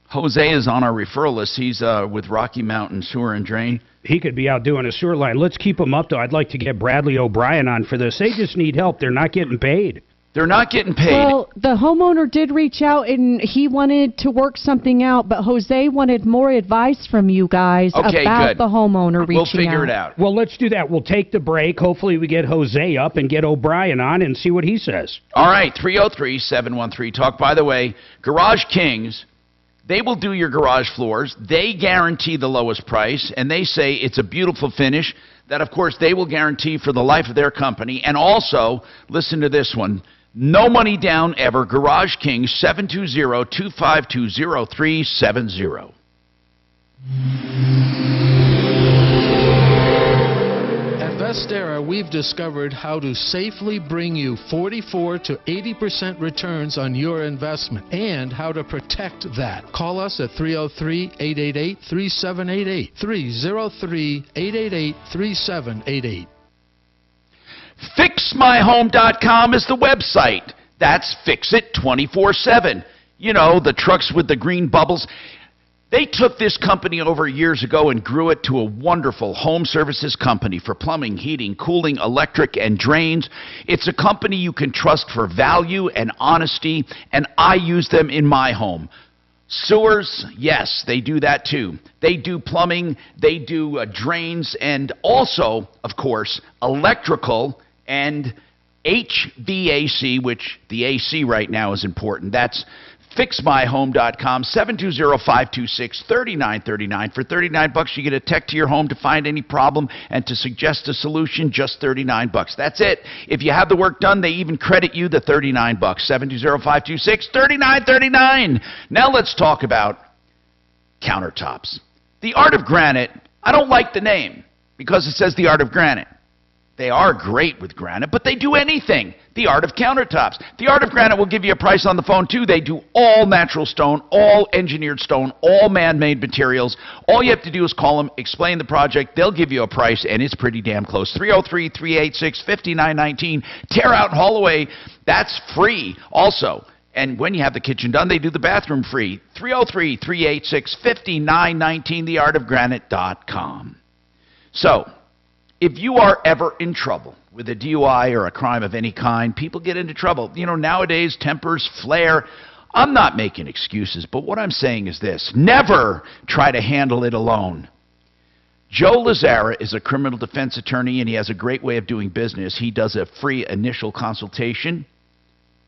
Jose is on our referral list. He's with Rocky Mountain Sewer and Drain. He could be out doing a sewer line. Let's keep him up, though. I'd like to get Bradley O'Brien on for this. They just need help. They're not getting paid. They're not getting paid. Well, the homeowner did reach out, and he wanted to work something out, but Jose wanted more advice from you guys about the homeowner reaching out. We'll figure it out. Well, let's do that. We'll take the break. Hopefully we get Jose up and get O'Brien on and see what he says. All right, 303-713-TALK. By the way, Garage Kings, they will do your garage floors. They guarantee the lowest price, and they say it's a beautiful finish that, of course, they will guarantee for the life of their company. And also, listen to this one. No money down ever. Garage Kings, 720-252-0370. At Vestera, we've discovered how to safely bring you 44 to 80% returns on your investment and how to protect that. Call us at 303-888-3788. 303-888-3788. FixMyHome.com is the website. That's Fix It 24/7. You know, the trucks with the green bubbles. They took this company over years ago and grew it to a wonderful home services company for plumbing, heating, cooling, electric, and drains. It's a company you can trust for value and honesty, and I use them in my home. Sewers, yes, they do that too. They do plumbing, they do drains, and also, of course, electrical and HVAC, which the AC right now is important. That's FixMyHome.com, 720-526-3939. For $39, you get a tech to your home to find any problem and to suggest a solution, just $39. That's it. If you have the work done, they even credit you the $39. 720-526-3939. Now let's talk about countertops. The Art of Granite, I don't like the name because it says the Art of Granite. They are great with granite, but they do anything. The Art of Countertops. The Art of Granite will give you a price on the phone, too. They do all natural stone, all engineered stone, all man-made materials. All you have to do is call them, explain the project. They'll give you a price, and it's pretty damn close. 303-386-5919. Tear out and haul away. That's free also. And when you have the kitchen done, they do the bathroom free. 303-386-5919, theartofgranite.com. So, if you are ever in trouble with a DUI or a crime of any kind, people get into trouble. You know, nowadays, tempers flare. I'm not making excuses, but what I'm saying is this. Never try to handle it alone. Joe Lazzara is a criminal defense attorney, and he has a great way of doing business. He does a free initial consultation,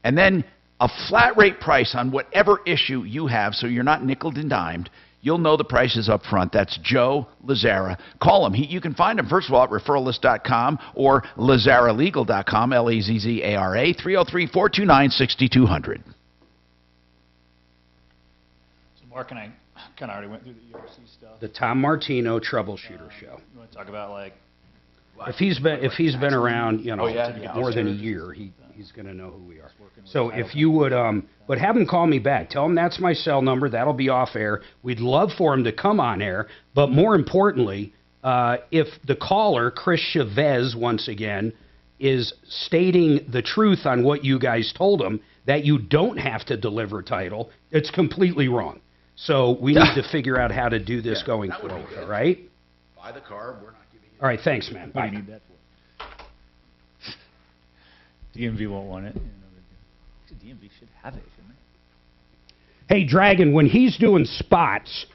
and then a flat rate price on whatever issue you have, so you're not nickeled and dimed. You'll know the prices up front. That's Joe Lazzara. Call him. You can find him, first of all, at referralist.com or lazzaralegal.com, Lazzara, 303-429-6200. So Mark and I kind of already went through the ERC stuff. The Tom Martino Troubleshooter Show. You want to talk about, like... If he's been around, you know, more than a year, he's going to know who we are. So if you would, but have him call me back. Tell him that's my cell number. That'll be off air. We'd love for him to come on air. But more importantly, if the caller, Chris Chavez, once again, is stating the truth on what you guys told him, that you don't have to deliver title, it's completely wrong. So we need to figure out how to do this going forward, all right? Buy the car. We're not giving you. All right, thanks, man. What Bye. do you need that for? DMV won't want it. DMV should have it, shouldn't they? Hey, Dragon, when he's doing spots,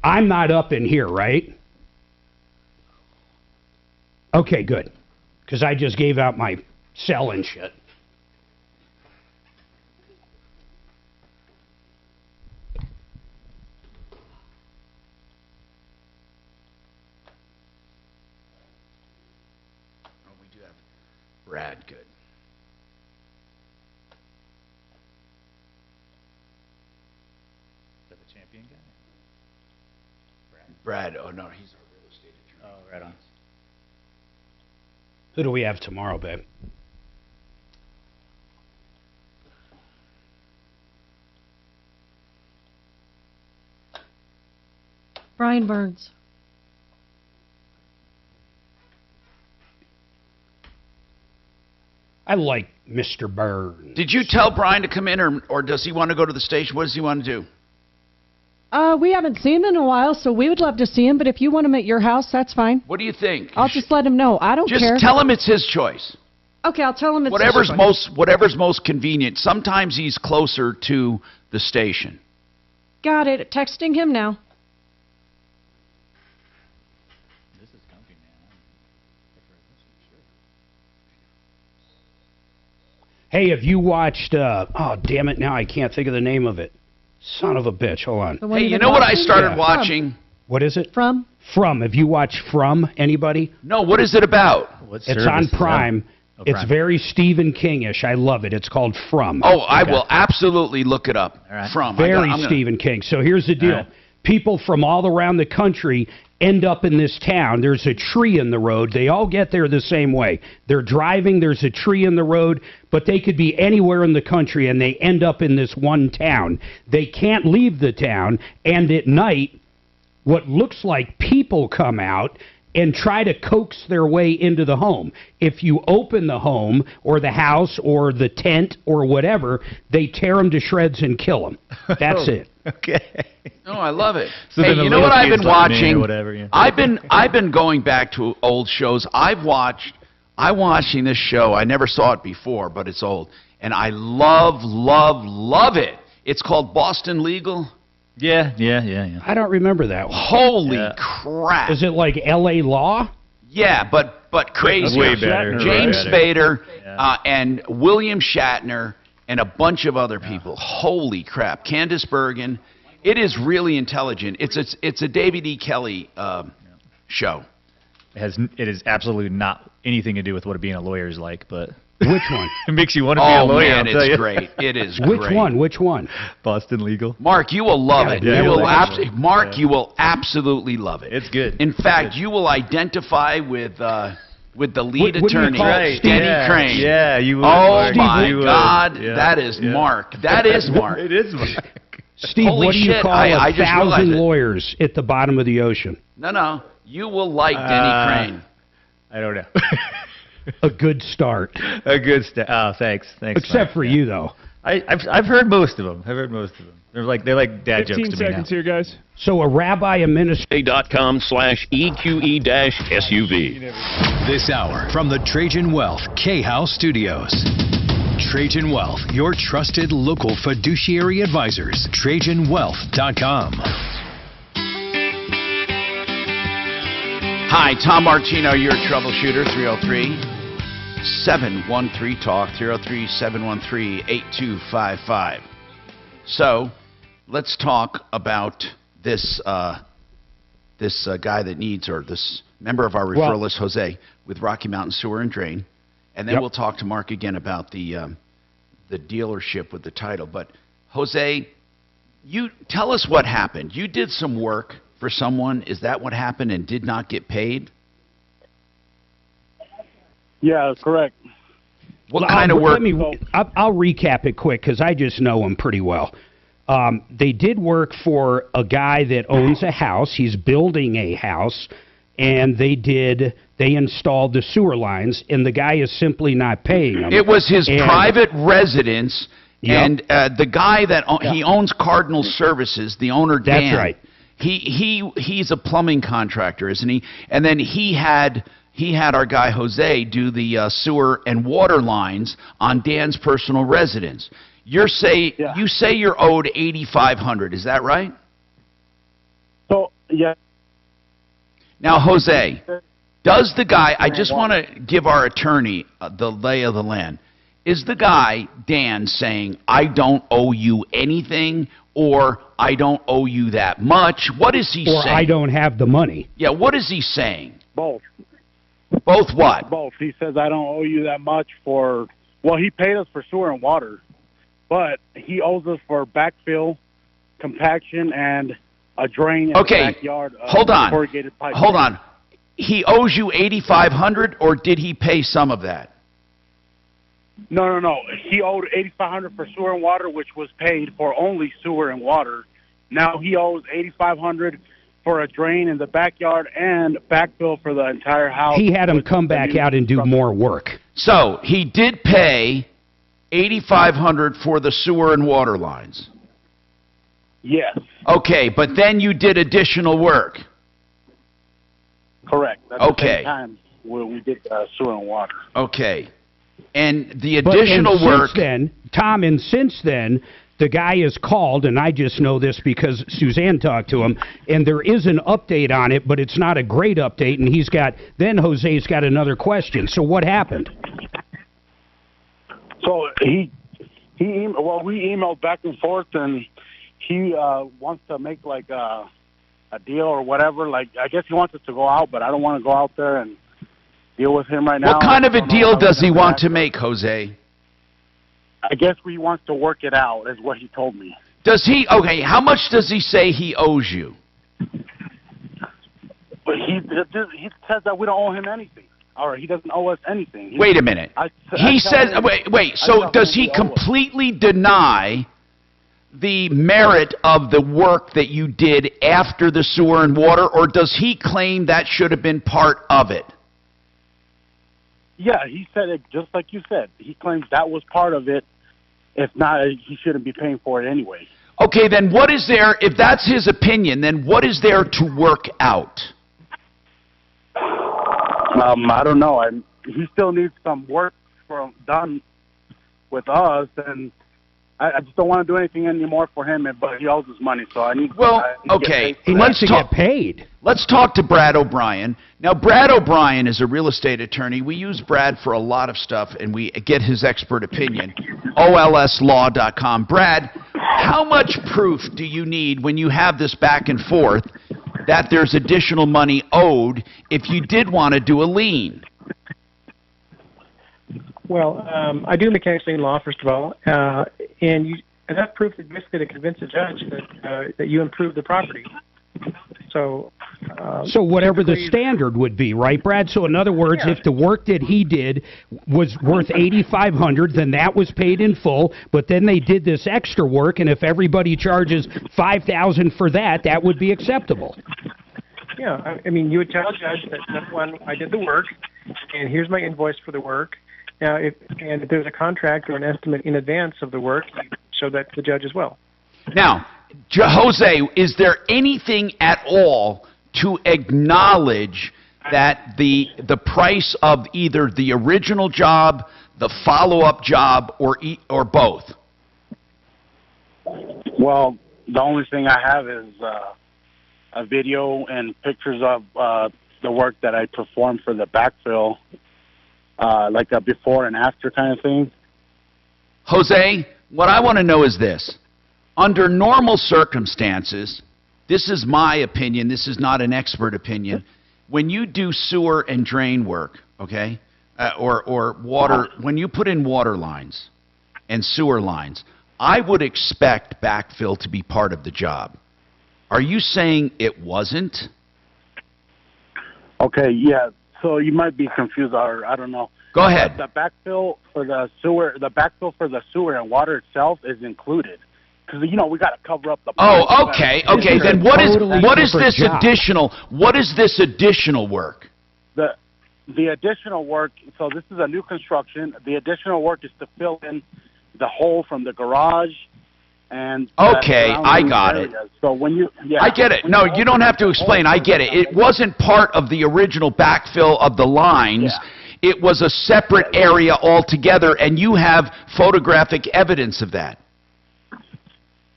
I'm not up in here, right? Okay, good. Because I just gave out my cell and shit. Oh, we do have Brad. Good. Brad, oh no, he's our real estate attorney. Oh, right on. Who do we have tomorrow, babe? Brian Burns. I like Mr. Burns. Did you tell Brian to come in, or does he want to go to the station? What does he want to do? We haven't seen him in a while, so we would love to see him, but if you want him at your house, that's fine. What do you think? I'll just let him know. I don't care. Just tell him it's his choice. Okay, I'll tell him it's Whatever's his choice. whatever's most convenient. Sometimes he's closer to the station. Got it. Texting him now. This is comfy, man. Hey, have you watched, oh, damn it, now I can't think of the name of it. Son of a bitch, hold on. Hey, you know what I started watching? What is it? From? From. Have you watched From, anybody? No, what is it about? It's on Prime. It's very Stephen King-ish. I love it. It's called From. Oh, I will absolutely look it up. From. Very Stephen King. So here's the deal. All right. People from all around the country end up in this town. There's a tree in the road. They all get there the same way. They're driving. There's a tree in the road, but they could be anywhere in the country, and they end up in this one town. They can't leave the town, and at night, what looks like people come out, and try to coax their way into the home. If you open the home or the house or the tent or whatever, they tear them to shreds and kill them. That's it. Okay. No, I love it. So hey, then the you know what little I've kids been like me or watching? whatever, yeah. I've been going back to old shows. I'm watching this show. I never saw it before, but it's old, and I love it. It's called Boston Legal. Yeah. I don't remember that one. Holy crap! Is it like L.A. Law? Yeah, but crazy. Way better. James Way Spader Yeah. and William Shatner and a bunch of other people. Holy crap! Candice Bergen. It is really intelligent. It's a David E. Kelly show. It is absolutely not anything to do with what being a lawyer is like, but Which one? it makes you want to be a lawyer. Man, I'll tell it's you. great. It is Which great. one? Which one? Boston Legal. Mark, you will love it. Yeah, You will yeah. Mark, you will absolutely love it. It's good. In fact, you will identify with the lead What do you attorney, call it? Danny yeah. Crane. Yeah, you would. Oh Mark. my You would. God, Yeah. that is Yeah. Mark. That is Mark. It is Mark. Steve, Holy what do you shit, call I a just realized thousand it. lawyers at the bottom of the ocean? No, you will like Danny Crane. I don't know. A good start. A good start. Oh, thanks. Except Mark. for you, though. I've heard most of them. They're like dad jokes 15 to me now. seconds here, guys. So a rabbi, a minister. .com/EQE-SUV. This hour from the Trajan Wealth K-House Studios. Trajan Wealth, your trusted local fiduciary advisors. TrajanWealth.com. Hi, Tom Martino, your troubleshooter, 303-713-TALK, 303-713-8255. So, let's talk about this guy that needs, or this member of our referral list, Jose, with Rocky Mountain Sewer and Drain. And then we'll talk to Mark again about the dealership with the title. But, Jose, you tell us what happened. You did some work for someone. Is that what happened, and did not get paid? Yeah, that's correct. What kind of work? I'll recap it quick because I just know him pretty well. They did work for a guy that owns a house. He's building a house, and they installed the sewer lines, and the guy is simply not paying them. It was his private residence, and the guy that he owns Cardinal Services, the owner Dan. That's right. He's a plumbing contractor, isn't he? And then he had our guy Jose do the sewer and water lines on Dan's personal residence. You say you're owed $8,500. Is that right? So yeah. Now, Jose, does the guy? I just want to give our attorney the lay of the land. Is the guy Dan saying I don't owe you anything, or I don't owe you that much? What is he saying? Or I don't have the money. Yeah, what is he saying? Both. Both what? Both. He says I don't owe you that much for. Well, he paid us for sewer and water, but he owes us for backfill, compaction, and a drain in the backyard. Hold on. Corrugated pipe. Hold on. He owes you $8,500, or did he pay some of that? No. He owed $8,500 for sewer and water, which was paid for only sewer and water. Now he owes $8,500 for a drain in the backyard and backfill for the entire house. He had him come back out and do more work. So he did pay $8,500 for the sewer and water lines. Yes. Okay, but then you did additional work. Correct. That's Okay. the same time when we did sewer and water. Okay. And the additional work. Since then, Tom, and since then, the guy is called, and I just know this because Suzanne talked to him, and there is an update on it, but it's not a great update, and then Jose's got another question. So what happened? So we emailed back and forth, and he wants to make like a deal or whatever. Like, I guess he wants us to go out, but I don't want to go out there and deal with him right now. What kind of a deal does he want to make, Jose? I guess he wants to work it out, is what he told me. Does he? Okay, how much does he say he owes you? But he says that we don't owe him anything. Or he doesn't owe us anything. Wait a minute. He says, wait, so does he completely deny the merit of the work that you did after the sewer and water, or does he claim that should have been part of it? Yeah, he said it just like you said. He claims that was part of it. If not, he shouldn't be paying for it anyway. Okay, then what is there, if that's his opinion, then what is there to work out? I don't know. He still needs some work done with us, and I just don't want to do anything anymore for him, but he owes us money, so I need okay. He Let's needs to get paid. Let's talk to Brad O'Brien. Now, Brad O'Brien is a real estate attorney. We use Brad for a lot of stuff, and we get his expert opinion. OLSlaw.com. Brad, how much proof do you need when you have this back and forth that there's additional money owed if you did want to do a lien? Well, I do mechanics lien law, first of all, and enough proof is basically to convince a judge that you improved the property. So whatever the standard would be, right, Brad? So in other words, if the work that he did was worth $8,500, then that was paid in full. But then they did this extra work, and if everybody charges $5,000 for that, that would be acceptable. Yeah, I mean, you would tell a judge that, number one, I did the work, and here's my invoice for the work. Now, if there's a contract or an estimate in advance of the work, you show that to the judge as well. Now, Jose, is there anything at all to acknowledge that the price of either the original job, the follow-up job, or both? Well, the only thing I have is a video and pictures of the work that I performed for the backfill, like a before and after kind of thing. Jose, what I want to know is this. Under normal circumstances, this is my opinion, this is not an expert opinion, when you do sewer and drain work, okay, or water, when you put in water lines and sewer lines, I would expect backfill to be part of the job. Are you saying it wasn't? Okay, yeah. So you might be confused, or I don't know. Go ahead. The backfill for the sewer and water itself is included, because we got to cover up the. Oh, okay, okay. Then what is this additional? What is this additional work? The additional work. So this is a new construction. The additional work is to fill in the hole from the garage. And okay, I got it. So when you, I get it. No, you don't have to explain. I get it. It wasn't part of the original backfill of the lines. Yeah. It was a separate area altogether, and you have photographic evidence of that.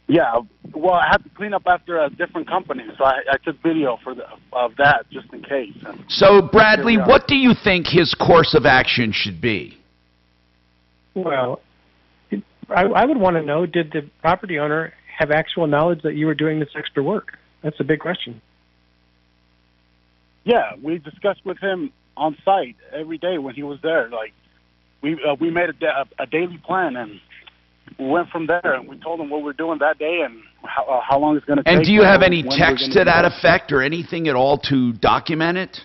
Yeah. Well, I had to clean up after a different company, so I took video of that just in case. So, Bradley, what do you think his course of action should be? Well, I would want to know, did the property owner have actual knowledge that you were doing this extra work? That's a big question. Yeah, we discussed with him on site every day when he was there. Like, we made a daily plan, and we went from there, and we told him what we're doing that day and how long it's going to take. And do you have any text to that effect or anything at all to document it?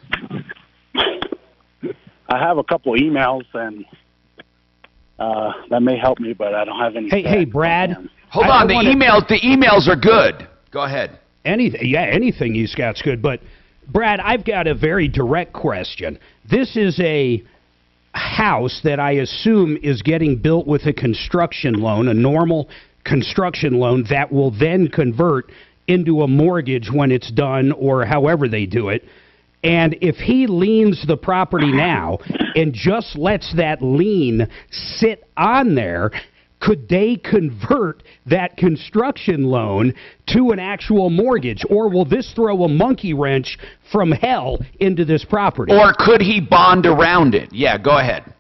I have a couple emails, and that may help me, but I don't have any. Hey, Brad. Hold on. The emails are good. Go ahead. Anything he's got's good. But, Brad, I've got a very direct question. This is a house that I assume is getting built with a construction loan, a normal construction loan that will then convert into a mortgage when it's done or however they do it. And if he liens the property now and just lets that lien sit on there, could they convert that construction loan to an actual mortgage? Or will this throw a monkey wrench from hell into this property? Or could he bond around it? Yeah, go ahead.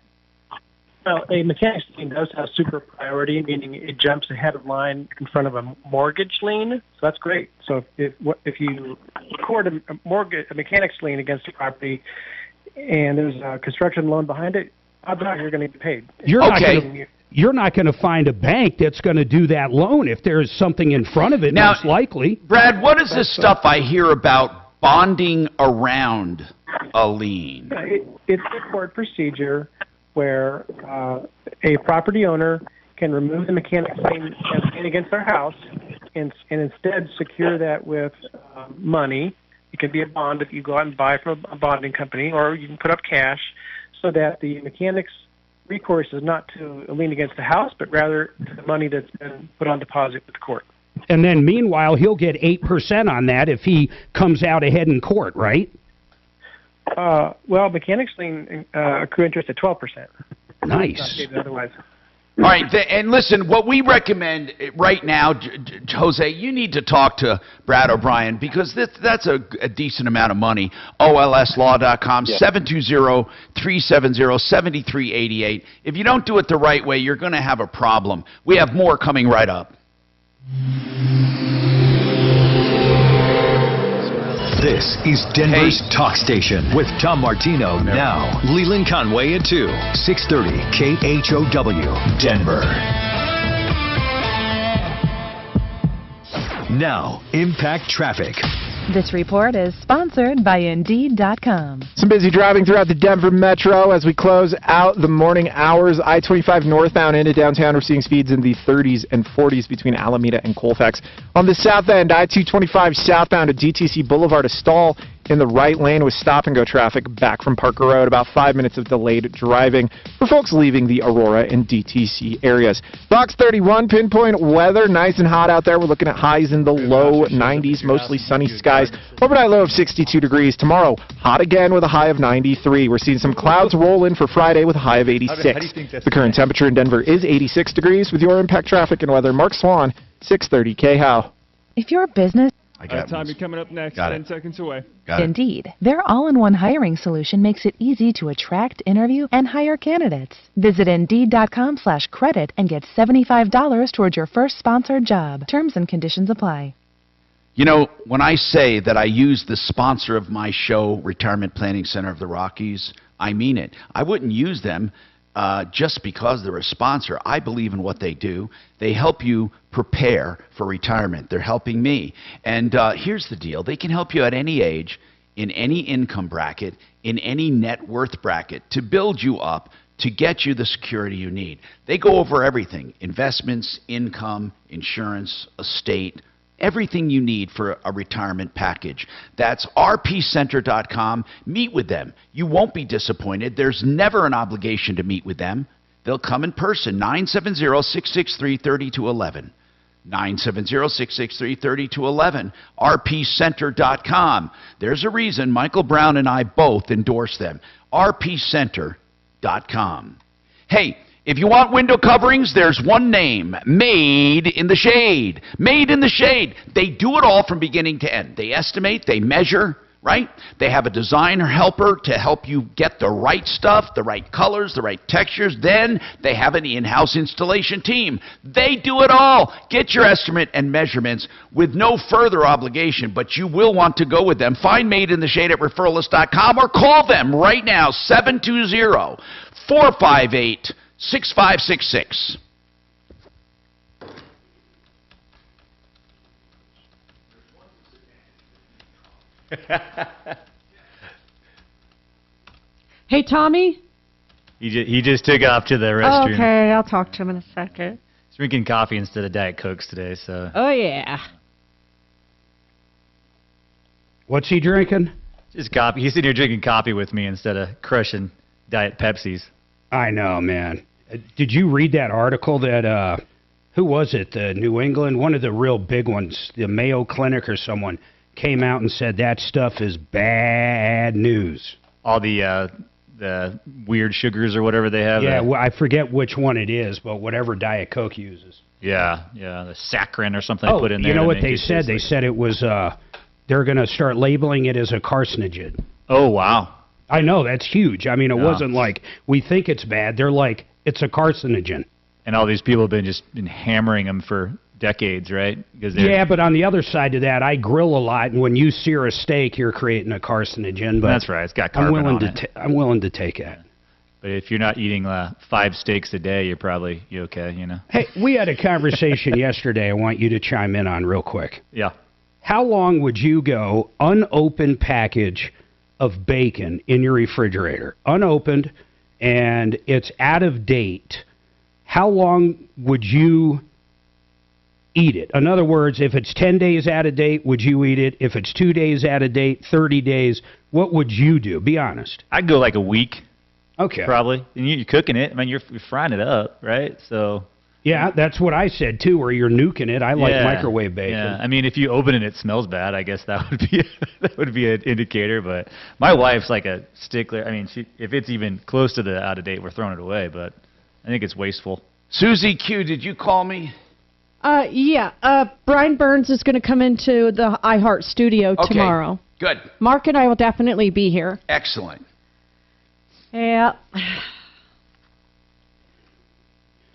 Well, a mechanics lien does have super priority, meaning it jumps ahead of line in front of a mortgage lien. So that's great. So if you record a mechanics lien against a property and there's a construction loan behind it, odds are you're going to get paid. You're not going to find a bank that's going to do that loan if there's something in front of it, now, most likely. Brad, what is this stuff I hear about bonding around a lien? It's a court procedure where a property owner can remove the mechanics lien against our house and instead secure that with money. It could be a bond if you go out and buy from a bonding company, or you can put up cash so that the mechanics recourse is not to a lien against the house, but rather to the money that's been put on deposit with the court. And then meanwhile, he'll get 8% on that if he comes out ahead in court, right? Well, mechanics lien accrue interest at 12%. Nice. Otherwise. All right, and listen, what we recommend right now, Jose, you need to talk to Brad O'Brien because that's a decent amount of money. OLSlaw.com, 720-370-7388. If you don't do it the right way, you're going to have a problem. We have more coming right up. This is Denver's Talk Station with Tom Martino now. Leland Conway at 2, 630 KHOW, Denver. Now, Impact Traffic. This report is sponsored by Indeed.com. Some busy driving throughout the Denver Metro as we close out the morning hours. I-25 northbound into downtown, we're seeing speeds in the 30s and 40s between Alameda and Colfax. On the south end, I-225 southbound to DTC Boulevard, a stall in the right lane with stop-and-go traffic back from Parker Road. About 5 minutes of delayed driving for folks leaving the Aurora and DTC areas. Fox 31, pinpoint weather, nice and hot out there. We're looking at highs in the low 90s, mostly sunny skies. Overnight low of 62 degrees. Tomorrow, hot again with a high of 93. We're seeing some clouds roll in for Friday with a high of 86. The current temperature in Denver is 86 degrees. With your Impact Traffic and weather, Mark Swan, 630 KHOW. If your business... Tom, you're coming up next. 10 seconds away. Indeed. Their all-in-one hiring solution makes it easy to attract, interview, and hire candidates. Visit Indeed.com/credit and get $75 towards your first sponsored job. Terms and conditions apply. You know, when I say that I use the sponsor of my show, Retirement Planning Center of the Rockies, I mean it. I wouldn't use them just because they're a sponsor. I believe in what they do. They help you prepare for retirement. They're helping me. And here's the deal. They can help you at any age, in any income bracket, in any net worth bracket, to build you up, to get you the security you need. They go over everything: investments, income, insurance, estate, everything you need for a retirement package. That's rpcenter.com. Meet with them. You won't be disappointed. There's never an obligation to meet with them. They'll come in person, 970-663-3211. 970-663-3211. rpcenter.com. There's a reason Michael Brown and I both endorse them. rpcenter.com. Hey, if you want window coverings, there's one name: Made in the Shade. Made in the Shade. They do it all from beginning to end. They estimate, they measure, right? They have a designer helper to help you get the right stuff, the right colors, the right textures. Then they have an in-house installation team. They do it all. Get your estimate and measurements with no further obligation, but you will want to go with them. Find Made in the Shade at referralist.com or call them right now, 720-458-6566. Hey, Tommy? He just took off to the restroom. Okay, I'll talk to him in a second. He's drinking coffee instead of Diet Cokes today, so. Oh, yeah. What's he drinking? Just coffee. He's sitting here drinking coffee with me instead of crushing Diet Pepsis. I know, man. Did you read that article that, who was it, New England? One of the real big ones, the Mayo Clinic or someone, came out and said that stuff is bad news. All the weird sugars or whatever they have. Yeah, well, I forget which one it is, but whatever Diet Coke uses. Yeah, the saccharin or something they put in there. You know what they said? They said it was, they're going to start labeling it as a carcinogen. Oh, wow. I know, that's huge. I mean, it wasn't like, we think it's bad. They're like, it's a carcinogen. And all these people have been hammering them for decades, right? Yeah, but on the other side of that, I grill a lot, and when you sear a steak, you're creating a carcinogen. But that's right. It's got carbon on it. I'm willing to take it. But if you're not eating 5 steaks a day, you're okay, you know. Hey, we had a conversation yesterday I want you to chime in on real quick. Yeah. How long would you go unopened package of bacon in your refrigerator? Unopened, and it's out of date. how long would you eat it? In other words, if it's 10 days out of date, would you eat it? If it's 2 days out of date, 30 days, what would you do? Be honest. I'd go like a week. Okay. Probably. And you're cooking it. I mean, you're frying it up, right? So. Yeah, that's what I said too, where you're nuking it. I like microwave bacon. Yeah, I mean, if you open it and it smells bad, I guess that would be an indicator. But my wife's like a stickler. I mean, if it's even close to the out of date, we're throwing it away. But I think it's wasteful. Susie Q, did you call me? Yeah. Brian Burns is going to come into the iHeart studio tomorrow. Good. Mark and I will definitely be here. Excellent. Yeah.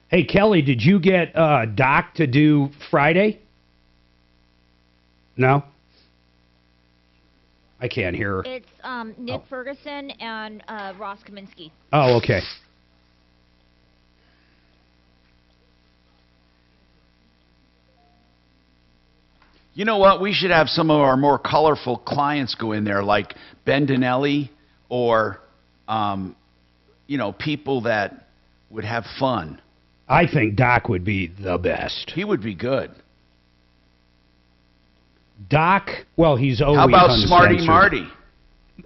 Hey, Kelly, did you get Doc to do Friday? No? I can't hear her. It's Nick Ferguson and Ross Kaminsky. Oh, okay. You know what? We should have some of our more colorful clients go in there, like Ben Dinelli or, people that would have fun. I think Doc would be the best. He would be good. Doc, well, he's always How about uncensored. Smarty Marty?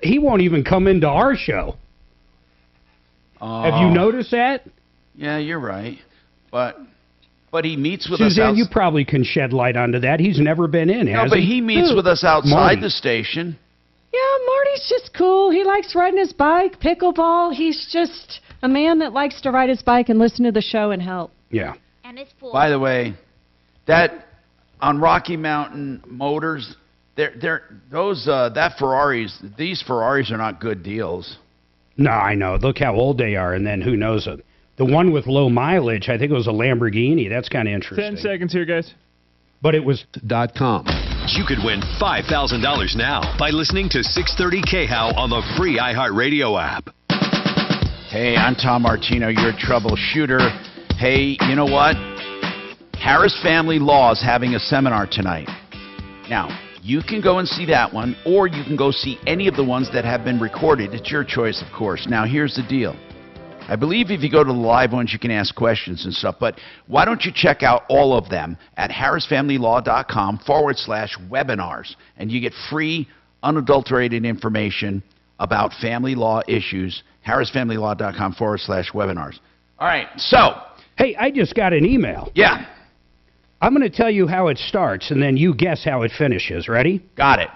He won't even come into our show. Have you noticed that? Yeah, you're right. But he meets with Suzanne, us. you probably can shed light onto that. He's never been in, has but he? he meets with us outside Marty. the station. Yeah, Marty's just cool. He likes riding his bike, pickleball. He's just a man that likes to ride his bike and listen to the show and help. Yeah. And it's full. By the way, that on Rocky Mountain Motors, these Ferraris are not good deals. No, I know. Look how old they are, and then who knows it. The one with low mileage, I think it was a Lamborghini. That's kind of interesting. 10 seconds here, guys. But it was .com. You could win $5,000 now by listening to 630 KHOW on the free iHeartRadio app. Hey, I'm Tom Martino, your troubleshooter. Hey, you know what? Harris Family Law is having a seminar tonight. Now, you can go and see that one, or you can go see any of the ones that have been recorded. It's your choice, of course. Now, here's the deal. I believe if you go to the live ones, you can ask questions and stuff, but why don't you check out all of them at harrisfamilylaw.com/webinars, and you get free, unadulterated information about family law issues, harrisfamilylaw.com/webinars. All right, so. Hey, I just got an email. Yeah. I'm going to tell you how it starts, and then you guess how it finishes. Ready? Got it.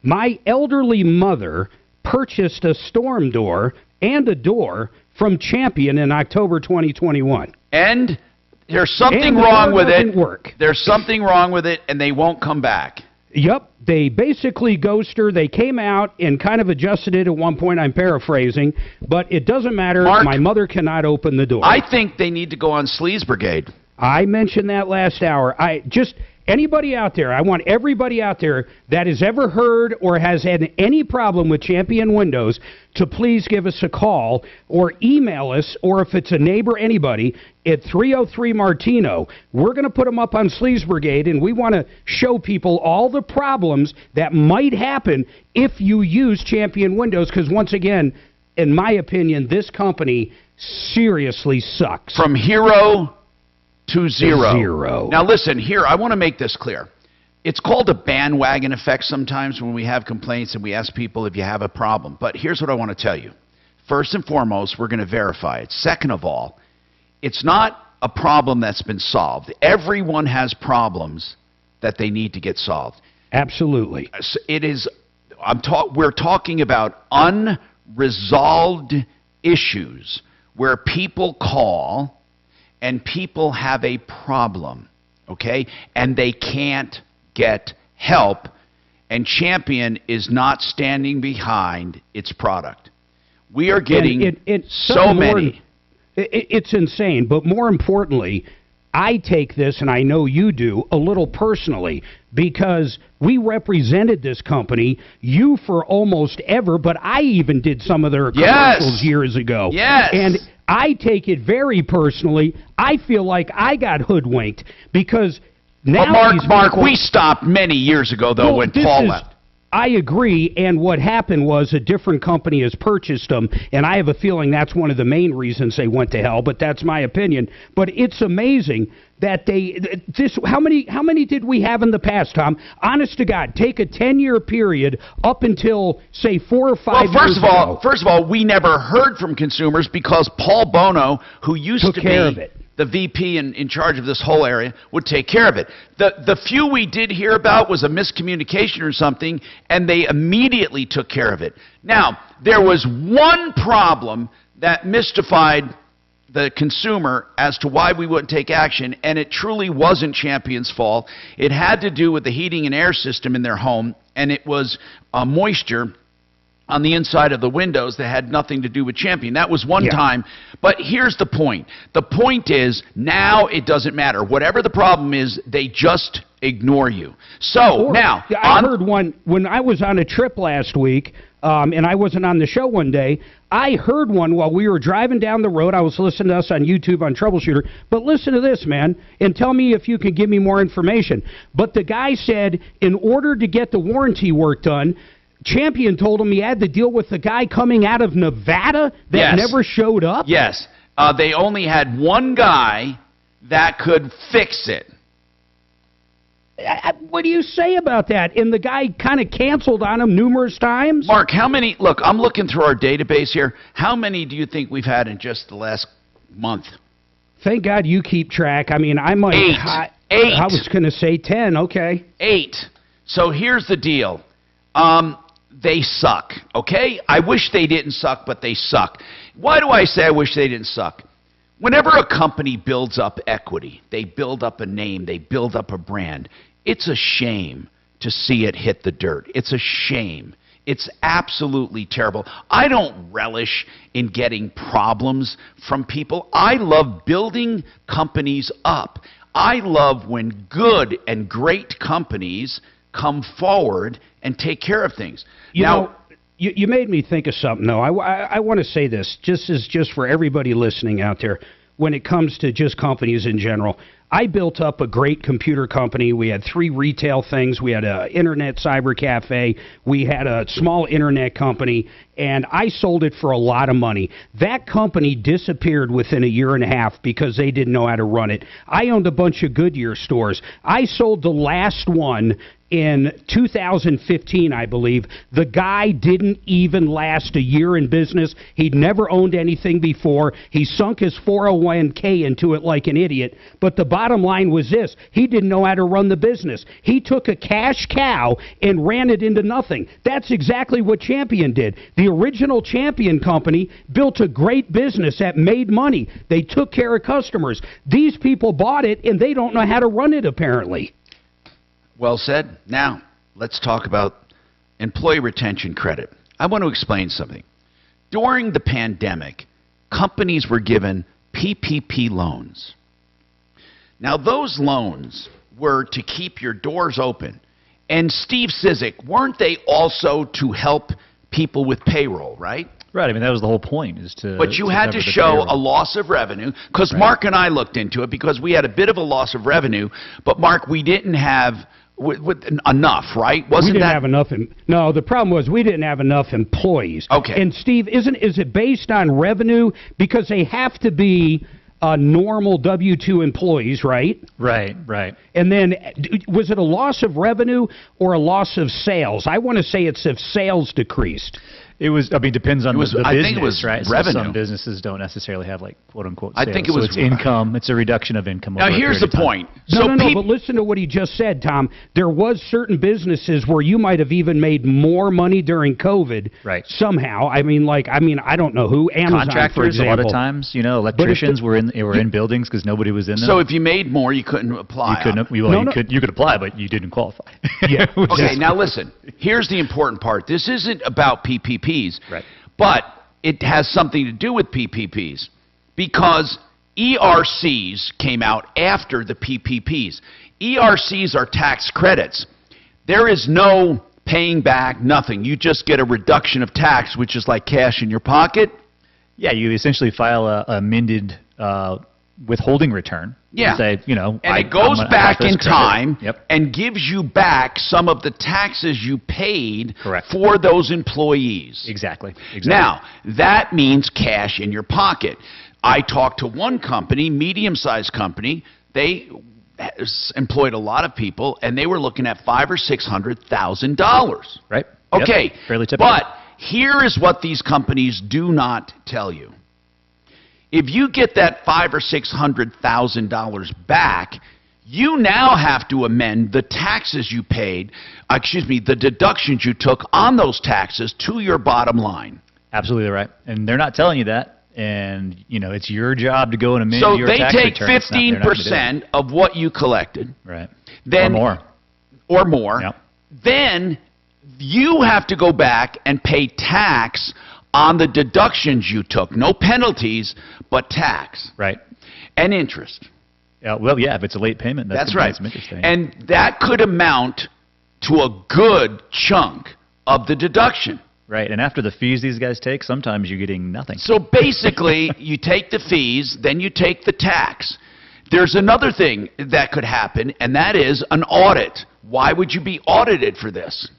My elderly mother purchased a storm door and a door from Champion in October 2021. And there's something wrong with it. Work. There's something wrong with it, and they won't come back. Yep. They basically ghosted her. They came out and kind of adjusted it at one point. I'm paraphrasing. But it doesn't matter. Mark, my mother cannot open the door. I think they need to go on Sleaze Brigade. I mentioned that last hour. Anybody out there, I want everybody out there that has ever heard or has had any problem with Champion Windows to please give us a call or email us, or if it's a neighbor, anybody, at 303-MARTINO. We're going to put them up on Sleaze Brigade, and we want to show people all the problems that might happen if you use Champion Windows, because once again, in my opinion, this company seriously sucks. From hero to zero. Zero. Now listen, here, I want to make this clear. It's called a bandwagon effect sometimes when we have complaints and we ask people if you have a problem. But here's what I want to tell you. First and foremost, we're going to verify it. Second of all, it's not a problem that's been solved. Everyone has problems that they need to get solved. Absolutely. It is, we're talking about unresolved issues where people call and people have a problem, okay? And they can't get help, and Champion is not standing behind its product. We are getting so many. It's insane, but more importantly, I take this, and I know you do, a little personally, because we represented this company, you for almost ever, but I even did some of their commercials years ago. Yes. And I take it very personally. I feel like I got hoodwinked because now Mark, we stopped many years ago, though, when Paul left. I agree, and what happened was a different company has purchased them, and I have a feeling that's one of the main reasons they went to hell, but that's my opinion. But it's amazing that how many did we have in the past, Tom? Honest to God, take a 10-year period up until, say, 4 or 5 years ago. First of all, we never heard from consumers because Paul Bono, who used to be the VP in charge of this whole area, would take care of it. The few we did hear about was a miscommunication or something, and they immediately took care of it. Now, there was one problem that mystified the consumer as to why we wouldn't take action, and it truly wasn't Champion's fault. It had to do with the heating and air system in their home, and it was moisture on the inside of the windows that had nothing to do with Champion. That was one time. But here's the point. The point is, now it doesn't matter. Whatever the problem is, they just ignore you. So, now... I heard one, when I was on a trip last week, and I wasn't on the show one day, I heard one while we were driving down the road. I was listening to us on YouTube on Troubleshooter. But listen to this, man, and tell me if you can give me more information. But the guy said, in order to get the warranty work done, Champion told him he had to deal with the guy coming out of Nevada that never showed up? Yes. They only had one guy that could fix it. What do you say about that? And the guy kind of canceled on him numerous times? Mark, how many... Look, I'm looking through our database here. How many do you think we've had in just the last month? Thank God you keep track. I mean, I might... 8. I was going to say 10. Okay. 8. So here's the deal. They suck, okay? I wish they didn't suck, but they suck. Why do I say I wish they didn't suck? Whenever a company builds up equity, they build up a name, they build up a brand, it's a shame to see it hit the dirt. It's a shame. It's absolutely terrible. I don't relish in getting problems from people. I love building companies up. I love when good and great companies come forward and take care of things. You made me think of something, though. I want to say this, just for everybody listening out there, when it comes to just companies in general. I built up a great computer company. We had 3 retail things. We had an internet cyber cafe. We had a small internet company, and I sold it for a lot of money. That company disappeared within a year and a half because they didn't know how to run it. I owned a bunch of Goodyear stores. I sold the last one in 2015, I believe. The guy didn't even last a year in business. He'd never owned anything before. He sunk his 401k into it like an idiot. But the bottom line was this: he didn't know how to run the business. He took a cash cow and ran it into nothing. That's exactly what Champion did. The original Champion company built a great business that made money. They took care of customers. These people bought it, and they don't know how to run it, apparently. Well said. Now, let's talk about employee retention credit. I want to explain something. During the pandemic, companies were given PPP loans. Now, those loans were to keep your doors open. And Steve Cizik, weren't they also to help people with payroll, right? Right. I mean, that was the whole point, is to... But you had to show a loss of revenue, because Mark and I looked into it, because we had a bit of a loss of revenue. But, Mark, we didn't have... With enough, right? We didn't have enough. No, the problem was we didn't have enough employees. Okay. And Steve, is it based on revenue? Because they have to be normal W-2 employees, right? Right. And then, was it a loss of revenue or a loss of sales? I want to say it's if sales decreased. It was, I mean, depends on the business, I think it was right? revenue. So some businesses don't necessarily have, like, quote-unquote sales. I think it was... So it's income. It's a reduction of income. Now, here's the point. No, but listen to what he just said, Tom. There was certain businesses where you might have even made more money during COVID. Right. Somehow. I mean, I don't know who. Amazon, contractors, for example. a lot of times, electricians were in buildings because nobody was in them. So if you made more, you couldn't apply. You could apply, but you didn't qualify. Yeah. Okay, now listen. Here's the important part. This isn't about PPPs. Right. But it has something to do with PPPs, because ERCs came out after the PPPs. ERCs are tax credits. There is no paying back, nothing. You just get a reduction of tax, which is like cash in your pocket. Yeah, you essentially file a amended withholding return. Yeah. Say, you know, and it goes back in time and gives you back some of the taxes you paid for those employees. Exactly. Now, that means cash in your pocket. I talked to one company, medium-sized company. They employed a lot of people, and they were looking at $500,000 or $600,000. Right. Okay. Yep. Fairly typical. But here is what these companies do not tell you. If you get that $500,000 or $600,000 back, you now have to amend the taxes you paid, the deductions you took on those taxes to your bottom line. Absolutely right. And they're not telling you that. And, you know, it's your job to go and amend your tax return. So they take 15% of what you collected. Right. Then, or more. Yep. Then you have to go back and pay tax on the deductions you took. No penalties, but tax. Right. And interest. Well, yeah, if it's a late payment, that's right. Some interest payment. And that could amount to a good chunk of the deduction. Right, and after the fees these guys take, sometimes you're getting nothing. So basically, you take the fees, then you take the tax. There's another thing that could happen, and that is an audit. Why would you be audited for this?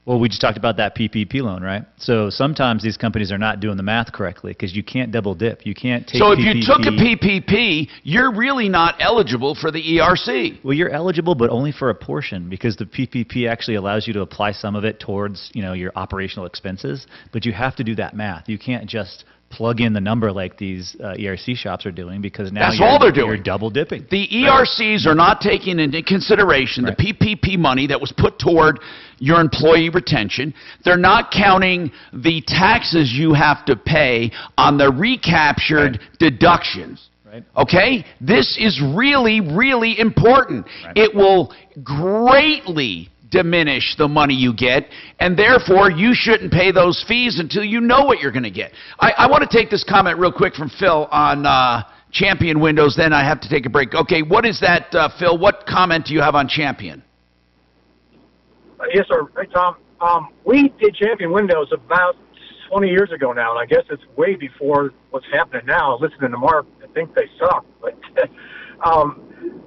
Well, we just talked about that PPP loan, right? So sometimes these companies are not doing the math correctly because you can't double dip. You can't take So if PPP. you took a PPP, you're really not eligible for the ERC. Well, you're eligible, but only for a portion because the PPP actually allows you to apply some of it towards, you know, your operational expenses. But you have to do that math. You can't just plug in the number like these ERC shops are doing because now you're double dipping. The ERCs are not taking into consideration the PPP money that was put toward your employee retention. They're not counting the taxes you have to pay on the recaptured deductions. Right. Okay? This is really, really important. It will greatly diminish the money you get, and therefore you shouldn't pay those fees until you know what you're going to get. I want to take this comment real quick from Phil on Champion Windows, then I have to take a break. Okay, what is that, Phil? What comment do you have on Champion? Yes, sir. Hey, Tom. We did Champion Windows about 20 years ago now, and I guess it's way before what's happening now. Listening to Mark, I think they suck, but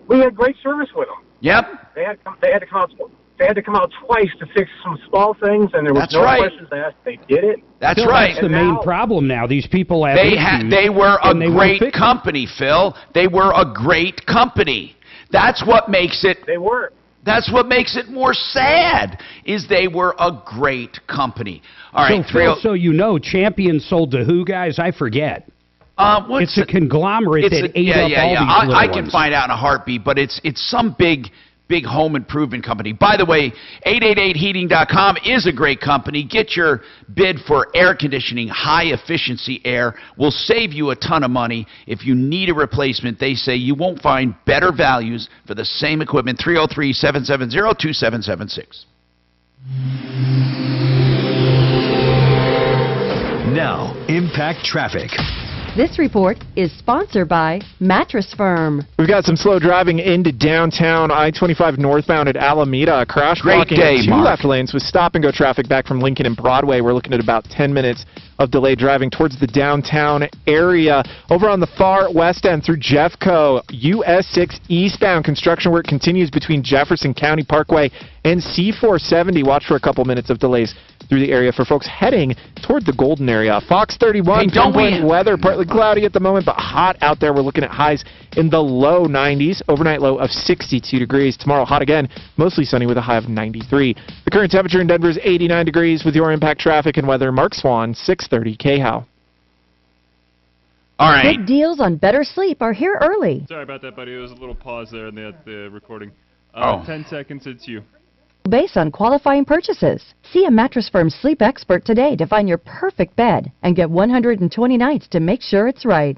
we had great service with them. Yep. They had to come out twice to fix some small things, and there was no questions asked. They did it. That's Phil, right. That's the main problem now. These people have they were a great company, Phil. They were a great company. That's what makes it. They were. That's what makes it more sad, is they were a great company. All right, so, Phil, so you know, Champion sold to who, guys? I forget. It's a conglomerate that ate up all these little I can ones. find out in a heartbeat, but it's some big home improvement company. By the way, 888heating.com is a great company. Get your bid for air conditioning, high-efficiency air. Will save you a ton of money. If you need a replacement, they say you won't find better values for the same equipment. 303-770-2776. Now, Impact Traffic. This report is sponsored by Mattress Firm. We've got some slow driving into downtown I-25 northbound at Alameda. A crash Great blocking day, two Mark. left lanes with stop-and-go traffic back from Lincoln and Broadway. We're looking at about 10 minutes of delayed driving towards the downtown area. Over on the far west end through Jeffco, US 6 eastbound construction work continues between Jefferson County Parkway and C470. Watch for a couple minutes of delays through the area for folks heading toward the Golden area. Fox 31, pinpoint weather, partly cloudy at the moment, but hot out there. We're looking at highs in the low 90s, overnight low of 62 degrees. Tomorrow, hot again, mostly sunny with a high of 93. The current temperature in Denver is 89 degrees. With your Impact Traffic and weather, Mark Swan, 630 KHOW. All right. Good deals on better sleep are here early. Sorry about that, buddy. There was a little pause there in the recording. 10 seconds, it's you. Based on qualifying purchases. See a Mattress Firm sleep expert today to find your perfect bed and get 120 nights to make sure it's right.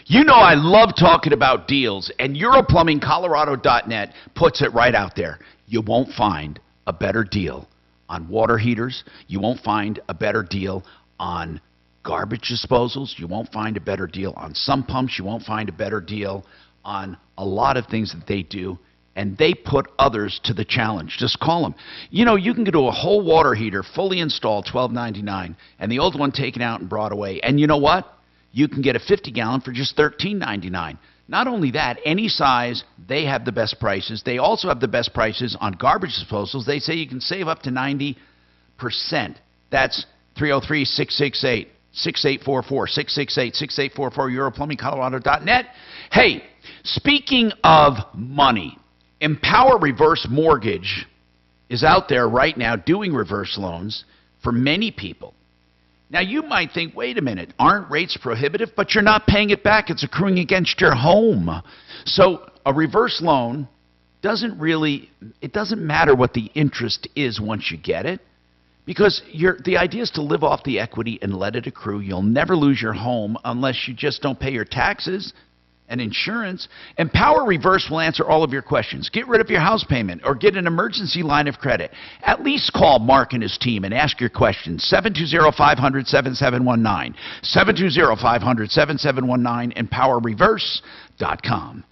You know I love talking about deals, and EuroplumbingColorado.net puts it right out there. You won't find a better deal on water heaters. You won't find a better deal on garbage disposals. You won't find a better deal on sump pumps. You won't find a better deal on a lot of things that they do. And they put others to the challenge. Just call them. You know, you can get a whole water heater fully installed, $12.99, and the old one taken out and brought away. And you know what? you can get a 50-gallon for just $13.99. Not only that, any size, they have the best prices. They also have the best prices on garbage disposals. They say you can save up to 90%. That's 303-668-6844, 668-6844, EuroPlumbingColorado.net. Hey, speaking of money, Empower Reverse Mortgage is out there right now doing reverse loans for many people. Now, you might think, wait a minute, aren't rates prohibitive? But you're not paying it back. It's accruing against your home. So a reverse loan doesn't matter what the interest is once you get it, because the idea is to live off the equity and let it accrue. You'll never lose your home unless you just don't pay your taxes and insurance. Empower Reverse will answer all of your questions. Get rid of your house payment or get an emergency line of credit. At least call Mark and his team and ask your questions. 720-500-7719. 720-500-7719. EmpowerReverse.com.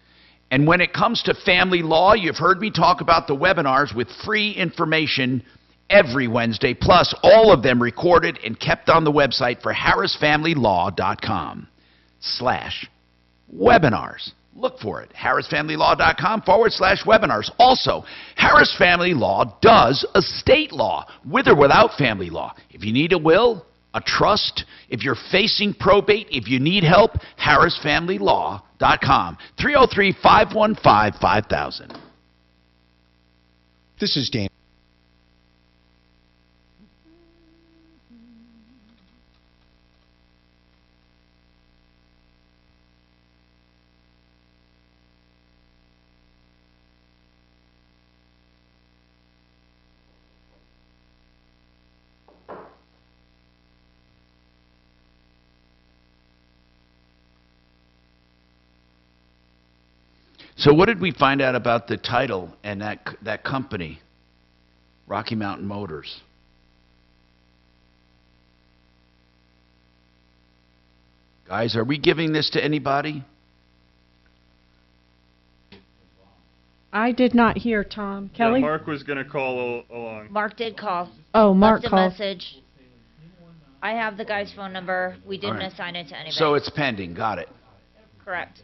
And when it comes to family law, you've heard me talk about the webinars with free information every Wednesday, plus all of them recorded and kept on the website for harrisfamilylaw.com/webinars. Look for it, harrisfamilylaw.com/webinars. Also, Harris Family Law does estate law, with or without family law. If you need a will, a trust, if you're facing probate, if you need help, harrisfamilylaw.com. 303-515-5000. This is Dan. So what did we find out about the title and that company, Rocky Mountain Motors? Guys, are we giving this to anybody? I did not hear, Tom. Kelly? Yeah, Mark was going to call along. Mark did call. Oh, Mark left called. a message. I have the guy's phone number. We didn't assign it to anybody. So it's pending. Got it. Correct.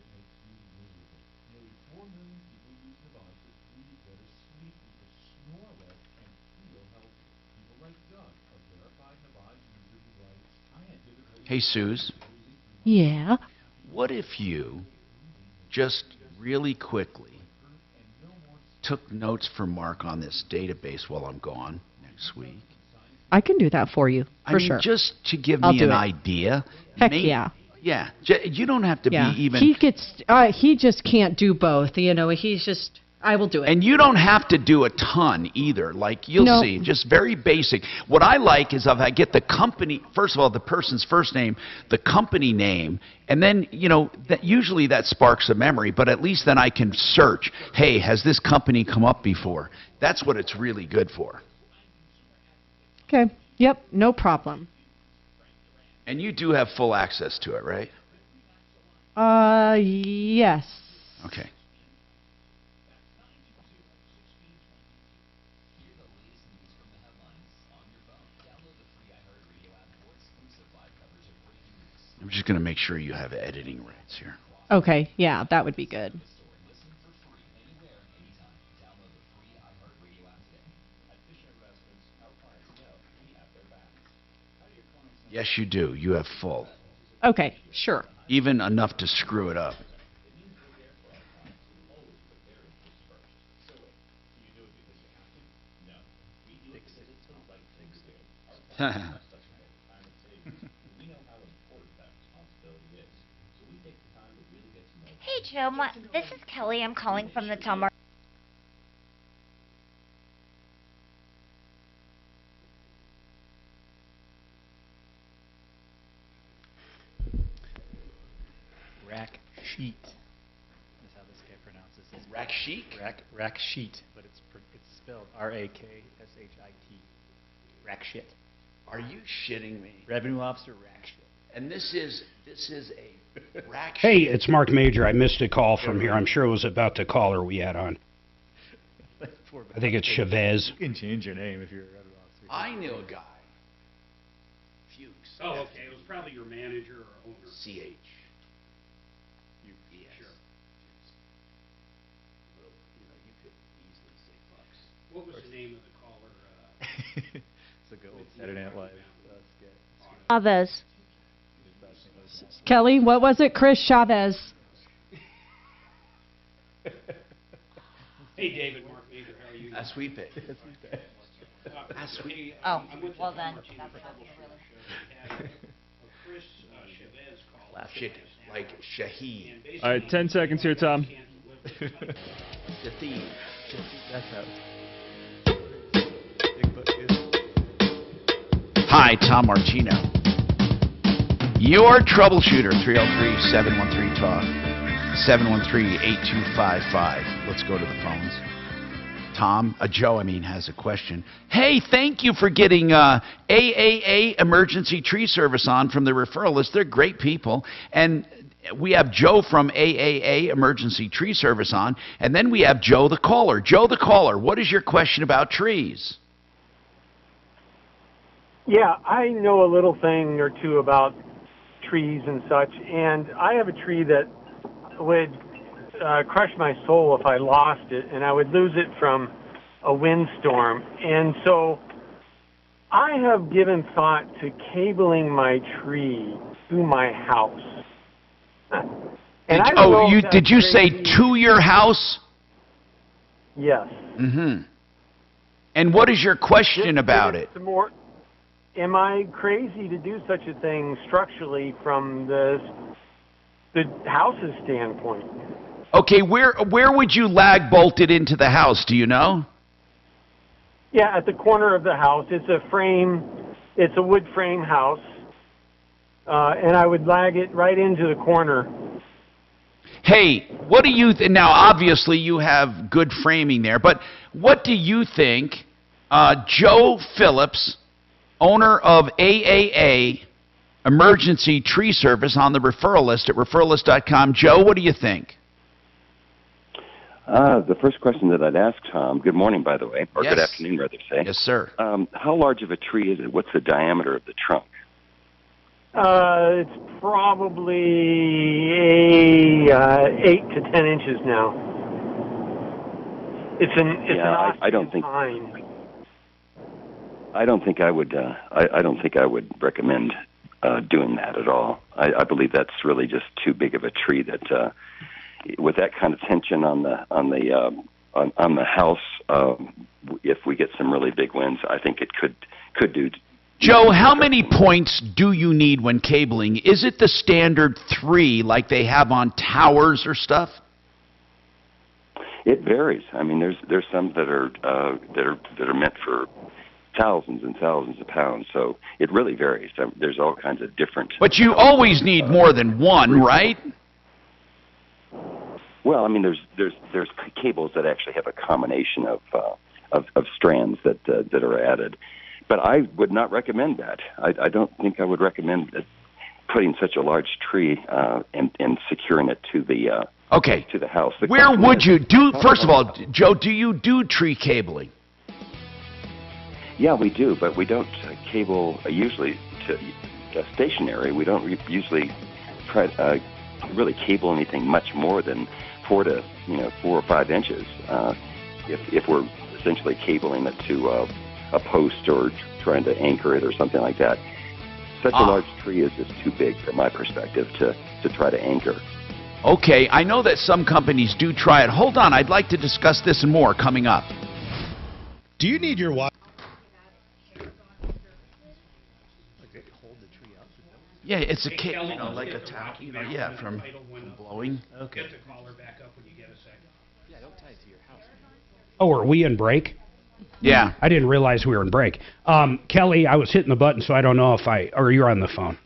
Hey, Suze. Yeah? What if you just really quickly took notes for Mark on this database while I'm gone next week? I can do that for you, for sure. Just to give I'll me do an it. idea. Heck yeah. Yeah. You don't have to be even... He just can't do both, you know. He's just... I will do it. And you don't have to do a ton either. Like, you'll see, just very basic. What I like is if I get the company, first of all, the person's first name, the company name, and then, you know, usually that sparks a memory, but at least then I can search, hey, has this company come up before? That's what it's really good for. Okay. Yep, no problem. And you do have full access to it, right? Yes. Okay. I'm just going to make sure you have editing rights here. Okay, yeah, that would be good. Yes, you do. You have full. Okay, sure. Even enough to screw it up. Hey, Joe. This is Kelly. I'm calling from the Tom Martin. Rack sheet. That's how this guy pronounces it. Rack sheet? Rack sheet, but it's spelled R-A-K-S-H-I-T. Rack shit. Are you shitting me? Revenue officer, rack shit. And this is a rack Hey, shit. it's Mark Major. I missed a call from here. I'm sure it was about the caller we had on. I think it's Chavez. You can change your name if you're a revenue officer. I knew a guy. Fuchs. Oh, okay. It was probably your manager or owner. CH. Sure. Well, you could easily say Fox. What was the name of the caller? It's a good old Saturday Night Live skit. Chavez. Kelly, what was it? Chris Chavez. Hey, David, Mark Major, how are you? I sweep it. I sweep. Oh, well then. Chris Chavez called. Like Shahid. All right, 10 seconds here, Tom. Shahid. That's how. Hi, Tom Martino. Your troubleshooter, 303-713-TALK, 713-8255. Let's go to the phones. Tom, Joe, has a question. Hey, thank you for getting AAA Emergency Tree Service on from the referral list. They're great people. And we have Joe from AAA Emergency Tree Service on, and then we have Joe the caller. Joe the caller, what is your question about trees? Yeah, I know a little thing or two about trees and such, and I have a tree that would crush my soul if I lost it, and I would lose it from a windstorm. And so I have given thought to cabling my tree to my house. Did you say to your house? Yes. Mm-hmm. And what is your question about it? Am I crazy to do such a thing structurally from the house's standpoint? Okay, where would you lag bolt it into the house? Do you know? Yeah, at the corner of the house. It's a frame. It's a wood frame house, and I would lag it right into the corner. Hey, what do you now? Obviously, you have good framing there, but what do you think, Joe Phillips, owner of AAA Emergency Tree Service, on the referral list at referrallist.com? Joe, what do you think? The first question that I'd ask Tom, good morning, by the way, or Yes. good afternoon, rather say. Yes, sir. How large of a tree is it? What's the diameter of the trunk? It's probably 8 to 10 inches now. I don't think pine. I don't think I would. I don't think I would recommend doing that at all. I believe that's really just too big of a tree. That with that kind of tension on the house, if we get some really big winds, I think it could do. Joe, how many points do you need when cabling? Is it the standard 3 like they have on towers or stuff? It varies. There's some that are meant for thousands and thousands of pounds. So it really varies. There's all kinds of different. But you always need more than one, right? Well, there's cables that actually have a combination of strands that are added. But I would not recommend that. I don't think I would recommend putting such a large tree and securing it to the to the house. Where would you do? First of all, Joe, do you do tree cabling? Yeah, we do, but we don't cable usually to stationary. We don't usually try really cable anything much more than 4 or 5 inches. If we're essentially cabling it to a post or trying to anchor it or something like that. Such a large tree is just too big from my perspective to try to anchor. Okay, I know that some companies do try it. Hold on, I'd like to discuss this and more coming up. Do you need your water? Yeah, it's a cable, like a tacky, from blowing. Okay. Get the caller back up when you get a second. Yeah, don't tie it to your house. Oh, are we in break? Yeah. I didn't realize we were in break. Kelly, I was hitting the button, so I don't know if or you're on the phone.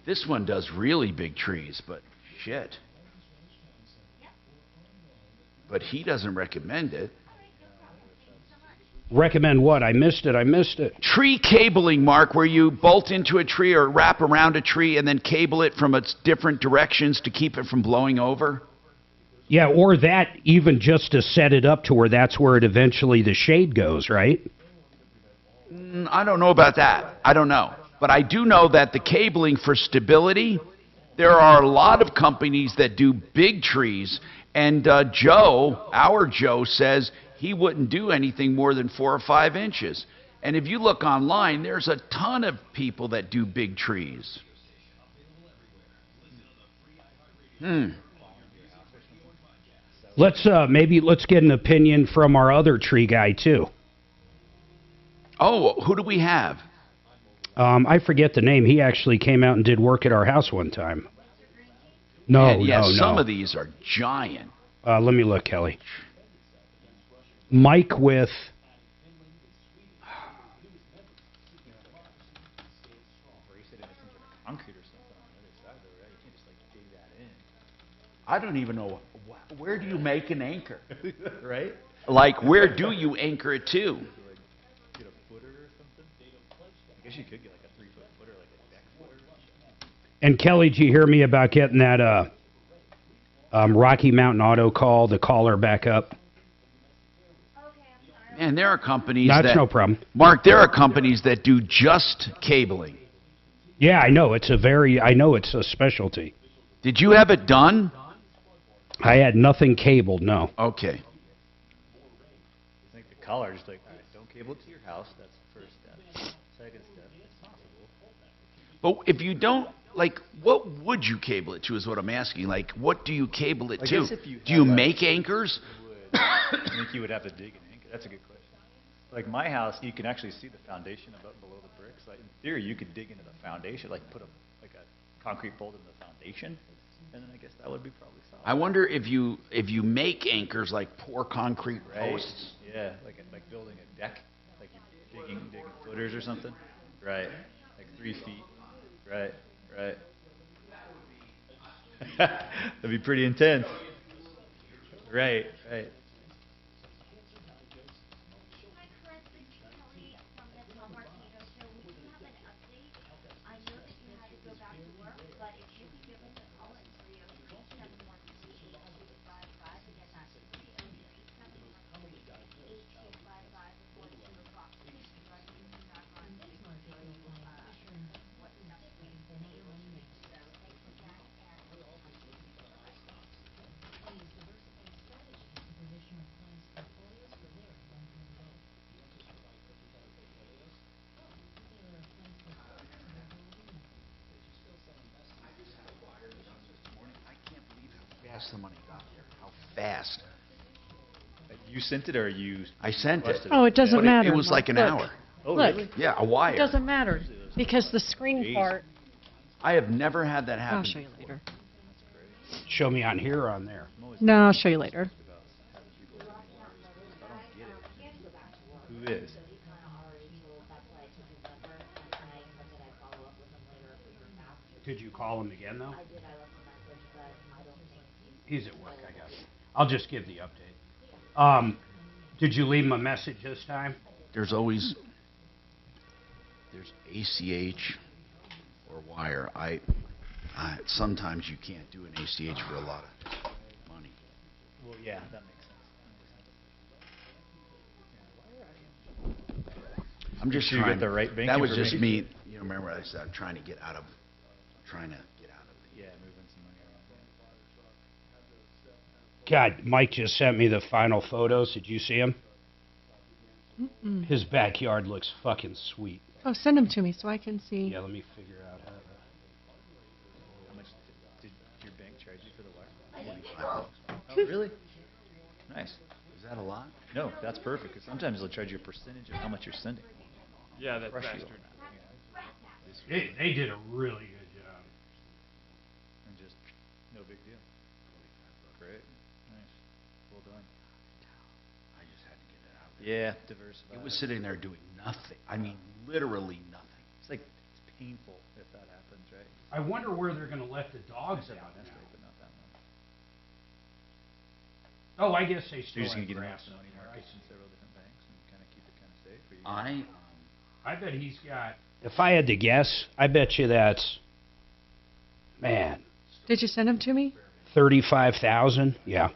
This one does really big trees, but shit. But he doesn't recommend it. Recommend what? I missed it. Tree cabling, Mark, where you bolt into a tree or wrap around a tree and then cable it from its different directions to keep it from blowing over. Yeah, or that even just to set it up to where that's where it eventually the shade goes, right? I don't know about that. I don't know. But I do know that the cabling for stability, there are a lot of companies that do big trees. And Joe, our Joe, says he wouldn't do anything more than 4 or 5 inches. And if you look online, there's a ton of people that do big trees. Let's let's get an opinion from our other tree guy too. Oh, who do we have? I forget the name. He actually came out and did work at our house one time. No, Some of these are giant. Let me look, Kelly. Mike with... I don't even know. Where do you make an anchor? Right? Like, where do you anchor it to? Get a footer or something? I guess you could get like a 3-foot footer, like a deck footer. And Kelly, did you hear me about getting that Rocky Mountain Auto call, the caller back up? Man, there are companies That's no problem. Mark, there are companies that do just cabling. Yeah, I know. I know it's a specialty. Did you have it done? I had nothing cabled, no. Okay. I think the caller is like, all right, don't cable it to your house. That's the first step. Second step, it's possible. But if you don't, like, what would you cable it to is what I'm asking. Like, what do you cable it to? Do you make anchors? I think you would have to dig an anchor. That's a good question. Like my house, you can actually see the foundation above below the bricks. Like in theory, you could dig into the foundation, like put a concrete bolt in the foundation, and then I guess that would be probably solid. I wonder if you make anchors like pour concrete posts. Yeah, like building a deck, like you're digging footers or something. Right, like 3 feet. Right. That'd be pretty intense. Right. The money got here. How fast? You sent it or you? I sent it. Oh, it doesn't matter. It was like an hour. Oh, Look, really? Yeah, a wire. It doesn't matter because the screen part. I have never had that happen. I'll show you later. Show me on here or on there? No, I'll show you later. Who is? Could you call him again, though? He's at work, I guess. I'll just give the update. Did you leave him a message this time? There's ACH or wire. Sometimes you can't do an ACH for a lot of money. Well, yeah, that makes sense. I'm just Did you trying. get the right bank that was just information? me. You know, remember I said I'm trying to get out of. Yeah, moving some money around. God, Mike just sent me the final photos. Did you see them? Mm-mm. His backyard looks fucking sweet. Oh, send them to me so I can see. Yeah, let me figure out how to... How much did your bank charge you for the wire? Oh, really? Nice. Is that a lot? No, that's perfect. Because sometimes they'll charge you a percentage of how much you're sending. Yeah, that's Rush faster. They did a really good job. And just no big deal. Great. Nice. Well done. I just had to get it out. Yeah, diversify. It was sitting there doing nothing. I mean, literally nothing. It's like it's painful if that happens, right? I wonder where they're going to let the dogs out now. But not that much. Oh, I guess they So still you're just have gonna get grass enough money out there. markets in several different banks and kind of keep it kind of safe for you. I bet he's got... If I had to guess, I bet you that's... Man. Did you send them to me? 35,000? Yeah.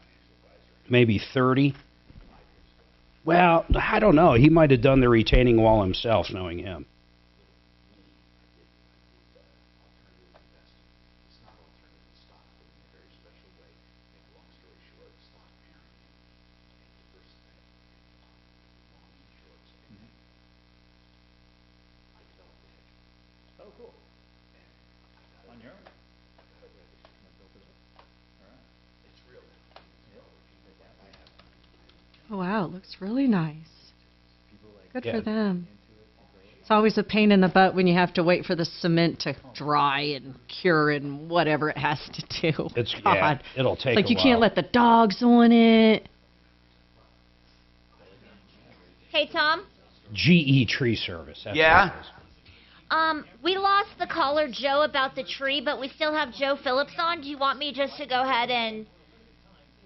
Maybe 30. Well, I don't know. He might have done the retaining wall himself, knowing him. Oh, cool. On your own? Oh, wow, it looks really nice. Good Yeah. for them. It's always a pain in the butt when you have to wait for the cement to dry and cure and whatever it has to do. It's God. yeah, it'll It's take like a you while. can't let the dogs on it. Hey, Tom. GE Tree Service. That's Yeah? what it is. We lost the caller Joe about the tree, but we still have Joe Phillips on. Do you want me just to go ahead and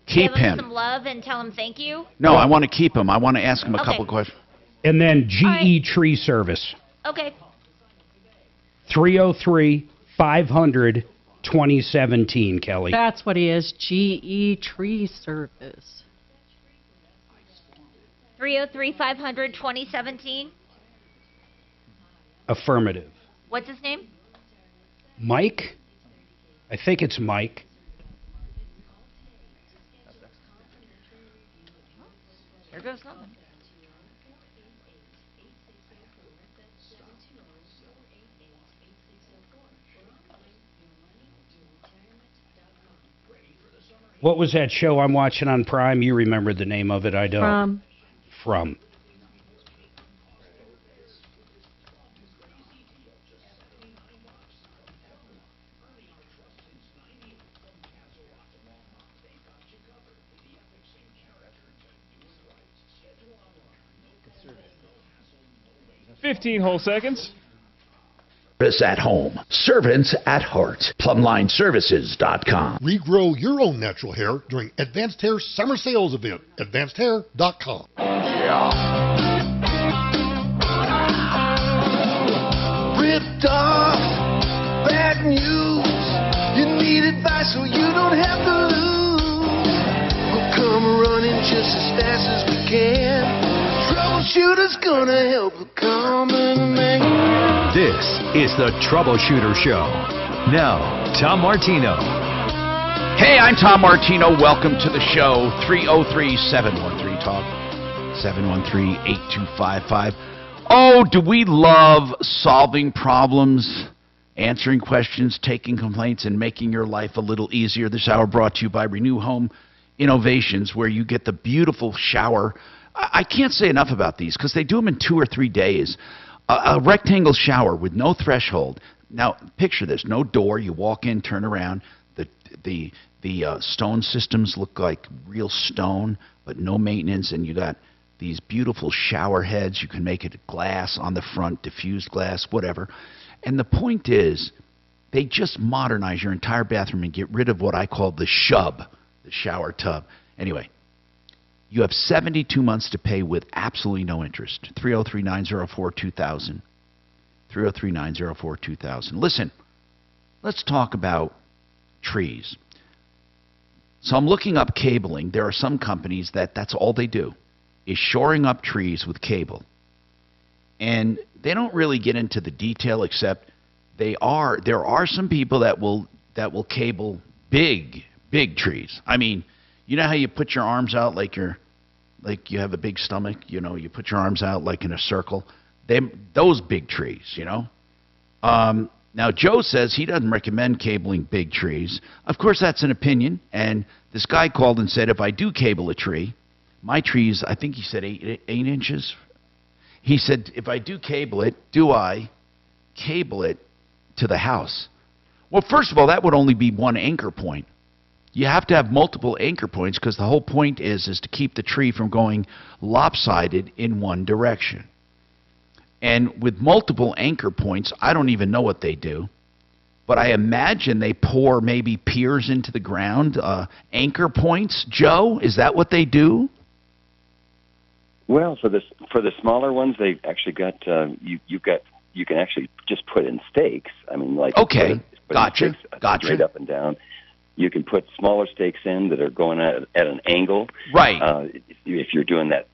Keep give him him. some love and tell him thank you? No, I want to keep him. I want to ask him a Okay. couple questions. And then GE Tree Service. Okay. 303-500-2017, Kelly. That's what he is, GE Tree Service. 303-500-2017. Affirmative. What's his name? Mike? I think it's Mike. There goes nothing. What was that show I'm watching on Prime? You remember the name of it, I don't. From. Fifteen whole seconds. Service at home. Servants at heart. PlumlineServices.com. Regrow your own natural hair during Advanced Hair's summer sales event. AdvancedHair.com. Ripped off, bad news. You need advice so you don't have to lose. We'll come running just as fast as we can. Troubleshooter's gonna help the common man. This is the Troubleshooter Show. Now, Tom Martino. Hey, I'm Tom Martino. Welcome to the show. 303-713-TALK. 713-8255. Oh, do we love solving problems, answering questions, taking complaints, and making your life a little easier. This hour brought to you by Renew Home Innovations, where you get the beautiful shower. I can't say enough about these because they do them in 2 or 3 days. A rectangle shower with no threshold. Now, picture this. No door. You walk in, turn around. The stone systems look like real stone, but no maintenance, and you got these beautiful shower heads. You can make it glass on the front, diffused glass, whatever. And the point is, they just modernize your entire bathroom and get rid of what I call the shub, the shower tub. Anyway, you have 72 months to pay with absolutely no interest. 303-904-2000. 303-904-2000. Listen, let's talk about trees. So I'm looking up cabling. There are some companies that's all they do, is shoring up trees with cable. And they don't really get into the detail, except there are some people that will cable big trees. I mean, you know how you put your arms out like you have a big stomach, you put your arms out like in a circle. Those big trees, Now, Joe says he doesn't recommend cabling big trees. Of course, that's an opinion. And this guy called and said, if I do cable a tree, my tree's, I think he said 8 inches. He said, if I do cable it, do I cable it to the house? Well, first of all, that would only be one anchor point. You have to have multiple anchor points because the whole point is to keep the tree from going lopsided in one direction. And with multiple anchor points, I don't even know what they do, but I imagine they pour maybe piers into the ground, anchor points. Joe, is that what they do? Well, for the smaller ones, they've actually got you can actually just put in stakes. I mean, like okay, put in stakes gotcha. straight up and down. You can put smaller stakes in that are going at an angle. Right. If you're doing that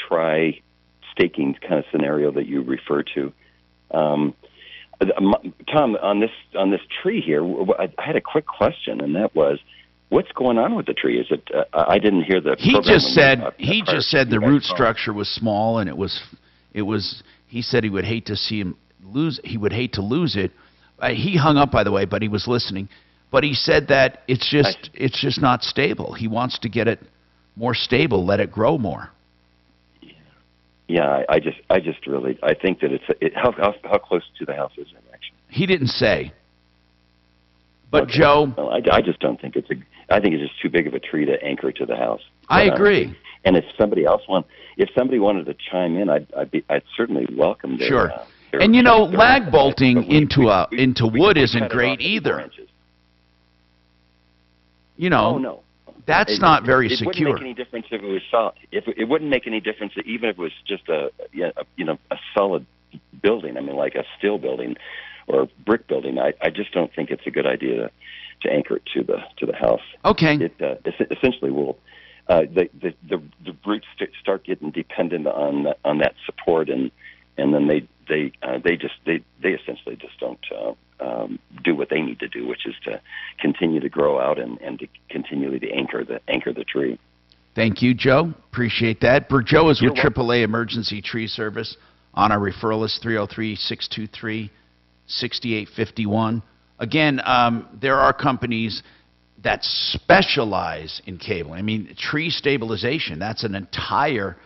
tri-staking kind of scenario that you refer to. Tom, on this tree here, I had a quick question, and that was, what's going on with the tree? Is it? I didn't hear the. He just said the root structure was small, and it was. He said he would hate to see him lose. He would hate to lose it. He hung up, by the way, but he was listening. But he said that it's just not stable. He wants to get it more stable, let it grow more. Yeah, I think that how close to the house is it actually? He didn't say. But okay. Joe, well, I just don't think I think it's just too big of a tree to anchor to the house. I agree. And if somebody wanted to chime in, I'd certainly welcome their. Sure. And lag bolting into wood isn't great either. Oh, no. That's not very secure. It wouldn't make any difference if it was solid. It wouldn't make any difference even if it was just a solid building. I mean, like a steel building or a brick building. I just don't think it's a good idea to anchor it to the house. Okay. It essentially will. The roots start getting dependent on that support, and then they essentially just don't do what they need to do, which is to continue to grow out and to continually to anchor the tree. Thank you, Joe. Appreciate that. Joe is with AAA Emergency Tree Service. On our referral list, 303-623-6851. Again, there are companies that specialize in cabling. I mean, tree stabilization, that's an entire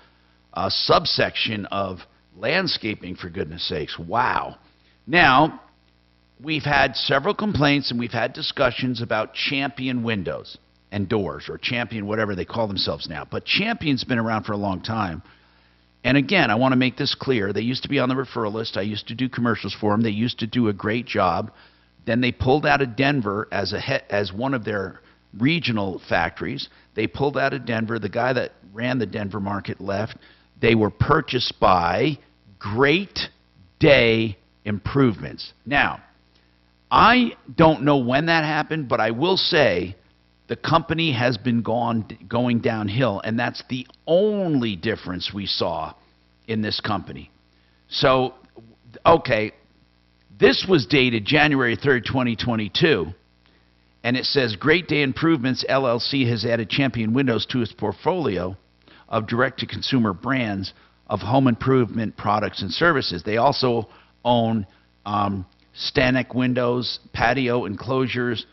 subsection of landscaping, for goodness sakes. Wow. Now, we've had several complaints and we've had discussions about Champion windows and doors, or Champion, whatever they call themselves now. But Champion's been around for a long time. And again, I want to make this clear. They used to be on the referral list. I used to do commercials for them. They used to do a great job. Then they pulled out of Denver as one of their regional factories. They pulled out of Denver. The guy that ran the Denver market left. They were purchased by Great Day Improvements. Now, I don't know when that happened, but I will say the company has been going downhill, and that's the only difference we saw in this company. So, okay, this was dated January 3rd, 2022, and it says Great Day Improvements LLC has added Champion Windows to its portfolio of direct-to-consumer brands of home improvement products and services. They also own Stanek Windows, Patio Enclosures,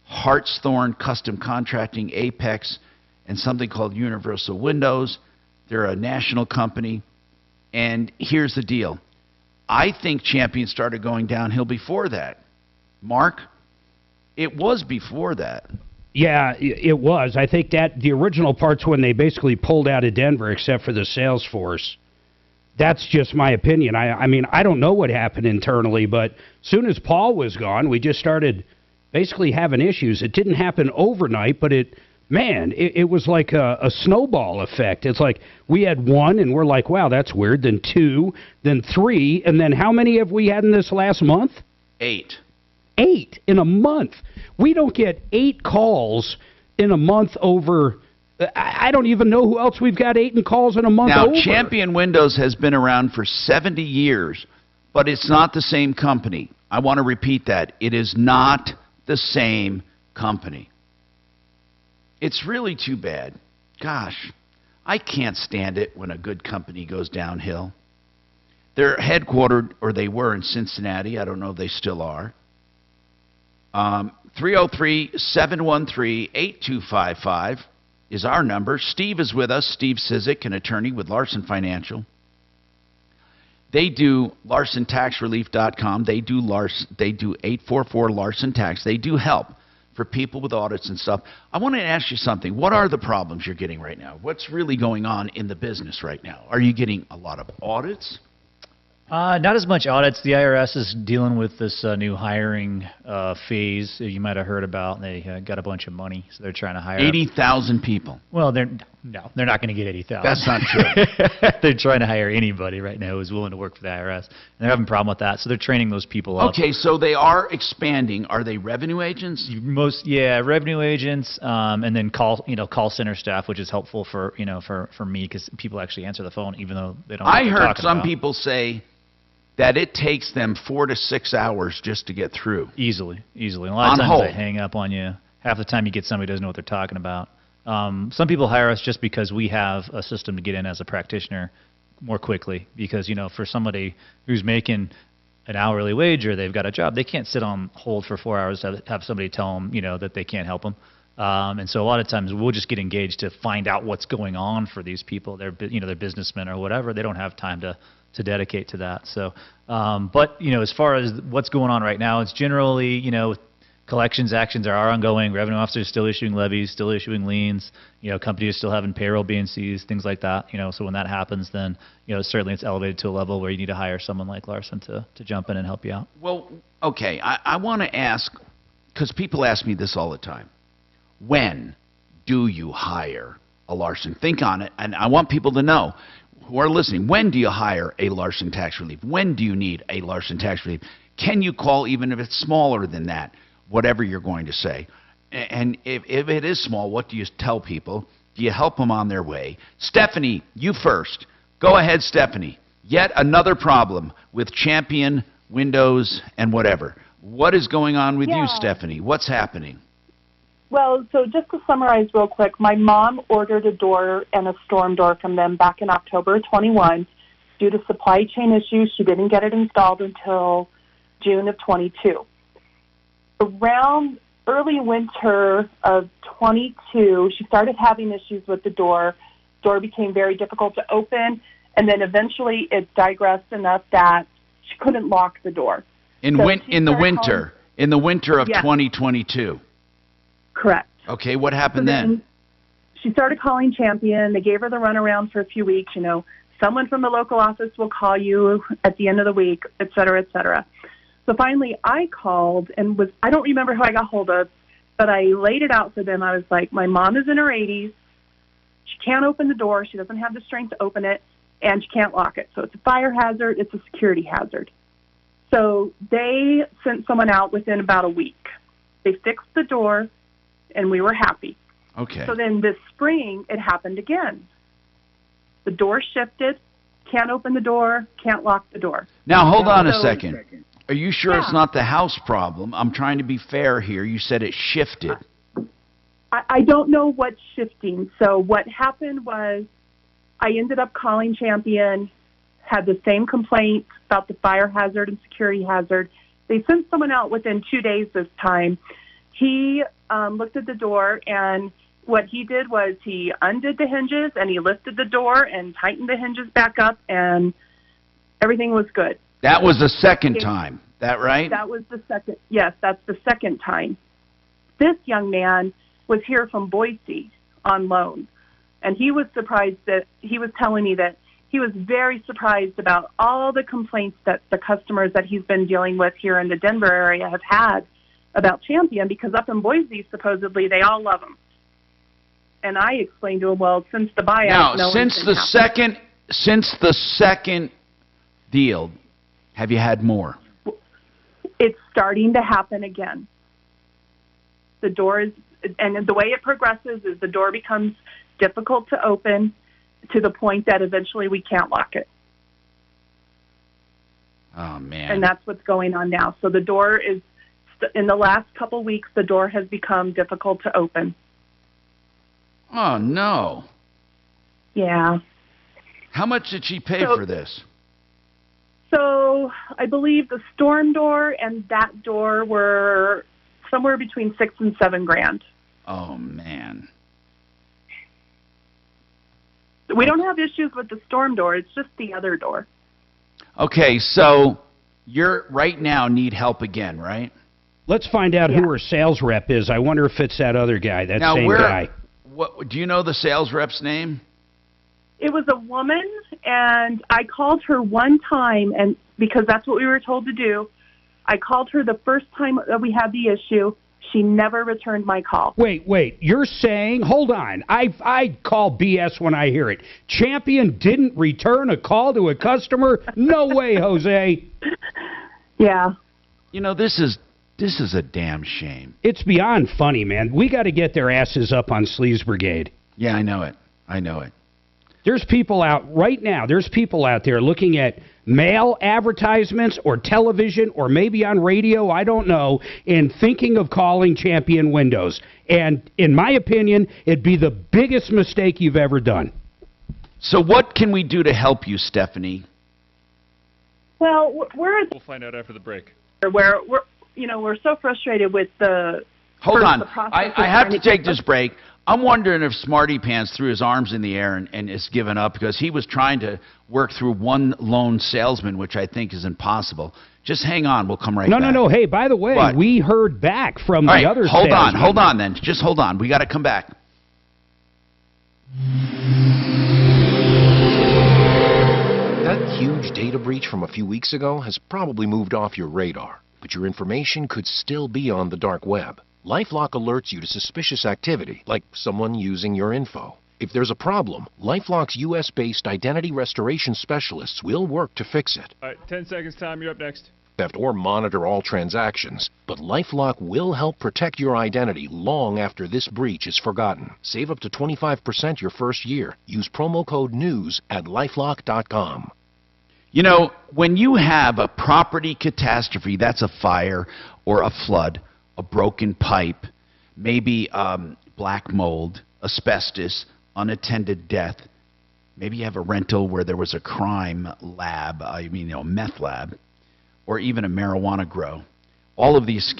Hartshorn Custom Contracting, Apex, and something called Universal Windows. They're a national company. And here's the deal. I think Champion started going downhill before that. Mark, it was before that. Yeah, it was. I think that the original part's when they basically pulled out of Denver, except for the sales force. That's just my opinion. I mean, I don't know what happened internally, but as soon as Paul was gone, we just started basically having issues. It didn't happen overnight, but it was like a snowball effect. It's like we had one, and we're like, wow, that's weird. Then two, then three, and then how many have we had in this last month? 8. 8 in a month. We don't get 8 calls in a month over. I don't even know who else we've got 8 calls in a month over. Now, Champion Windows has been around for 70 years, but it's not the same company. I want to repeat that. It is not the same company. It's really too bad. Gosh, I can't stand it when a good company goes downhill. They're headquartered, or they were, in Cincinnati. I don't know if they still are. 303-713-8255 is our number. Steve is with us. Steve Cizik, an attorney with Larson Financial. They do LarsonTaxRelief.com. They do 844 Larson Tax. They do help for people with audits and stuff. I want to ask you something. What are the problems you're getting right now? What's really going on in the business right now? Are you getting a lot of audits? Not as much audits. The IRS is dealing with this new hiring phase you might have heard about. They got a bunch of money, so they're trying to hire 80,000 people. Well, they're not going to get 80,000. That's not true. They're trying to hire anybody right now who's willing to work for the IRS. And they're having a problem with that, so they're training those people up. Okay, so they are expanding. Are they revenue agents? Revenue agents, and then call center staff, which is helpful for me because people actually answer the phone even though they don't. Know what I they're heard talking some about. people say that it takes them 4 to 6 hours just to get through. Easily. And a lot of times they hang up on you. Half the time you get somebody who doesn't know what they're talking about. Some people hire us just because we have a system to get in as a practitioner more quickly because, for somebody who's making an hourly wage or they've got a job, they can't sit on hold for 4 hours to have somebody tell them, that they can't help them. And so a lot of times we'll just get engaged to find out what's going on for these people. They're businessmen or whatever. They don't have time to dedicate to that. So, but as far as what's going on right now, it's generally, collections actions are ongoing. Revenue officers still issuing levies, still issuing liens. Companies still having payroll being seized, things like that. So when that happens, then certainly it's elevated to a level where you need to hire someone like Larson to jump in and help you out. Well, okay, I want to ask, because people ask me this all the time. When do you hire a Larson? Think on it, and I want people to know who are listening. When do you hire a Larson tax relief? When do you need a Larson tax relief? Can you call even if it's smaller than that? Whatever you're going to say. And if it is small, what do you tell people? Do you help them on their way? Stephanie, you first. Go ahead, Stephanie. Yet another problem with Champion, Windows, and whatever. What is going on with you, Stephanie? What's happening? Well, so just to summarize real quick, my mom ordered a door and a storm door from them back in October 21. Due to supply chain issues, she didn't get it installed until June of 22. Around early winter of 22, she started having issues with the door. Door became very difficult to open, and then eventually it digressed enough that she couldn't lock the door. In the winter of 2022. Correct. Okay, what happened then? She started calling Champion. They gave her the runaround for a few weeks. Someone from the local office will call you at the end of the week, et cetera, et cetera. So finally I called and I don't remember who I got hold of, but I laid it out for them. I was like, my mom is in her 80s. She can't open the door. She doesn't have the strength to open it, and she can't lock it. So it's a fire hazard. It's a security hazard. So they sent someone out within about a week. They fixed the door, and we were happy. Okay. So then this spring, it happened again. The door shifted, can't open the door, can't lock the door. Now, hold on a second. Are you sure it's not the house problem? I'm trying to be fair here. You said it shifted. I don't know what's shifting. So what happened was I ended up calling Champion, had the same complaint about the fire hazard and security hazard. They sent someone out within 2 days this time. He looked at the door, and what he did was he undid the hinges, and he lifted the door and tightened the hinges back up, and everything was good. That was the second time, that right? That was the second. Yes, that's the second time. This young man was here from Boise on loan, and he was surprised that he was telling me that he was very surprised about all the complaints that the customers that he's been dealing with here in the Denver area have had about Champion, because up in Boise, supposedly, they all love him. And I explained to him, well, since the buyout... Now, since the second deal, have you had more? It's starting to happen again. The door is... And the way it progresses is the door becomes difficult to open to the point that eventually we can't lock it. Oh, man. And that's what's going on now. So the door is... In the last couple weeks, the door has become difficult to open. Oh, no. Yeah. How much did she pay for this? So I believe the storm door and that door were somewhere between $6,000 and $7,000. Oh, man. We don't have issues with the storm door. It's just the other door. Okay, so you're right now need help again, right? Let's find out who her sales rep is. I wonder if it's that other guy, that same guy. What, do you know the sales rep's name? It was a woman, and I called her one time, and because that's what we were told to do. I called her the first time that we had the issue. She never returned my call. Wait. You're saying, hold on. I call BS when I hear it. Champion didn't return a call to a customer? No way, Jose. Yeah. You know, this is a damn shame. It's beyond funny, man. We got to get their asses up on Sleaze Brigade. Yeah, I know it. There's people out right now. There's people out there looking at mail advertisements or television or maybe on radio, I don't know, and thinking of calling Champion Windows. And in my opinion, it'd be the biggest mistake you've ever done. So what can we do to help you, Stephanie? Well, we'll find out after the break. Where we're so frustrated with the. Hold on. The process I have to take this break. I'm wondering if Smarty Pants threw his arms in the air and has given up because he was trying to work through one lone salesman, which I think is impossible. Just hang on. We'll come right back. No. Hey, by the way, we heard back from the other hold salesman. Hold on then. Just hold on. We got to come back. That huge data breach from a few weeks ago has probably moved off your radar, but your information could still be on the dark web. LifeLock alerts you to suspicious activity, like someone using your info. If there's a problem, LifeLock's U.S.-based identity restoration specialists will work to fix it. All right, 10 seconds, Tom. You're up next. Theft or monitor all transactions, but LifeLock will help protect your identity long after this breach is forgotten. Save up to 25% your first year. Use promo code NEWS at LifeLock.com. You know, when you have a property catastrophe, that's a fire or a flood, a broken pipe, maybe black mold, asbestos, unattended death. Maybe you have a rental where there was a crime lab, meth lab, or even a marijuana grow. All of these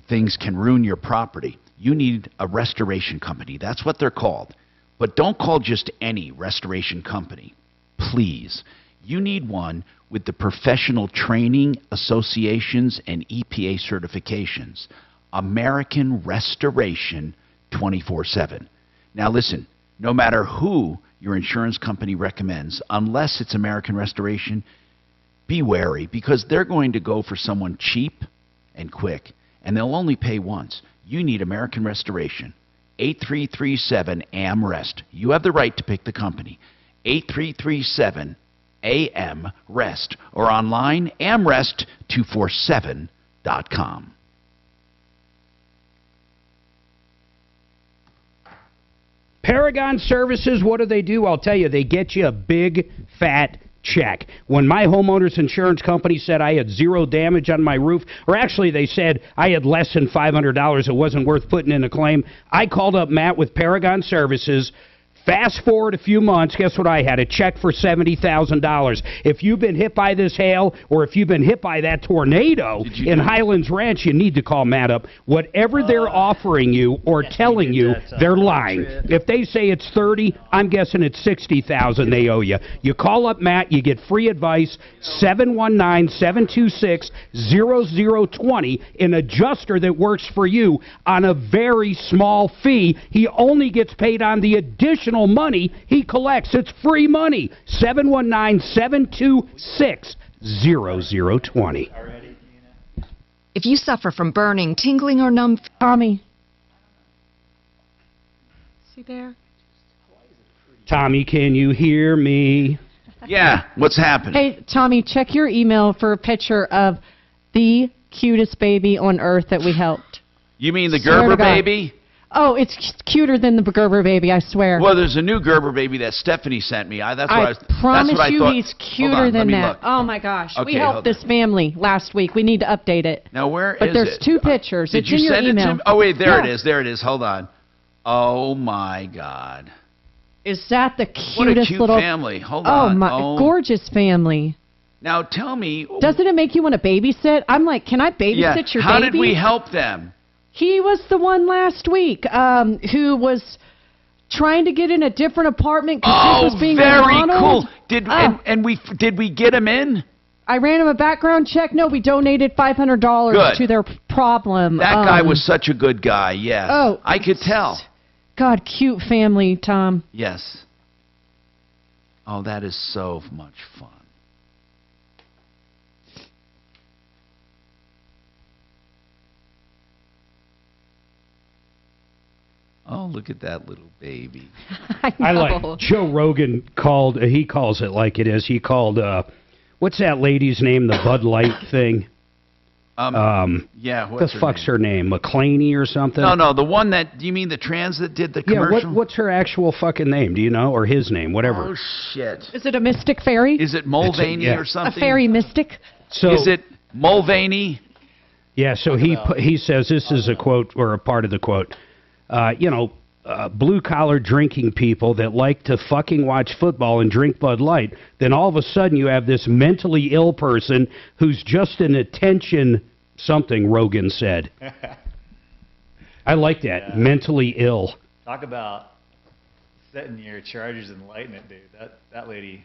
things can ruin your property. You need a restoration company. That's what they're called. But don't call just any restoration company. Please. You need one with the professional training, associations, and EPA certifications. American Restoration 24/7. Now listen, no matter who your insurance company recommends, unless it's American Restoration, be wary because they're going to go for someone cheap and quick, and they'll only pay once. You need American Restoration. 8337-AM-REST. You have the right to pick the company. 8337-AM-REST or online amrest247.com. Paragon Services, what do? I'll tell you, they get you a big, fat check. When my homeowner's insurance company said I had zero damage on my roof, or actually they said I had less than $500, it wasn't worth putting in a claim, I called up Matt with Paragon Services. Fast forward a few months, guess what I had? A check for $70,000. If you've been hit by this hail or if you've been hit by that tornado in Highlands Ranch, you need to call Matt up. Whatever they're offering you or telling you, they're lying. If they say it's $30,000, I'm guessing it's $60,000 they owe you. You call up Matt, you get free advice, 719-726-0020, an adjuster that works for you on a very small fee. He only gets paid on the additional money he collects. It's free money. 719-726-0020. If you suffer from burning, tingling, or numb... Tommy. Is he there? Tommy, can you hear me? Yeah, what's happening? Hey, Tommy, check your email for a picture of the cutest baby on earth that we helped. You mean the Gerber baby? Oh, it's cuter than the Gerber baby, I swear. Well, there's a new Gerber baby that Stephanie sent me. I promise you he's cuter than that. Look. Oh, my gosh. Okay, we helped this family last week. We need to update it. Now, where is it? But there's two pictures. Did it's you in your send email. It to me? Oh, wait, there it is. There it is. Hold on. Oh, my God. Is that the cutest what a cute little family. Hold on. Gorgeous family. Now, tell me. Doesn't it make you want to babysit? I'm like, can I babysit your baby? How did we help them? He was the one last week who was trying to get in a different apartment because his was being remodeled. Very cool. Did we get him in? I ran him a background check. No, we donated $500 to their problem. That guy was such a good guy. Yeah. Oh, I could tell. God, cute family, Tom. Yes. Oh, that is so much fun. Oh, look at that little baby. I like Joe Rogan called, he calls it like it is. He called, what's that lady's name, the Bud Light thing? Yeah, what the fuck's her name? McClaney or something? No, the one that, do you mean the trans that did the commercial? Yeah, what's her actual fucking name? Do you know? Or his name, whatever. Oh, shit. Is it a mystic fairy? Is it Mulvaney or something? A fairy mystic? So, is it Mulvaney? Yeah, so he says, this is a quote, or a part of the quote, blue-collar drinking people that like to fucking watch football and drink Bud Light, then all of a sudden you have this mentally ill person who's just an attention something, Rogan said. I like that, mentally ill. Talk about setting your charges and lighting it, dude. That lady,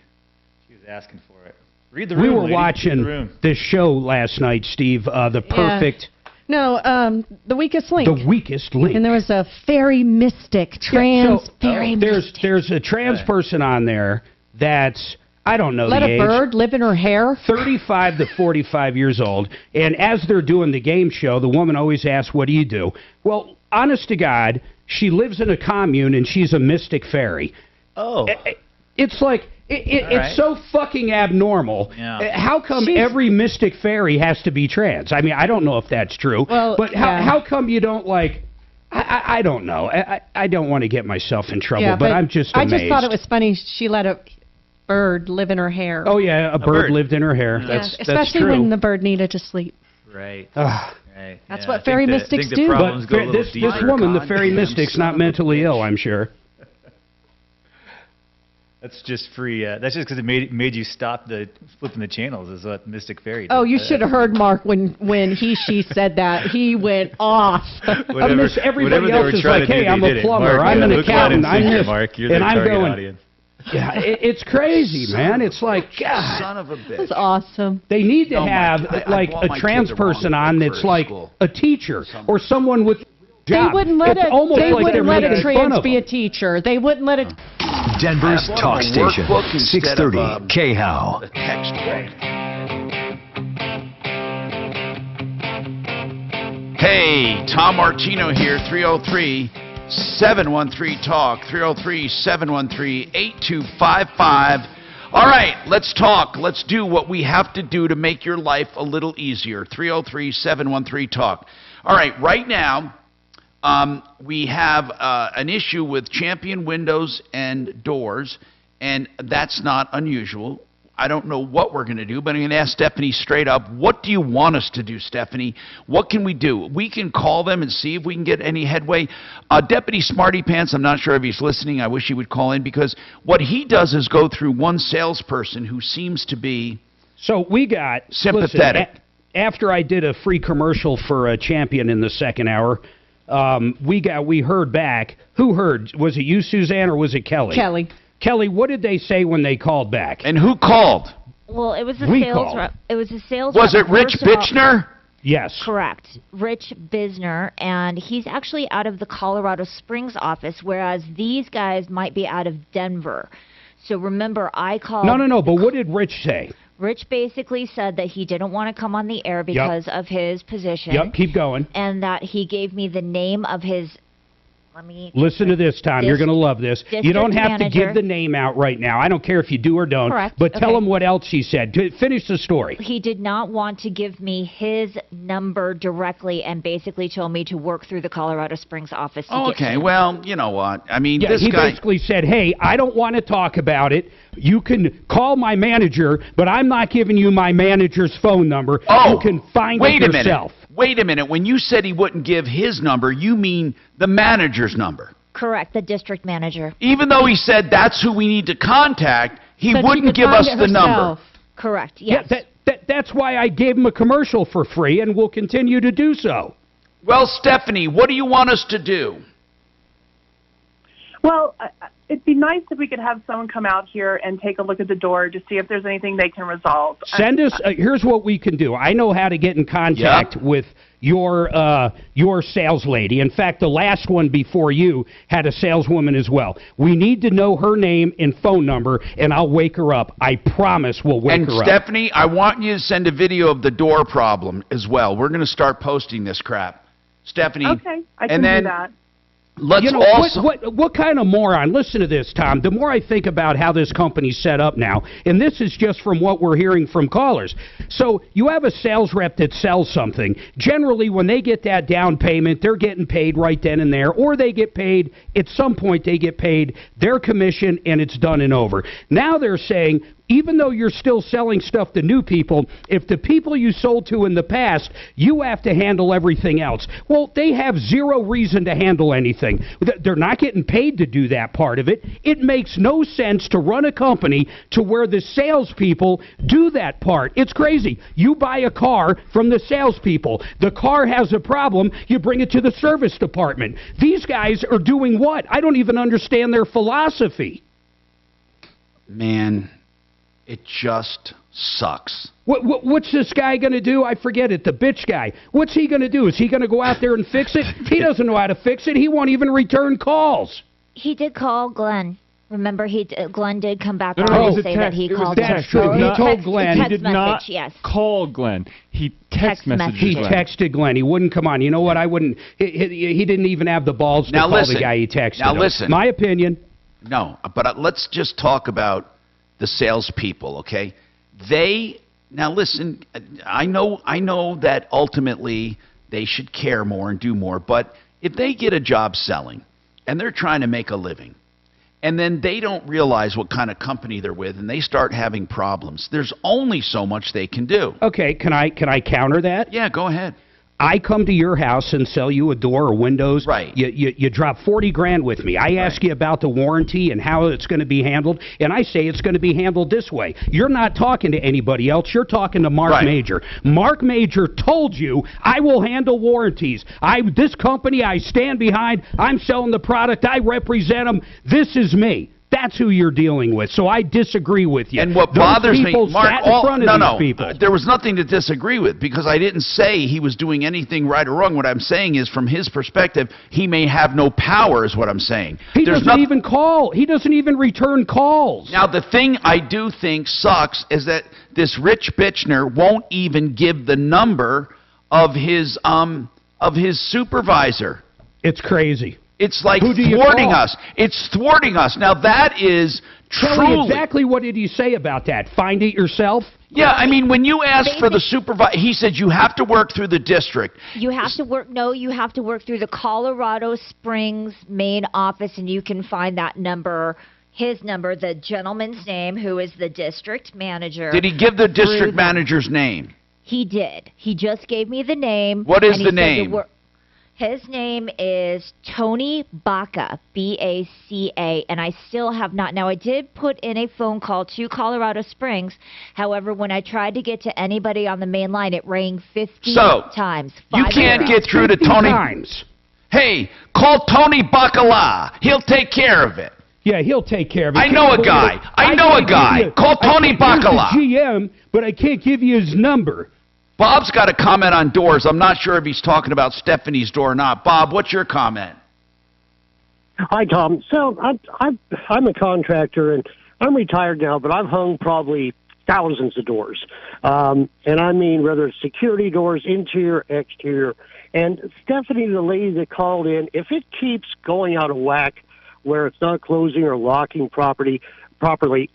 she was asking for it. Read the room, we were lady. watching this show last night, Steve, The Perfect... No, The Weakest Link. The Weakest Link. And there was a fairy mystic, fairy mystic. There's a trans person on there that's, I don't know Let the a age. bird live in her hair? 35 to 45 years old. And as they're doing the game show, the woman always asks, what do you do? Well, honest to God, she lives in a commune and she's a mystic fairy. Oh. It's like... It's so fucking abnormal. Yeah. How come every mystic fairy has to be trans? I mean, I don't know if that's true. Well, but how come you don't like... I don't know. I don't want to get myself in trouble, but I'm just amazed. I just thought it was funny she let a bird live in her hair. Oh, yeah, a bird lived in her hair. Yeah. That's Especially true. when the bird needed to sleep. Right. Right. That's what fairy mystics do. But this woman, the fairy mystic's not mentally ill, I'm sure. That's just free. That's just because it made you stop flipping the channels. Is what Mystic Fairy did. Oh, you should have heard Mark when she said that. He went off. Everybody else is like, hey, I'm a plumber. I'm an accountant. I'm this. And I'm going, audience. Yeah, it's crazy, man. It's like, God. Son of a bitch. That's awesome. They need to have like a trans person on that's like a teacher or someone with job. They wouldn't let a trans be a them. teacher. They wouldn't let it. Denver's talk station, 630 KHOW. The text way. Hey, Tom Martino here, 303-713-TALK, 303-713-8255. All right, let's talk. Let's do what we have to do to make your life a little easier, 303-713-TALK. All right, right now, we have an issue with Champion Windows and Doors, and that's not unusual. I don't know what we're going to do, but I'm going to ask Stephanie straight up, what do you want us to do, Stephanie? What can we do? We can call them and see if we can get any headway. Deputy Smarty Pants, I'm not sure if he's listening. I wish he would call in, because what he does is go through one salesperson who seems to be sympathetic. Listen, after I did a free commercial for a Champion in the second hour, we heard back. Who heard? Was it you, Suzanne, or was it Kelly? Kelly, what did they say when they called back? And who called? Well, it was a We sales called. rep. It was a sales Was rep. it Rich Bitchner? Yes. Correct. Rich Bisner, and he's actually out of the Colorado Springs office, whereas these guys might be out of Denver. So remember, I called... No, but what did Rich say? Rich basically said that he didn't want to come on the air because of his position. Yep, keep going. And that he gave me the name of his... Listen to this, Tom. You're going to love this. You don't have to manager. give the name out right now. I don't care if you do or don't. Correct. But tell them what else he said. Finish the story. He did not want to give me his number directly and basically told me to work through the Colorado Springs office. To get Okay, him. well, you know what? I mean, this he guy... basically said, hey, I don't want to talk about it. You can call my manager, but I'm not giving you my manager's phone number. You can find it yourself. Wait a minute. When you said he wouldn't give his number, you mean the manager's number. Correct, the district manager. Even though he said that's who we need to contact, he wouldn't give us the number. Correct, yes. Yeah, that's why I gave him a commercial for free, and will continue to do so. Well, Stephanie, what do you want us to do? Well, it'd be nice if we could have someone come out here and take a look at the door to see if there's anything they can resolve. Send us, here's what we can do. I know how to get in contact with your sales lady. In fact, the last one before you had a saleswoman as well. We need to know her name and phone number, and I'll wake her up. I promise we'll wake her up. And Stephanie, I want you to send a video of the door problem as well. We're going to start posting this crap. Stephanie. Okay, I can do that. Let's what kind of moron? Listen to this, Tom. The more I think about how this company's set up now, and this is just from what we're hearing from callers. So you have a sales rep that sells something. Generally, when they get that down payment, they're getting paid right then and there, or they get paid, at some point they get paid their commission, and it's done and over. Now they're saying, even though you're still selling stuff to new people, if the people you sold to in the past, you have to handle everything else. Well, they have zero reason to handle anything. They're not getting paid to do that part of it. It makes no sense to run a company to where the salespeople do that part. It's crazy. You buy a car from the salespeople. The car has a problem. You bring it to the service department. These guys are doing what? I don't even understand their philosophy. Man, it just sucks. What's this guy going to do? I forget it. The bitch guy. What's he going to do? Is he going to go out there and fix it? He doesn't know how to fix it. He won't even return calls. He did call Glenn. Remember, Glenn did come back on to say that he called him. That's true. He told Glenn. He did not call Glenn. He text messaged He texted Glenn. He wouldn't come on. You know what? I wouldn't. He didn't even have the balls to call the guy he texted. Now listen. My opinion. No, but let's just talk about the salespeople, okay? Now listen, I know that ultimately they should care more and do more, but if they get a job selling and they're trying to make a living, and then they don't realize what kind of company they're with, and they start having problems, there's only so much they can do. Okay, can I counter that? Yeah, go ahead. I come to your house and sell you a door or windows. Right. You drop $40,000 with me. I ask you about the warranty and how it's going to be handled, and I say it's going to be handled this way. You're not talking to anybody else. You're talking to Mark Major. Mark Major told you, I will handle warranties. This company I stand behind. I'm selling the product. I represent them. This is me. That's who you're dealing with. So I disagree with you. And what bothers me, Mark, people. There was nothing to disagree with, because I didn't say he was doing anything right or wrong. What I'm saying is, from his perspective, he may have no power, is what I'm saying. He doesn't even call. He doesn't even return calls. Now, the thing I do think sucks is that this Rich Bitchner won't even give the number of his supervisor. It's crazy. It's like thwarting us. It's thwarting us. Now, that is truly... Exactly what did he say about that? Find it yourself? Yeah, I mean, when you asked for the supervisor, he said you have to work through the district. You have to work, you have to work through the Colorado Springs main office, and you can find that number, his number, the gentleman's name, who is the district manager. Did he give the district manager's name? He did. He just gave me the name. What is the name? His name is Tony Baca, B-A-C-A, and I still have not. Now, I did put in a phone call to Colorado Springs. However, when I tried to get to anybody on the main line, it rang 50 times. You can't get through to Tony. Hey, call Tony Bacala. He'll take care of it. Yeah, he'll take care of it. I know a guy. I know a guy. Call Tony Bacala. He's the GM, but I can't give you his number. Bob's got a comment on doors. I'm not sure if he's talking about Stephanie's door or not. Bob, what's your comment? Hi, Tom. So I'm a contractor, and I'm retired now, but I've hung probably thousands of doors. And I mean, whether it's security doors, interior, exterior. And Stephanie, the lady that called in, if it keeps going out of whack where it's not closing or locking properly,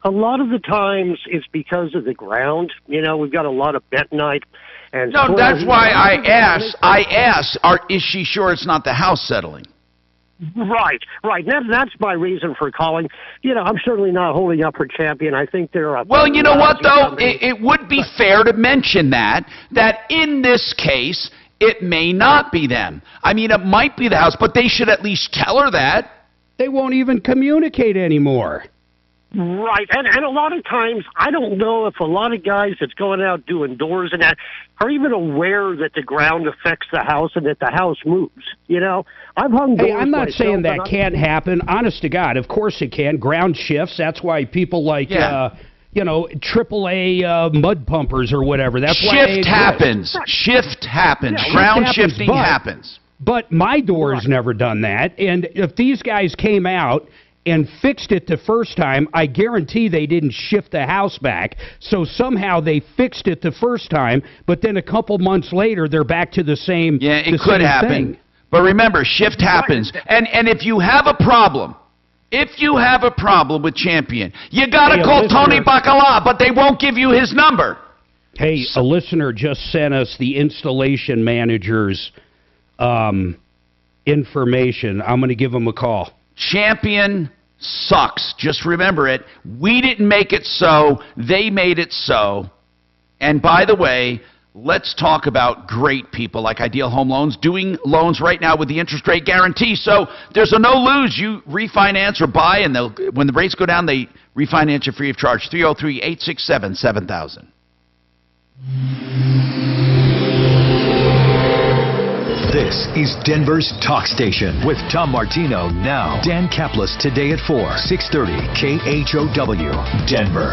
a lot of the times it's because of the ground. You know, we've got a lot of bentonite. And no, that's why I asked, is she sure it's not the house settling? Right. That's my reason for calling. You know, I'm certainly not holding up for Champion. I think they're a... Well, you know what, though? It would be fair to mention that in this case, it may not be them. I mean, it might be the house, but they should at least tell her that. They won't even communicate anymore. Right, and a lot of times, I don't know if a lot of guys that's going out doing doors and that are even aware that the ground affects the house and that the house moves. You know, I've hung doors. Hey, I'm not myself, saying that and can't happen. Honest to God, of course it can. Ground shifts. That's why people like, you know, AAA mud pumpers or whatever. That's why they exist. Shift happens. Yeah, Ground happens, shifting happens. But my door's never done that. And if these guys came out and fixed it the first time, I guarantee they didn't shift the house back. So somehow they fixed it the first time, but then a couple months later, they're back to the same Yeah, it could happen. thing. But remember, shift happens. And if you have a problem, with Champion, you got to call Tony Bacala, but they won't give you his number. Hey, a listener just sent us the installation manager's information. I'm going to give him a call. Champion sucks. Just remember it. We didn't make it so. They made it so. And by the way, let's talk about great people like Ideal Home Loans doing loans right now with the interest rate guarantee. So there's a no-lose. You refinance or buy, and when the rates go down, they refinance you free of charge. 303-867-7000. This is Denver's Talk Station with Tom Martino now. Dan Kaplis today at 4, 630 KHOW, Denver.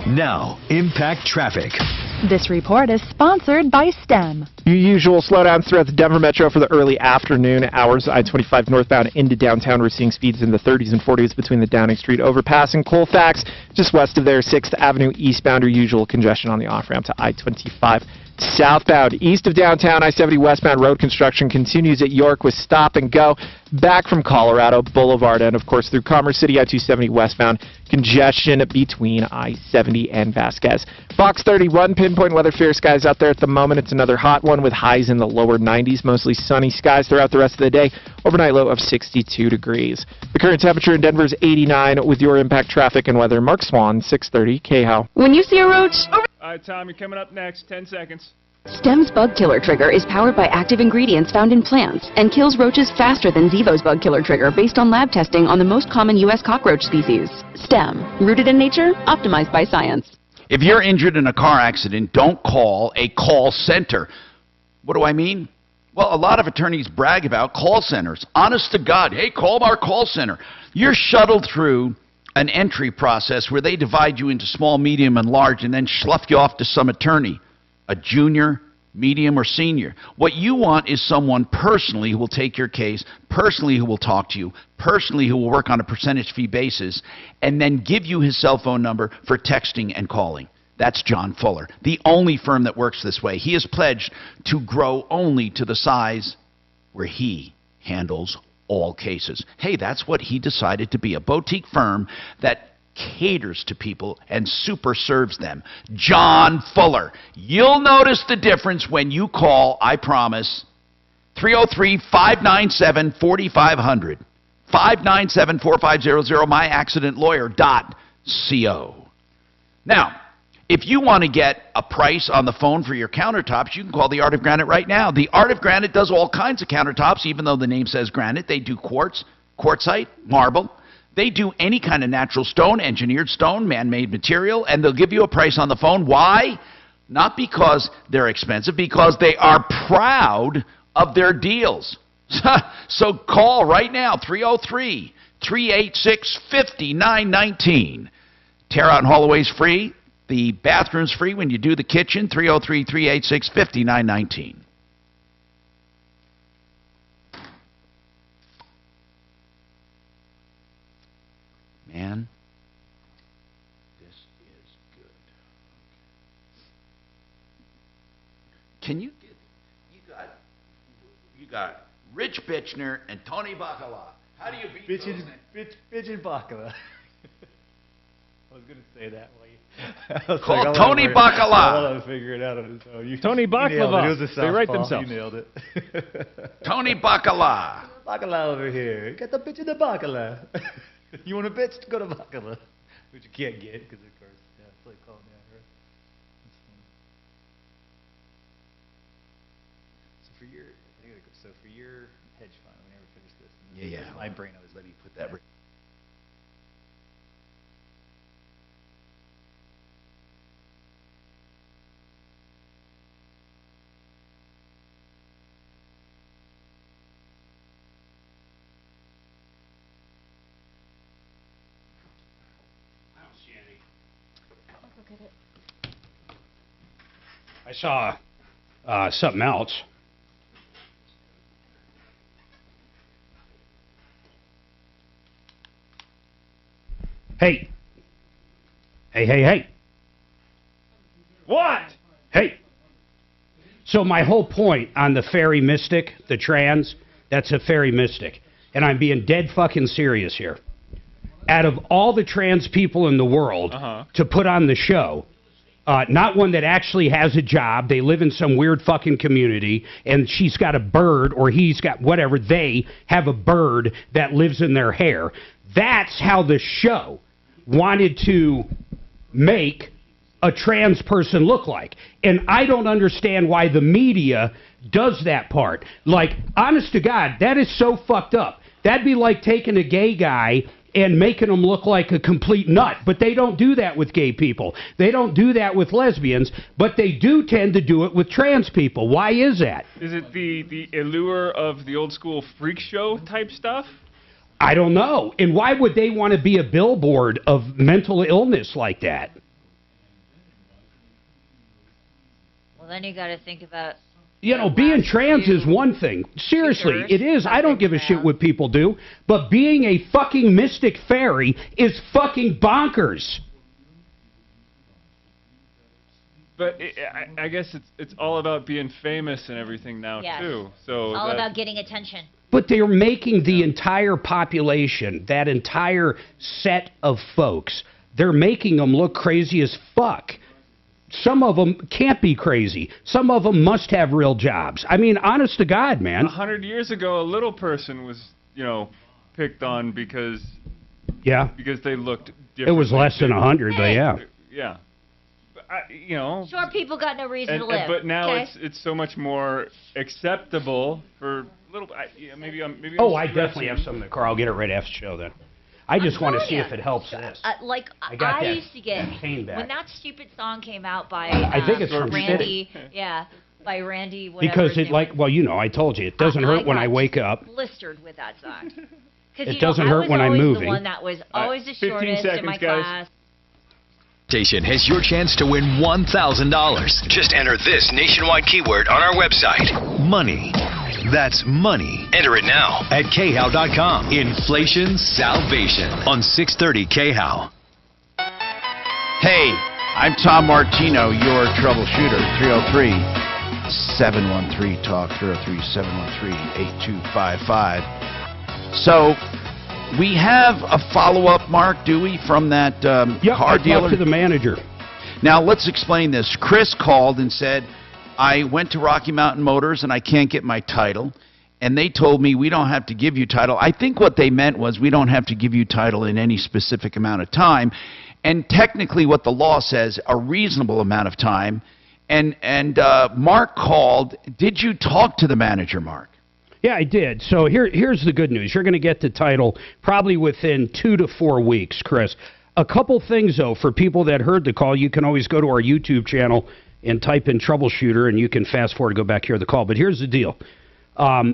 Now, Impact Traffic. This report is sponsored by STEM. Your usual slowdowns throughout the Denver Metro for the early afternoon hours. I-25 northbound into downtown. We're seeing speeds in the 30s and 40s between the Downing Street overpass and Colfax. Just west of there, 6th Avenue eastbound. Your usual congestion on the off-ramp to I-25 southbound. East of downtown, I-70 westbound road construction continues at York with stop and go. Back from Colorado Boulevard and, of course, through Commerce City, I-270 westbound. Congestion between I-70 and Vasquez. Fox 31, pinpoint weather, fair skies out there at the moment. It's another hot one with highs in the lower 90s. Mostly sunny skies throughout the rest of the day. Overnight low of 62 degrees. The current temperature in Denver is 89 with your Impact Traffic and weather. Mark Swan, 630 KHOW. When you see a roach... All right, Tom, you're coming up next. 10 seconds. STEM's Bug Killer Trigger is powered by active ingredients found in plants and kills roaches faster than Zevo's Bug Killer Trigger based on lab testing on the most common U.S. cockroach species. STEM, rooted in nature, optimized by science. If you're injured in a car accident, don't call a call center. What do I mean? Well, a lot of attorneys brag about call centers. Honest to God, hey, call our call center. You're shuttled through an entry process where they divide you into small, medium, and large and then slough you off to some attorney. A junior, medium, or senior. What you want is someone personally who will take your case, personally who will talk to you, personally who will work on a percentage fee basis, and then give you his cell phone number for texting and calling. That's John Fuller, the only firm that works this way. He has pledged to grow only to the size where he handles all cases. Hey, that's what he decided to be, a boutique firm that caters to people and super serves them. John Fuller. You'll notice the difference when you call, I promise. 303-597-4500. 597-4500, myaccidentlawyer.co. Now, if you want to get a price on the phone for your countertops, you can call the Art of Granite right now. The Art of Granite does all kinds of countertops, even though the name says granite. They do quartz, quartzite, marble. They do any kind of natural stone, engineered stone, man-made material, and they'll give you a price on the phone. Why? Not because they're expensive, because they are proud of their deals. So call right now, 303-386-5919. Tear out and haul away's free. The bathroom's free when you do the kitchen, 303-386-5919. Man, this is good. Can you get, you got Rich Bitchner and Tony Bacala. How do you beat those names? Bitch and Bacala. I was going to say that way. Call Tony Bacala. I'll figure it out on his own. Tony Bacala. They write themselves. You nailed it. Tony Bacala. Bacala over here. Get the bitch in the Bacala. You want a bitch? Go to Bacala. Which you can't get because, of course, yeah, it's like calling me out here. So for your, So for your hedge fund, we never finished this. Yeah. My brain always Let me put that. I saw something else. Hey. Hey. What? Hey. So my whole point on the fairy mystic, the trans, that's a fairy mystic. And I'm being dead fucking serious here. Out of all the trans people in the world to put on the show, not one that actually has a job, they live in some weird fucking community, and she's got a bird, or he's got whatever, they have a bird that lives in their hair. That's how the show wanted to make a trans person look like. And I don't understand why the media does that part. Like, honest to God, that is so fucked up. That'd be like taking a gay guy and making them look like a complete nut. But they don't do that with gay people. They don't do that with lesbians, but they do tend to do it with trans people. Why is that? Is it the allure of the old school freak show type stuff? I don't know. And why would they want to be a billboard of mental illness like that? Well, then you got to think about... You know, being trans is one thing. Seriously, it is. I don't give a shit what people do. But being a fucking mystic fairy is fucking bonkers. But I guess it's all about being famous and everything now, too. So it's all about getting attention. But they're making the entire population, that entire set of folks, they're making them look crazy as fuck. Some of them can't be crazy. Some of them must have real jobs. I mean, honest to God, man. 100 years ago, a little person was, picked on because they looked different. It was less than 100, but yeah. Yeah. Short people got no reason to live. But now it's so much more acceptable for little. Maybe I'm I definitely have some in the car. I'll get it right after the show then. I just want to see if it helps this. I used to get pain back. when that stupid song came out by I think it's from Randy. By Randy. Whatever because I told you, it doesn't hurt when I wake up. Blistered with that song. It doesn't hurt when I'm moving. I was the one that was always the shortest in my class. Station has your chance to win $1,000. Just enter this nationwide keyword on our website. Money. That's money. Enter it now at KHOW.com. Inflation Salvation on 630 KHOW. Hey, I'm Tom Martino, your troubleshooter. 303-713-TALK, 303-713-8255. So, we have a follow-up, Mark, do we, from that car dealer? To the manager. Now, let's explain this. Chris called and said, I went to Rocky Mountain Motors and I can't get my title. And they told me, we don't have to give you title. I think what they meant was we don't have to give you title in any specific amount of time. And technically what the law says, a reasonable amount of time. And Mark called. Did you talk to the manager, Mark? Yeah, I did. So here's the good news. You're going to get the title probably within 2 to 4 weeks, Chris. A couple things, though, for people that heard the call. You can always go to our YouTube channel and type in troubleshooter, and you can fast forward to go back here to the call. But here's the deal.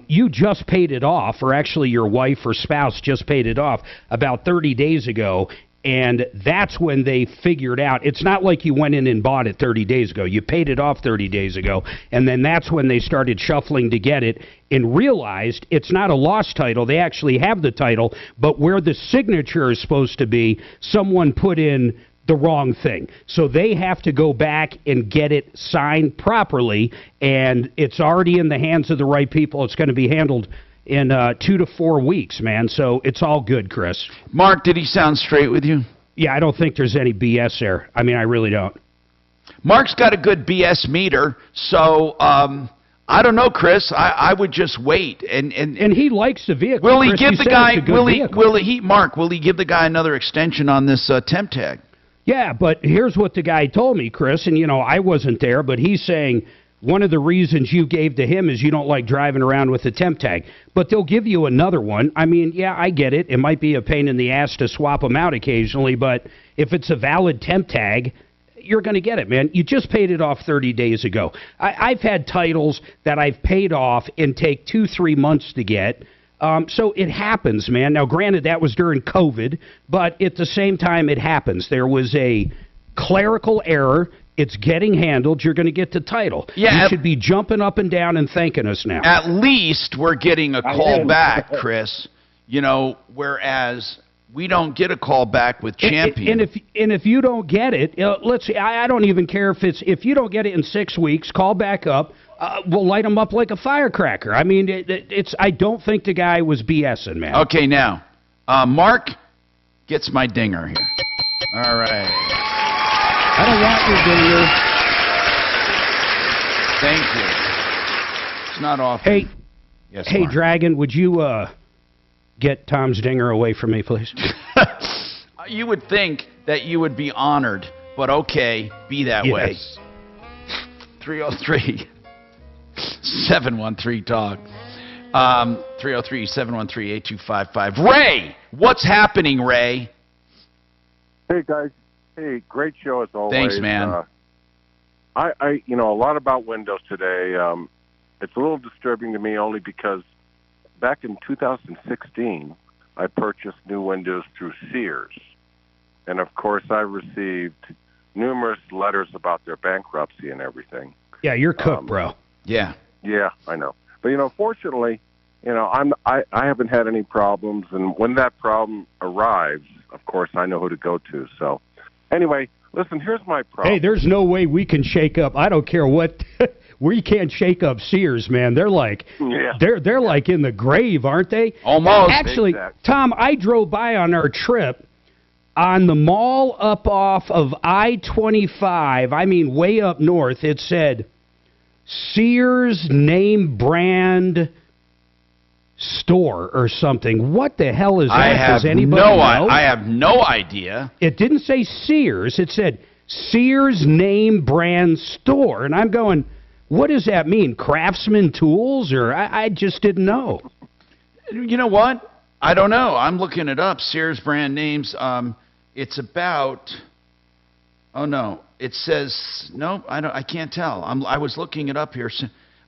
You just paid it off, or actually your wife or spouse just paid it off about 30 days ago, and that's when they figured out. It's not like you went in and bought it 30 days ago. You paid it off 30 days ago, and then that's when they started shuffling to get it and realized it's not a lost title. They actually have the title, but where the signature is supposed to be, someone put in the wrong thing. So they have to go back and get it signed properly, and it's already in the hands of the right people. It's going to be handled in 2 to 4 weeks, man. So it's all good, Chris. Mark, did he sound straight with you? Yeah, I don't think there's any BS there. I mean, I really don't. Mark's got a good BS meter, so I don't know, Chris. I would just wait. And he likes the vehicle. Will he Chris, give the guy? Mark? Will he give the guy another extension on this temp tag? Yeah, but here's what the guy told me, Chris, and, I wasn't there, but he's saying, one of the reasons you gave to him is you don't like driving around with a temp tag. But they'll give you another one. I mean, yeah, I get it. It might be a pain in the ass to swap them out occasionally, but if it's a valid temp tag, you're going to get it, man. You just paid it off 30 days ago. I've had titles that I've paid off and take 2-3 months to get. So it happens, man. Now, granted, that was during COVID, but at the same time, it happens. There was a clerical error. It's getting handled. You're going to get the title. Yeah, you should be jumping up and down and thanking us now. At least we're getting a call back, Chris. You know, whereas we don't get a call back with Champion. And if you don't get it, let's see. I don't even care if you don't get it in 6 weeks. Call back up. We'll light them up like a firecracker. I mean, I don't think the guy was BSing, man. Okay, now, Mark gets my dinger here. All right. I don't want your dinger. Thank you. It's not off. Hey, yes, hey, Mark. Dragon, would you get Tom's dinger away from me, please? You would think that you would be honored, but okay, be that way. 303-713-TALK. 303-713-8255. Ray, what's happening, Ray? Hey, guys. Hey, great show as always. Thanks, man. I a lot about Windows today. It's a little disturbing to me only because back in 2016, I purchased new windows through Sears. And, of course, I received numerous letters about their bankruptcy and everything. Yeah, you're cooked, bro. Yeah. Yeah, I know. But, fortunately, I haven't had any problems. And when that problem arrives, of course, I know who to go to. So, anyway, listen, here's my problem. Hey, there's no way we can shake up. I don't care what. We can't shake up Sears, man. They're like, they're like in the grave, aren't they? Almost. Actually, Tom, I drove by on our trip on the mall up off of I-25. I mean, way up north. It said Sears name brand store or something. What the hell is that? Does anybody know? I have no idea. It didn't say Sears. It said Sears name brand store. And I'm going, what does that mean? Craftsman Tools? Or I just didn't know. You know what? I don't know. I'm looking it up. Sears brand names. It's about. Oh no! It says no. I can't tell. I was looking it up here.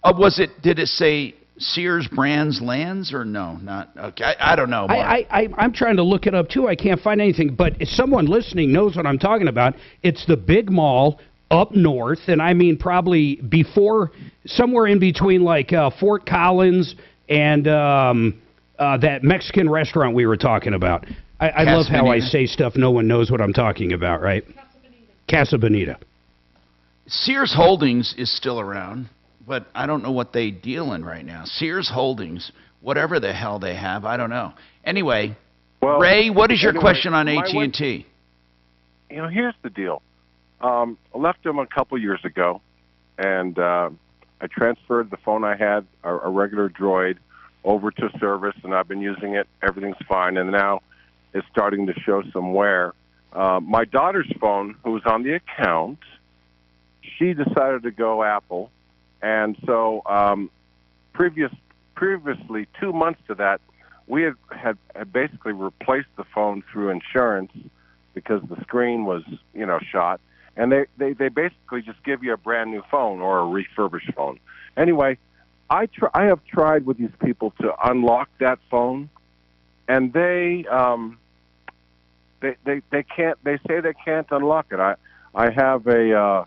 Was it? Did it say Sears Brands Lands or no? Not okay. I don't know. Mark. I'm trying to look it up too. I can't find anything. But if someone listening knows what I'm talking about, it's the big mall up north, and I mean probably before, somewhere in between like Fort Collins and that Mexican restaurant we were talking about. I love how I say stuff no one knows what I'm talking about, right? Casa Bonita. Sears Holdings is still around, but I don't know what they deal in right now. Sears Holdings, whatever the hell they have, I don't know. Anyway, Ray, what is your question on AT&T? Here's the deal. I left them a couple years ago, and I transferred the phone I had, a regular Droid, over to service, and I've been using it. Everything's fine, and now it's starting to show some wear. My daughter's phone, who's on the account, she decided to go Apple, and so previously, 2 months to that, we had basically replaced the phone through insurance because the screen was, shot. And they basically just give you a brand new phone or a refurbished phone. Anyway, I have tried with these people to unlock that phone, and they can't. They say they can't unlock it. I have a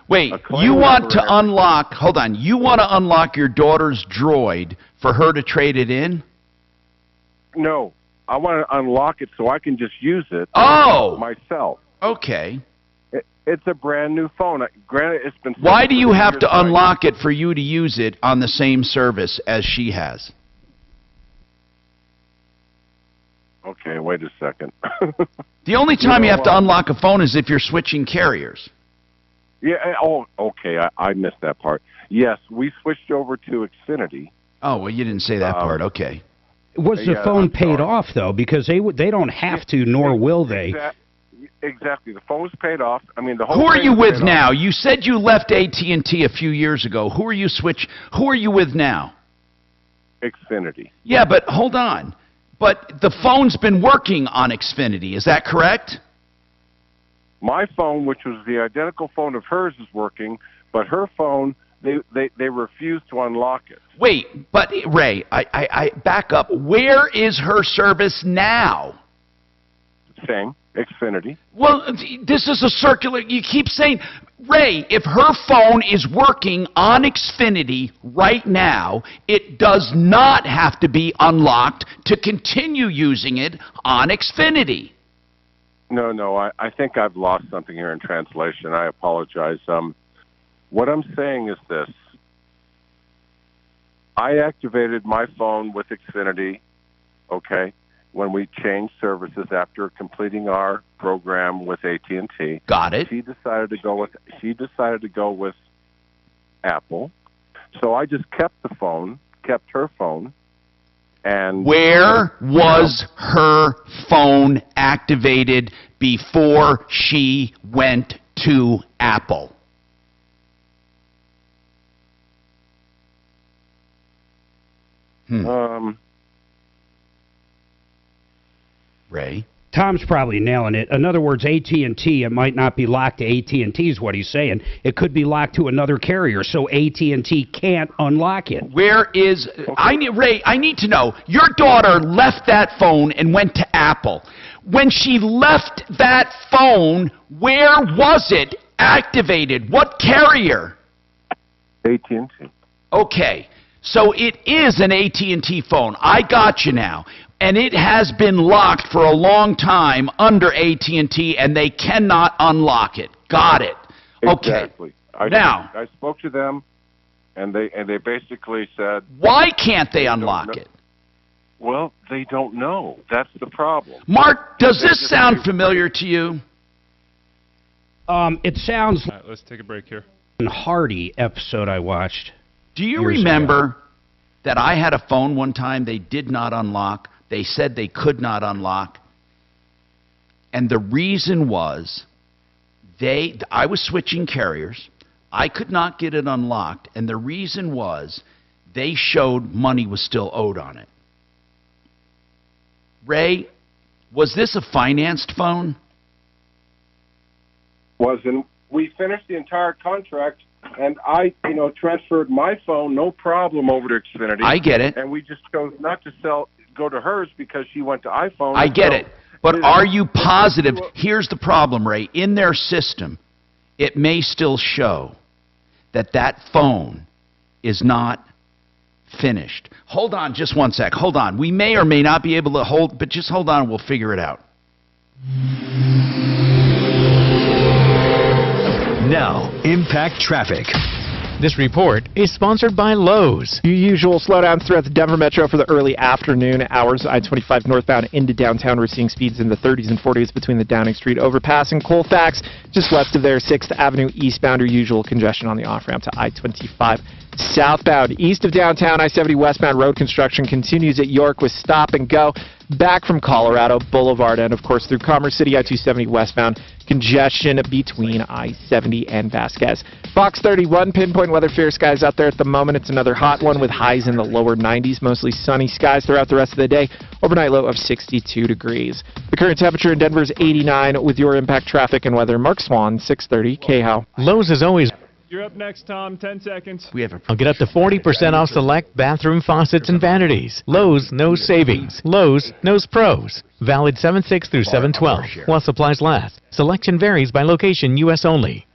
Wait, you want to unlock? Hold on. You want to unlock your daughter's Droid for her to trade it in? No, I want to unlock it so I can just use it myself. Okay. It's a brand new phone. Granted, it's been. Why do you have to unlock it for you to use it on the same service as she has? Okay, wait a second. The only time you have to unlock a phone is if you're switching carriers. Yeah. Oh, okay. I missed that part. Yes, we switched over to Xfinity. Oh, well, you didn't say that part. Okay. Was the phone paid off, though? Because they don't have to, nor will they. Exactly. The phone was paid off. I mean, the whole. Who are thing you was with paid now? off. You said you left AT&T a few years ago. Who are you with now? Xfinity. Yeah, but hold on. But the phone's been working on Xfinity. Is that correct? My phone, which was the identical phone of hers, is working, but her phone, they refused to unlock it. Wait, but Ray, I back up. Where is her service now? Same, Xfinity. Well, this is a circular. You keep saying, Ray, if her phone is working on Xfinity right now, it does not have to be unlocked to continue using it on Xfinity. No, I think I've lost something here in translation. I apologize. What I'm saying is this. I activated my phone with Xfinity, okay, when we changed services after completing our program with AT&T. Got it. She decided to go with Apple. So I just kept her phone. And where was her phone activated before she went to Apple? Ray? Tom's probably nailing it. In other words, AT&T, it might not be locked to AT&T is what he's saying. It could be locked to another carrier, so AT&T can't unlock it. Where is... Ray, I need to know. Your daughter left that phone and went to Apple. When she left that phone, where was it activated? What carrier? AT&T. Okay, so it is an AT&T phone. I got you now. And it has been locked for a long time under AT&T, and they cannot unlock it. Got it. Okay. Exactly. Now, I spoke to them, and they basically said, why can't they unlock it? Well, they don't know. That's the problem. Mark, does this sound familiar to you? It sounds All right, let's take a break here. like a Hardy episode I watched. Do you remember that I had a phone one time they did not unlock? They said they could not unlock. And the reason was I was switching carriers. I could not get it unlocked. And the reason was they showed money was still owed on it. Ray, was this a financed phone? Wasn't. We finished the entire contract, and I, transferred my phone, no problem, over to Xfinity. I get it. And we just chose not to go to hers because she went to iPhone. I get it. But are you positive? Here's the problem, Ray. In their system, it may still show that that phone is not finished. Hold on just one sec. Hold on. We may or may not be able to hold, but just hold on and we'll figure it out. Now, Impact Traffic. This report is sponsored by Lowe's. Your usual slowdowns throughout the Denver Metro for the early afternoon hours. I-25 northbound into downtown. We're seeing speeds in the 30s and 40s between the Downing Street overpass and Colfax. Just west of there, 6th Avenue eastbound. Your usual congestion on the off-ramp to I-25 southbound. East of downtown, I-70 westbound road construction continues at York with stop and go. Back from Colorado Boulevard and, of course, through Commerce City, I-270 westbound. Congestion between I-70 and Vasquez. Fox 31, pinpoint weather, fair skies out there at the moment. It's another hot one with highs in the lower 90s, mostly sunny skies throughout the rest of the day. Overnight low of 62 degrees. The current temperature in Denver is 89 with your Impact Traffic and weather. Mark Swan, 630 KHOW. Lowe's is always... You're up next, Tom. 10 seconds. I'll get up to 40% off select bathroom faucets and vanities. Lowe's knows savings. Lowe's knows pros. Valid 7/6 through 7/12 while supplies last. Selection varies by location, U.S. only.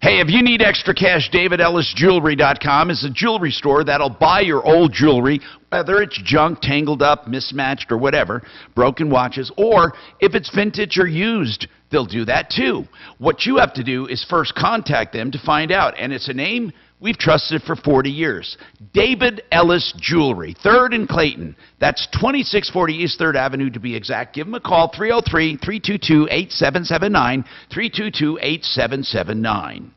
Hey, if you need extra cash, DavidEllisJewelry.com is a jewelry store that'll buy your old jewelry, whether it's junk, tangled up, mismatched, or whatever, broken watches, or if it's vintage or used, they'll do that too. What you have to do is first contact them to find out, and it's a name we've trusted for 40 years. David Ellis Jewelry, 3rd and Clayton. That's 2640 East 3rd Avenue to be exact. Give them a call, 303-322-8779, 322-8779.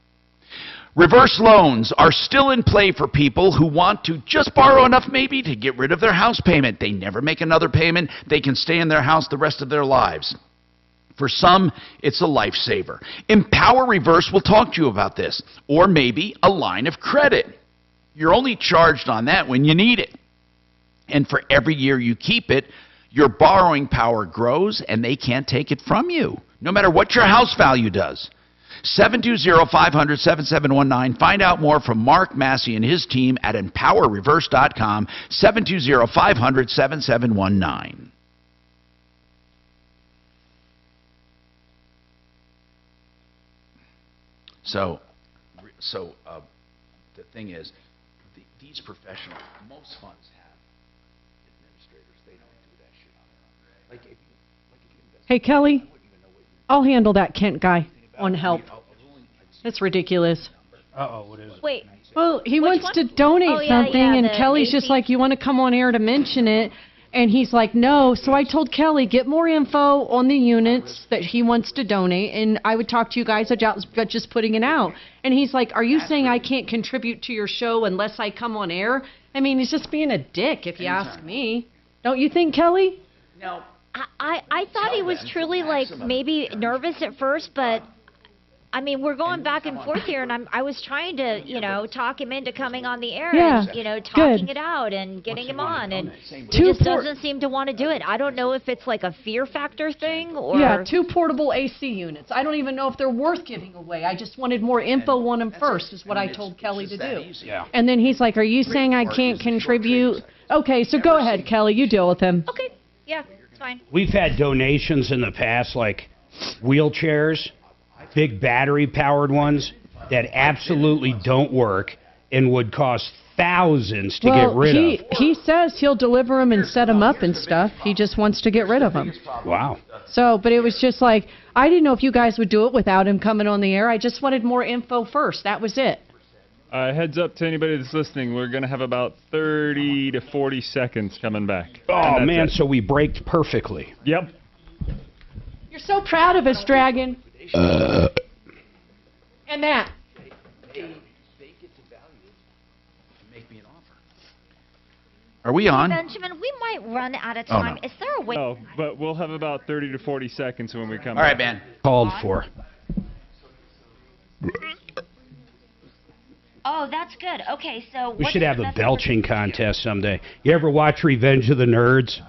Reverse loans are still in play for people who want to just borrow enough maybe to get rid of their house payment. They never make another payment. They can stay in their house the rest of their lives. For some, it's a lifesaver. Empower Reverse will talk to you about this, or maybe a line of credit. You're only charged on that when you need it. And for every year you keep it, your borrowing power grows and they can't take it from you, no matter what your house value does. 720-500-7719. Find out more from Mark Massey and his team at empowerreverse.com, 720-500-7719. So the thing is, these professionals, most funds have administrators. They don't do that shit on their own. Hey, Kelly, I'll handle that Kent guy on help. That's ridiculous. Uh-oh, what is it? Wait. Well, he wants to donate something, and Kelly's just like, you want to come on air to mention it? And he's like, no. So I told Kelly, get more info on the units that he wants to donate, and I would talk to you guys about just putting it out. And he's like, are you saying I can't contribute to your show unless I come on air? I mean, he's just being a dick, if you ask me. Don't you think, Kelly? No. I thought he was truly, like, maybe nervous at first, but... I mean, we're going back and forth here, and I was trying to, talk him into coming on the air and, talking it out and getting him on, and he just doesn't seem to want to do it. I don't know if it's like a fear factor thing or... Yeah, 2 portable AC units. I don't even know if they're worth giving away. I just wanted more info on them first, is what I told Kelly to do. Yeah. And then he's like, are you saying I can't contribute? Okay, so go ahead, Kelly. You deal with him. Okay, yeah, it's fine. We've had donations in the past, like wheelchairs, big battery-powered ones that absolutely don't work and would cost thousands to get rid of. He says he'll deliver them and set them up and stuff. He just wants to get rid of them. Wow. So, but it was just like, I didn't know if you guys would do it without him coming on the air. I just wanted more info first. That was it. Heads up to anybody that's listening. We're going to have about 30 to 40 seconds coming back. Oh, man, so we braked perfectly. Yep. You're so proud of us, Dragon. And that. They get to value make me an offer. Are we on? Benjamin, we might run out of time. No. Is there a way? Oh, but we'll have about 30 to 40 seconds when we come All right, back. man. Called for. Oh, that's good. Okay, so We should have a belching contest someday. You ever watch Revenge of the Nerds?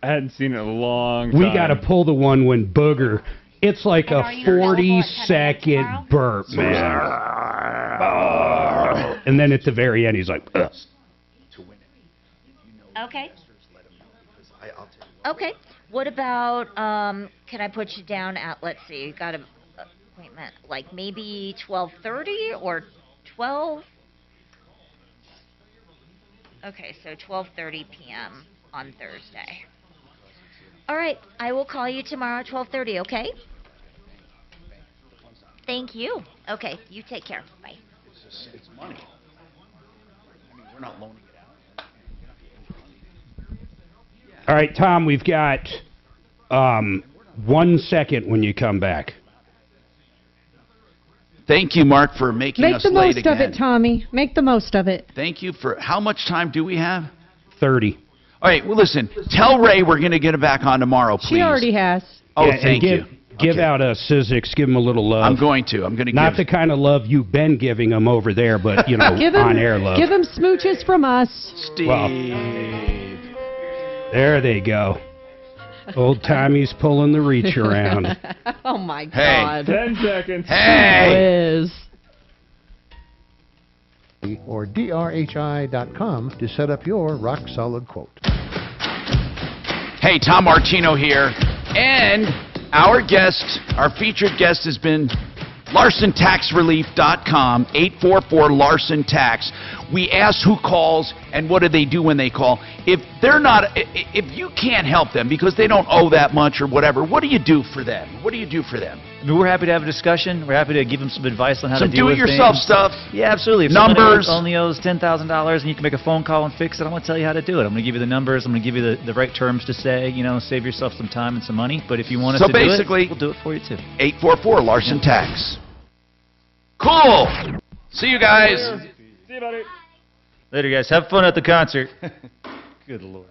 I hadn't seen it in a long time. We got to pull the one when Booger... It's like a 40-second burp, man. And then at the very end, he's like, ugh. Okay. Okay. What about, can I put you down at, let's see, you got an appointment, like maybe 12:30 or 12? Okay, so 12:30 p.m. on Thursday. All right, I will call you tomorrow at 12:30, okay? Thank you. Okay, you take care. Bye. It's money. I mean, we're not loaning it out. All right, Tom, we've got 1 second when you come back. Thank you, Mark, for making us late again. Make the most of it, Tommy. Make the most of it. Thank you for... How much time do we have? 30. All right, well, listen. Tell Ray we're going to get it back on tomorrow, please. She already has. Oh, Yeah, thank you. Give out a Sizzix. Give him a little love. I'm going to. I'm going to Not give... the kind of love you've been giving him over there, but, Give him, on-air love. Give him smooches from us. Steve. Well, there they go. Old Tommy's pulling the reach around. Oh, my Hey. God. 10 seconds. Hey! Liz. Or drhi.com to set up your rock-solid quote. Hey, Tom Martino here. And our guest, our featured guest has been LarsonTaxRelief.com, 844-LARSON-TAX. We ask who calls and what do they do when they call. If you can't help them because they don't owe that much or whatever, what do you do for them? What do you do for them? I mean, we're happy to have a discussion. We're happy to give them some advice on how Some to deal with do-it-yourself things. stuff. Yeah, absolutely. If Numbers. somebody only owes $10,000 and you can make a phone call and fix it, I'm going to tell you how to do it. I'm going to give you the numbers. I'm going to give you the right terms to say, save yourself some time and some money. But if you want us to do it, we'll do it for you too. 844-LARSON-TAX. Cool. See you guys. See you, buddy. Later, guys. Have fun at the concert. Good Lord.